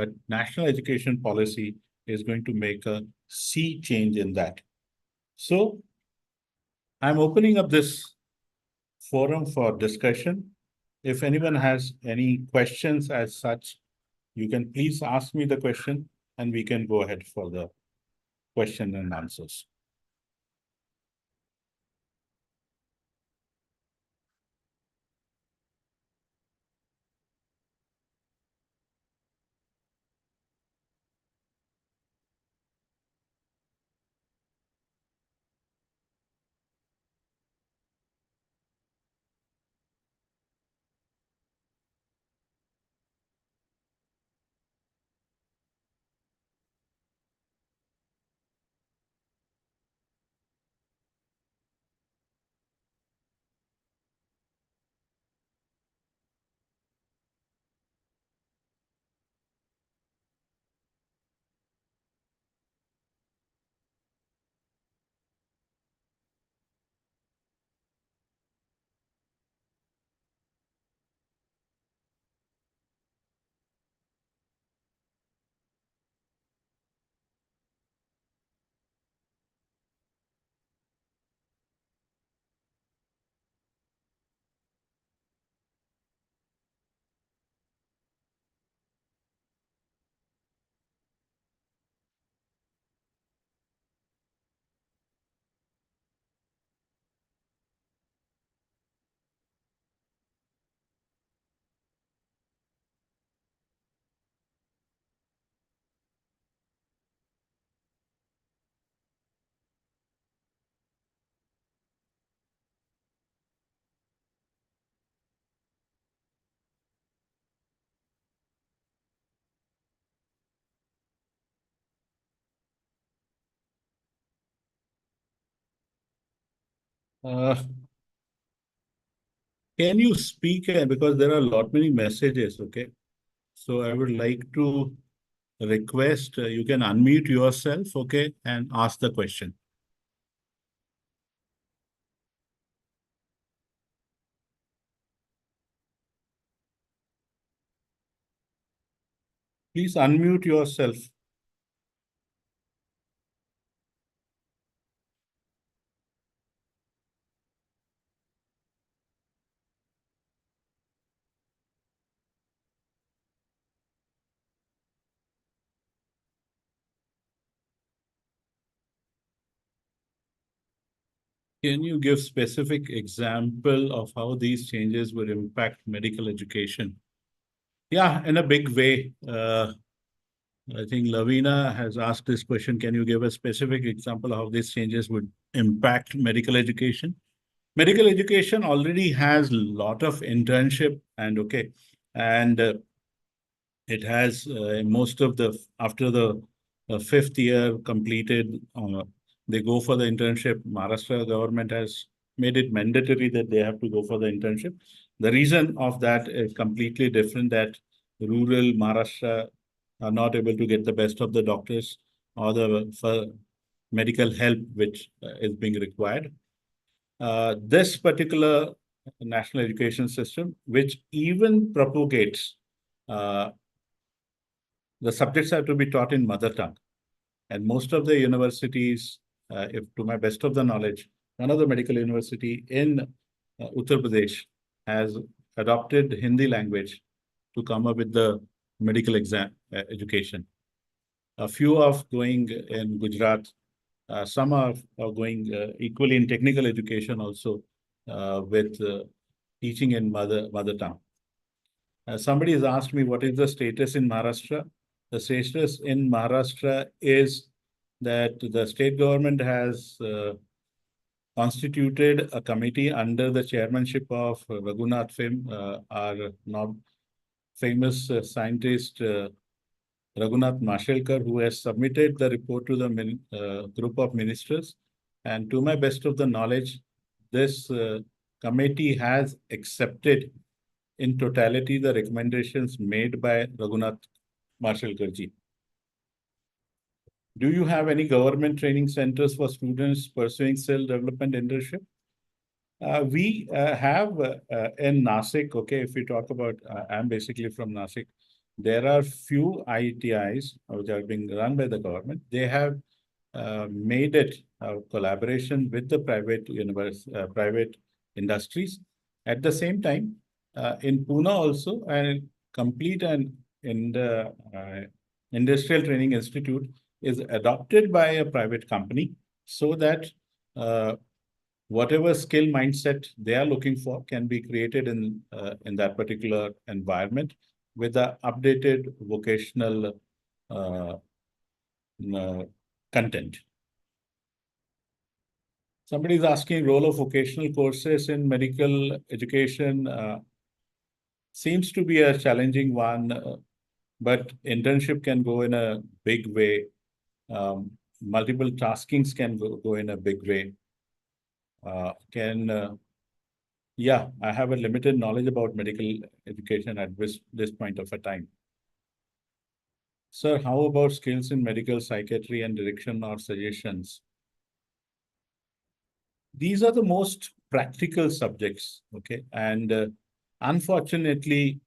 but national education policy is going to make a sea change in that. So I'm opening up this forum for discussion. If anyone has any questions as such, you can please ask me the question and we can go ahead for the question and answers. Can you speak, because there are a lot many messages, okay? So I would like to request, you can unmute yourself, okay, and ask the question. Please unmute yourself. Can you give specific example of how these changes will impact medical education? Yeah, in a big way. I think Lavina has asked this question. Can you give a specific example of how these changes would impact medical education? Medical education already has a lot of internship and it has most of the, after the fifth year completed, they go for the internship. Maharashtra government has made it mandatory that they have to go for the internship. The reason of that is completely different, that rural Maharashtra are not able to get the best of the doctors or the for medical help which is being required. This particular national education system, which even propagates the subjects have to be taught in mother tongue. And most of the universities, if to my best of the knowledge, one of the medical university in Uttar Pradesh has adopted Hindi language to come up with the medical exam education. A few are going in Gujarat, some are going equally in technical education also with teaching in mother tongue. Somebody has asked me what is the status in Maharashtra. The status in Maharashtra is that the state government has constituted a committee under the chairmanship of Raghunath Fim, our now famous scientist Raghunath Mashelkar, who has submitted the report to the group of ministers. And to my best of the knowledge, this committee has accepted in totality the recommendations made by Raghunath Mashelkar ji. Do you have any government training centers for students pursuing self-development internship? We have in Nasik, okay, if we talk about, I'm basically from Nasik. there are few ITIs which are being run by the government. They have made it a collaboration with the private industries. At the same time, in Pune also, a complete and in the industrial training institute is adopted by a private company so that uh, whatever skill mindset they are looking for can be created in that particular environment with the updated vocational uh, uh, content. Somebody is asking role of vocational courses in medical education. Seems to be a challenging one, but internship can go in a big way. Multiple taskings can go in a big way. Yeah, I have a limited knowledge about medical education at this point of a time. Sir, how about skills in medical psychiatry and direction or suggestions? These are the most practical subjects, okay? And unfortunately,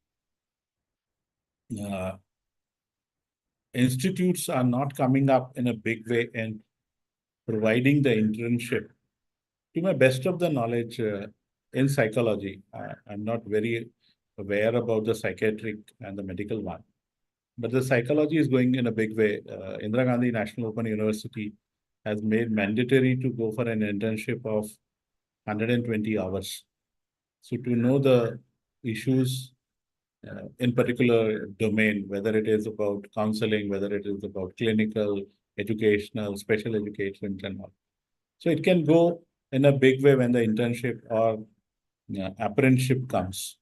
uh, institutes are not coming up in a big way and providing the internship. To my best of the knowledge, in psychology, I'm not very aware about the psychiatric and the medical one. But the psychology is going in a big way. Indira Gandhi National Open University has made mandatory to go for an internship of 120 hours. So to know the issues in particular domain, whether it is about counseling, whether it is about clinical, educational, special education, and all. So it can go in a big way when the internship or apprenticeship comes.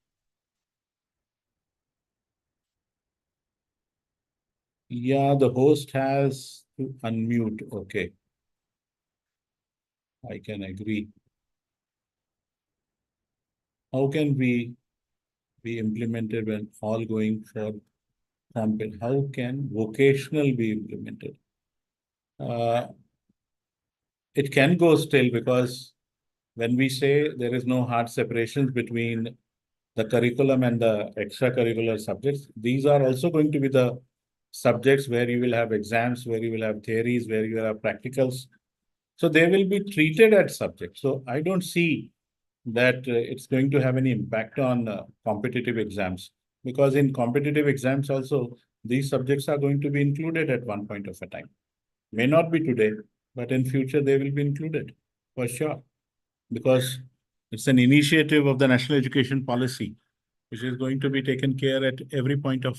Yeah, the host has to unmute. Okay, I can agree. How can we be implemented when all going for campaign? How can vocational be implemented? Uh, it can go still because when we say there is no hard separations between the curriculum and the extracurricular subjects, these are also going to be the subjects where you will have exams, where you will have theories, where you will have practicals. So they will be treated as subjects. So I don't see that it's going to have any impact on competitive exams because in competitive exams also these subjects are going to be included at one point of a time. May not be today, but in future they will be included for sure because it's an initiative of the national education policy which is going to be taken care at every point of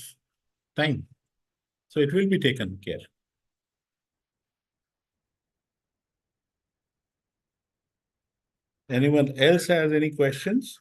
time. So it will be taken care. Anyone else has any questions?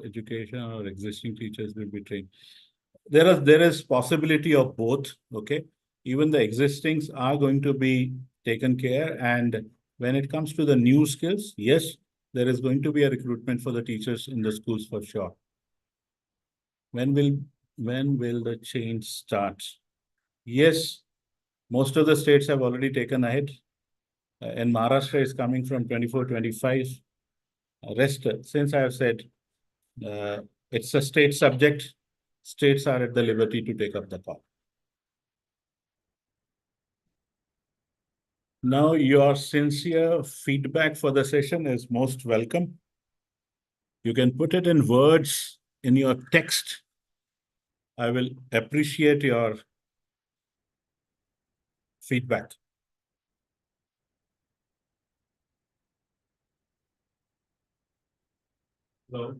Education or existing teachers will be trained. There is possibility of both. Okay, even the existings are going to be taken care, and when it comes to the new skills, yes, there is going to be a recruitment for the teachers in the schools for sure. When will the change start? Yes, most of the states have already taken ahead. In Maharashtra, is coming from 24-25. Rest, since I have said it's a state subject, states are at the liberty to take up the call. Now, your sincere feedback for the session is most welcome. You can put it in words in your text. I will appreciate your feedback. Hello.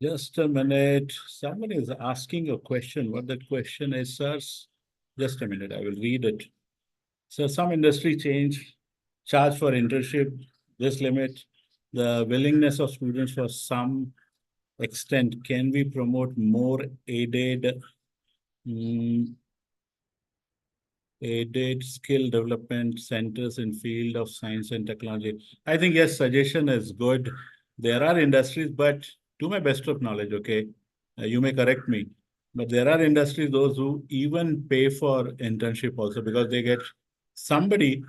Just a minute. Somebody is asking a question. What that question is, sir? Just a minute. I will read it. So some industry charge for internship, this limit, the willingness of students for some extent. Can we promote more mm, aided skill development centers in field of science and technology? I think yes, suggestion is good. There are industries, but to my best of knowledge, okay, you may correct me, but there are industries, those who even pay for internship also because they get somebody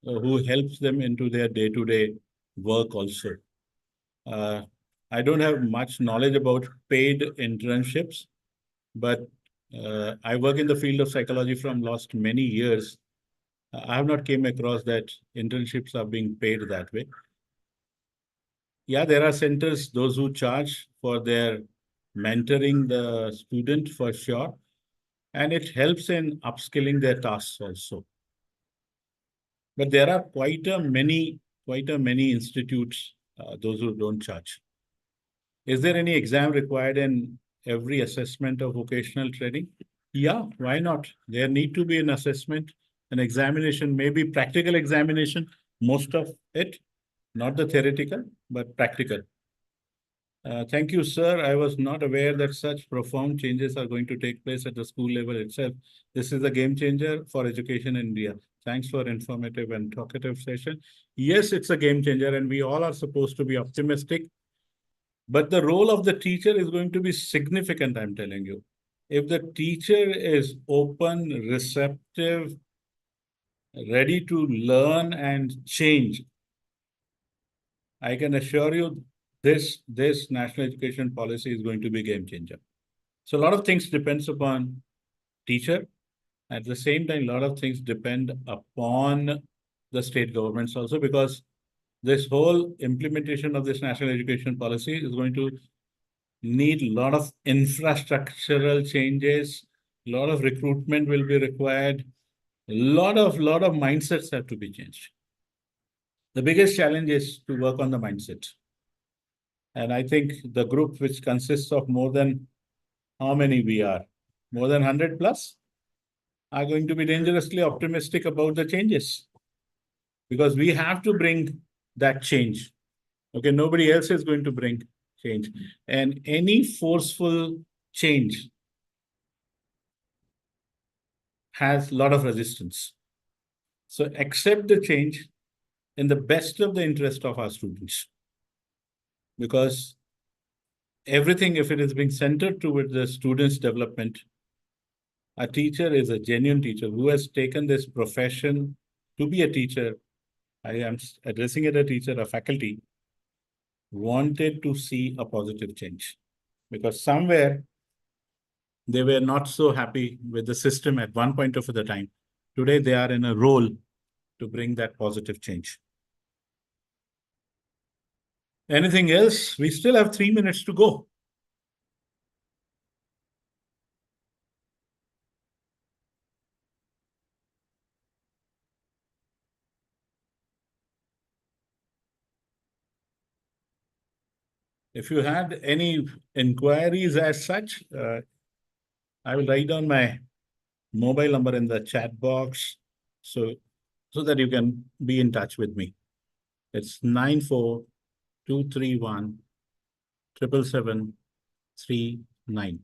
who helps them into their day-to-day work also. I don't have much knowledge about paid internships, but I work in the field of psychology from last many years. I have not came across that internships are being paid that way. Yeah, there are centers, those who charge for their mentoring the student for sure, and it helps in upskilling their tasks also. But there are quite a many institutes, those who don't charge. Is there any exam required in every assessment of vocational training? Yeah, why not? There need to be an assessment, an examination, maybe practical examination, most of it, not the theoretical, but practical. Thank you, sir. I was not aware that such profound changes are going to take place at the school level itself. This is a game changer for education in India. Thanks for informative and talkative session. Yes, it's a game changer, and we all are supposed to be optimistic. But the role of the teacher is going to be significant, I'm telling you. If the teacher is open, receptive, ready to learn and change, I can assure you this national education policy is going to be a game changer. So a lot of things depends upon teacher. At the same time, a lot of things depend upon the state governments also, because this whole implementation of this national education policy is going to need a lot of infrastructural changes, a lot of recruitment will be required, a lot of mindsets have to be changed. The biggest challenge is to work on the mindset. And I think the group, which consists of more than how many we are, more than 100 plus, are going to be dangerously optimistic about the changes, because we have to bring that change. Okay, nobody else is going to bring change. And any forceful change has a lot of resistance. So accept the change in the best of the interest of our students. Because everything, if it is being centered toward the students' development, a teacher is a genuine teacher who has taken this profession to be a teacher. I am addressing it a teacher, a faculty, wanted to see a positive change. Because somewhere they were not so happy with the system at one point of the time. Today, they are in a role to bring that positive change. Anything else? We still have 3 minutes to go. If you had any inquiries as such, I will write down my mobile number in the chat box so that you can be in touch with me. It's 94231 77739.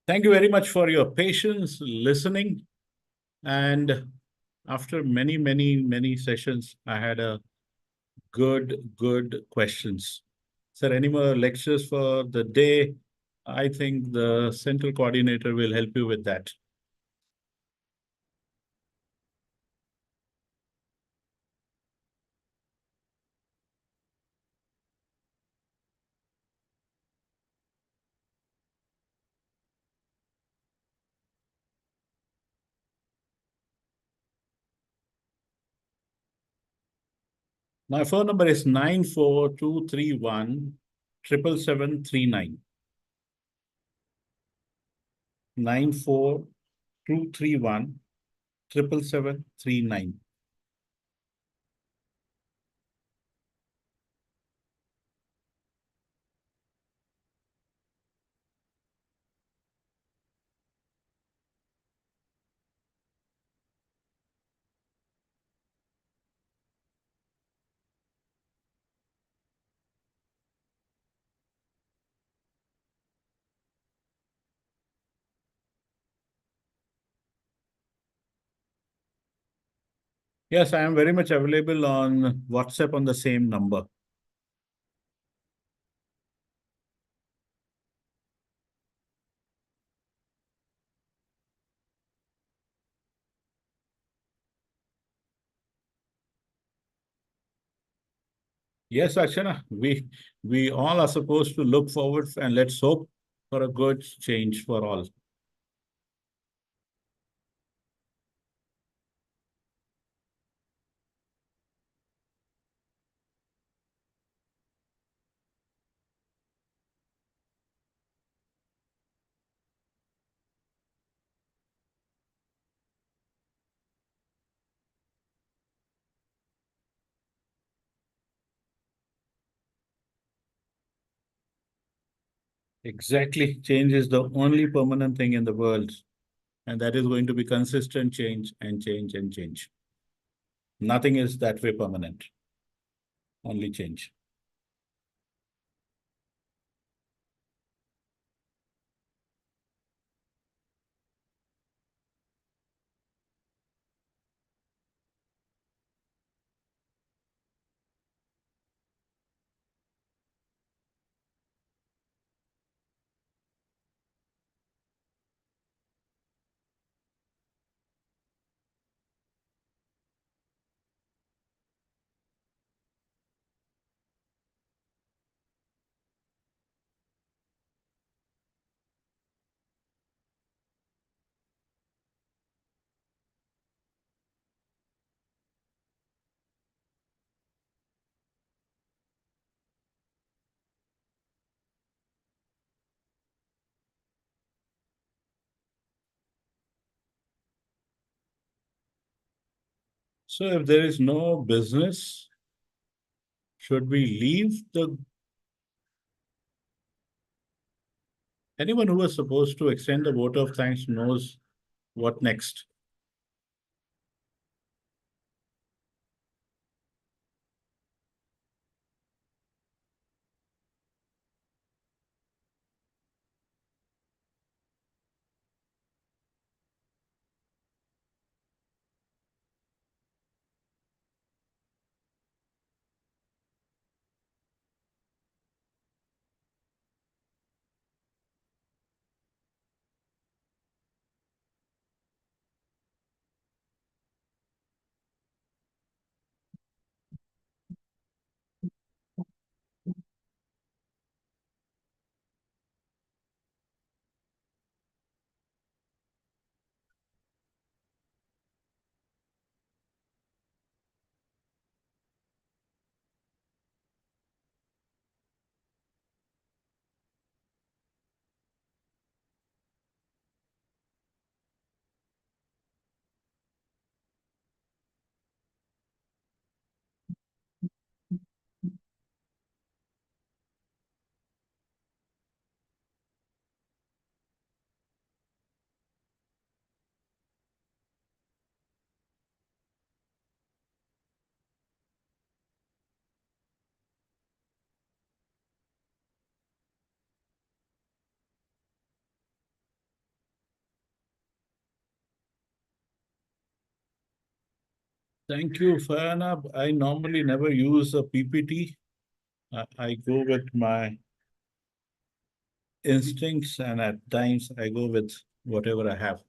Thank you very much for your patience, listening. And after many sessions, I had a good questions. Sir, any more lectures for the day? I think the central coordinator will help you with that. My phone number is 94231 77739. 94231 77739. Yes, I am very much available on WhatsApp on the same number. Yes, Archana, we all are supposed to look forward and let's hope for a good change for all. Exactly. Change is the only permanent thing in the world, and that is going to be consistent change and change and change. Nothing is that way permanent, only change. So if there is no business, should we leave the anyone who was supposed to extend the vote of thanks knows what next. Thank you, Fayana. I normally never use a PPT. I go with my instincts, and at times I go with whatever I have.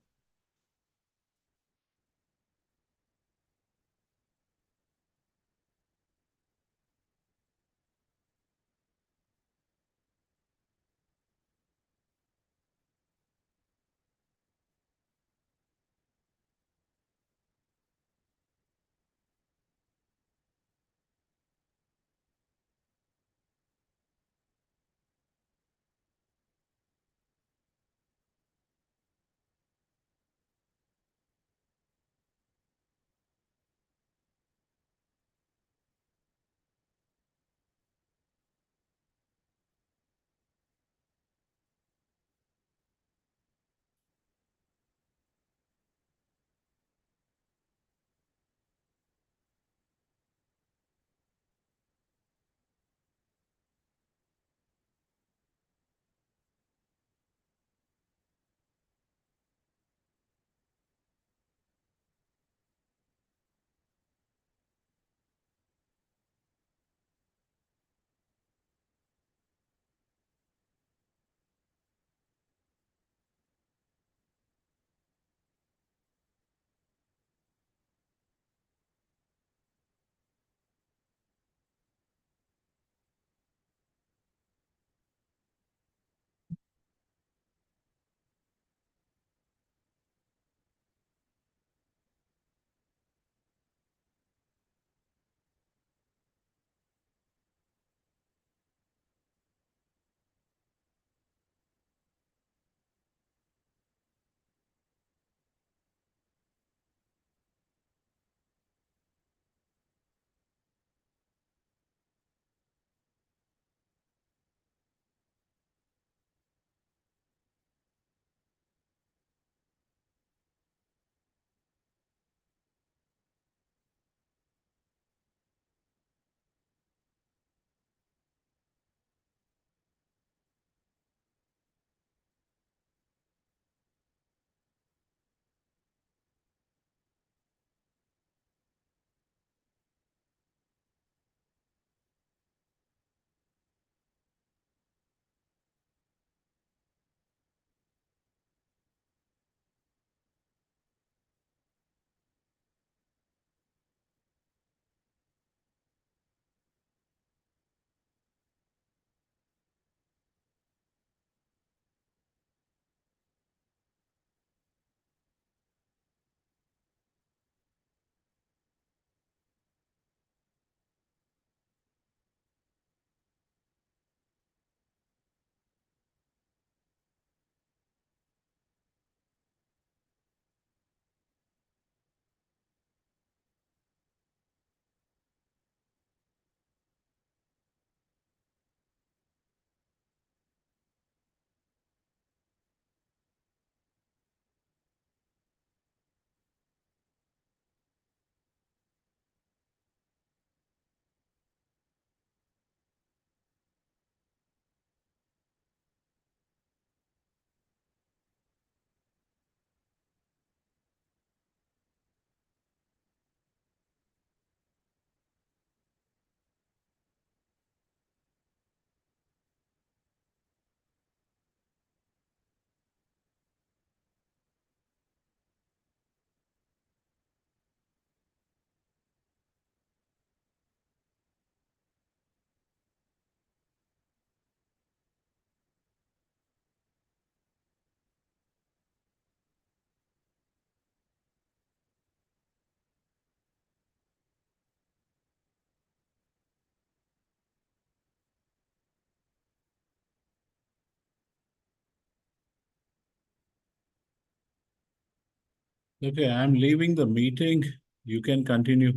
Okay, I'm leaving the meeting. You can continue.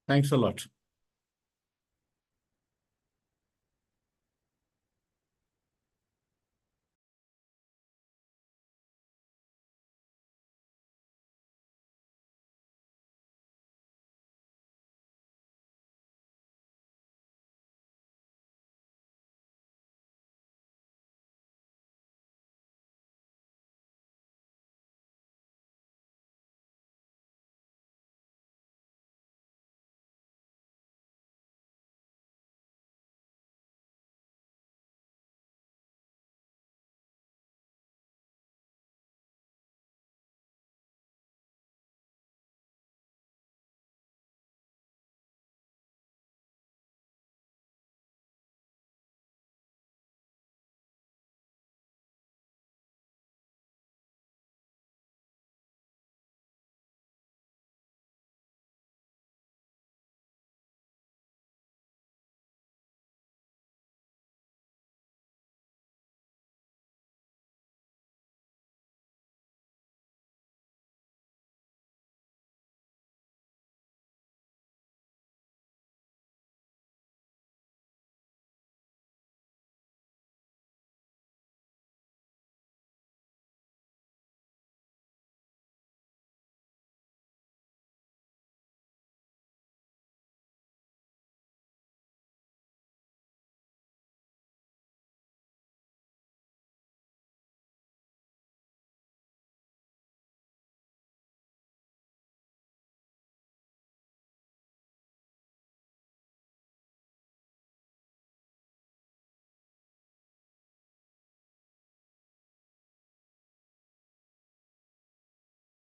Thanks a lot.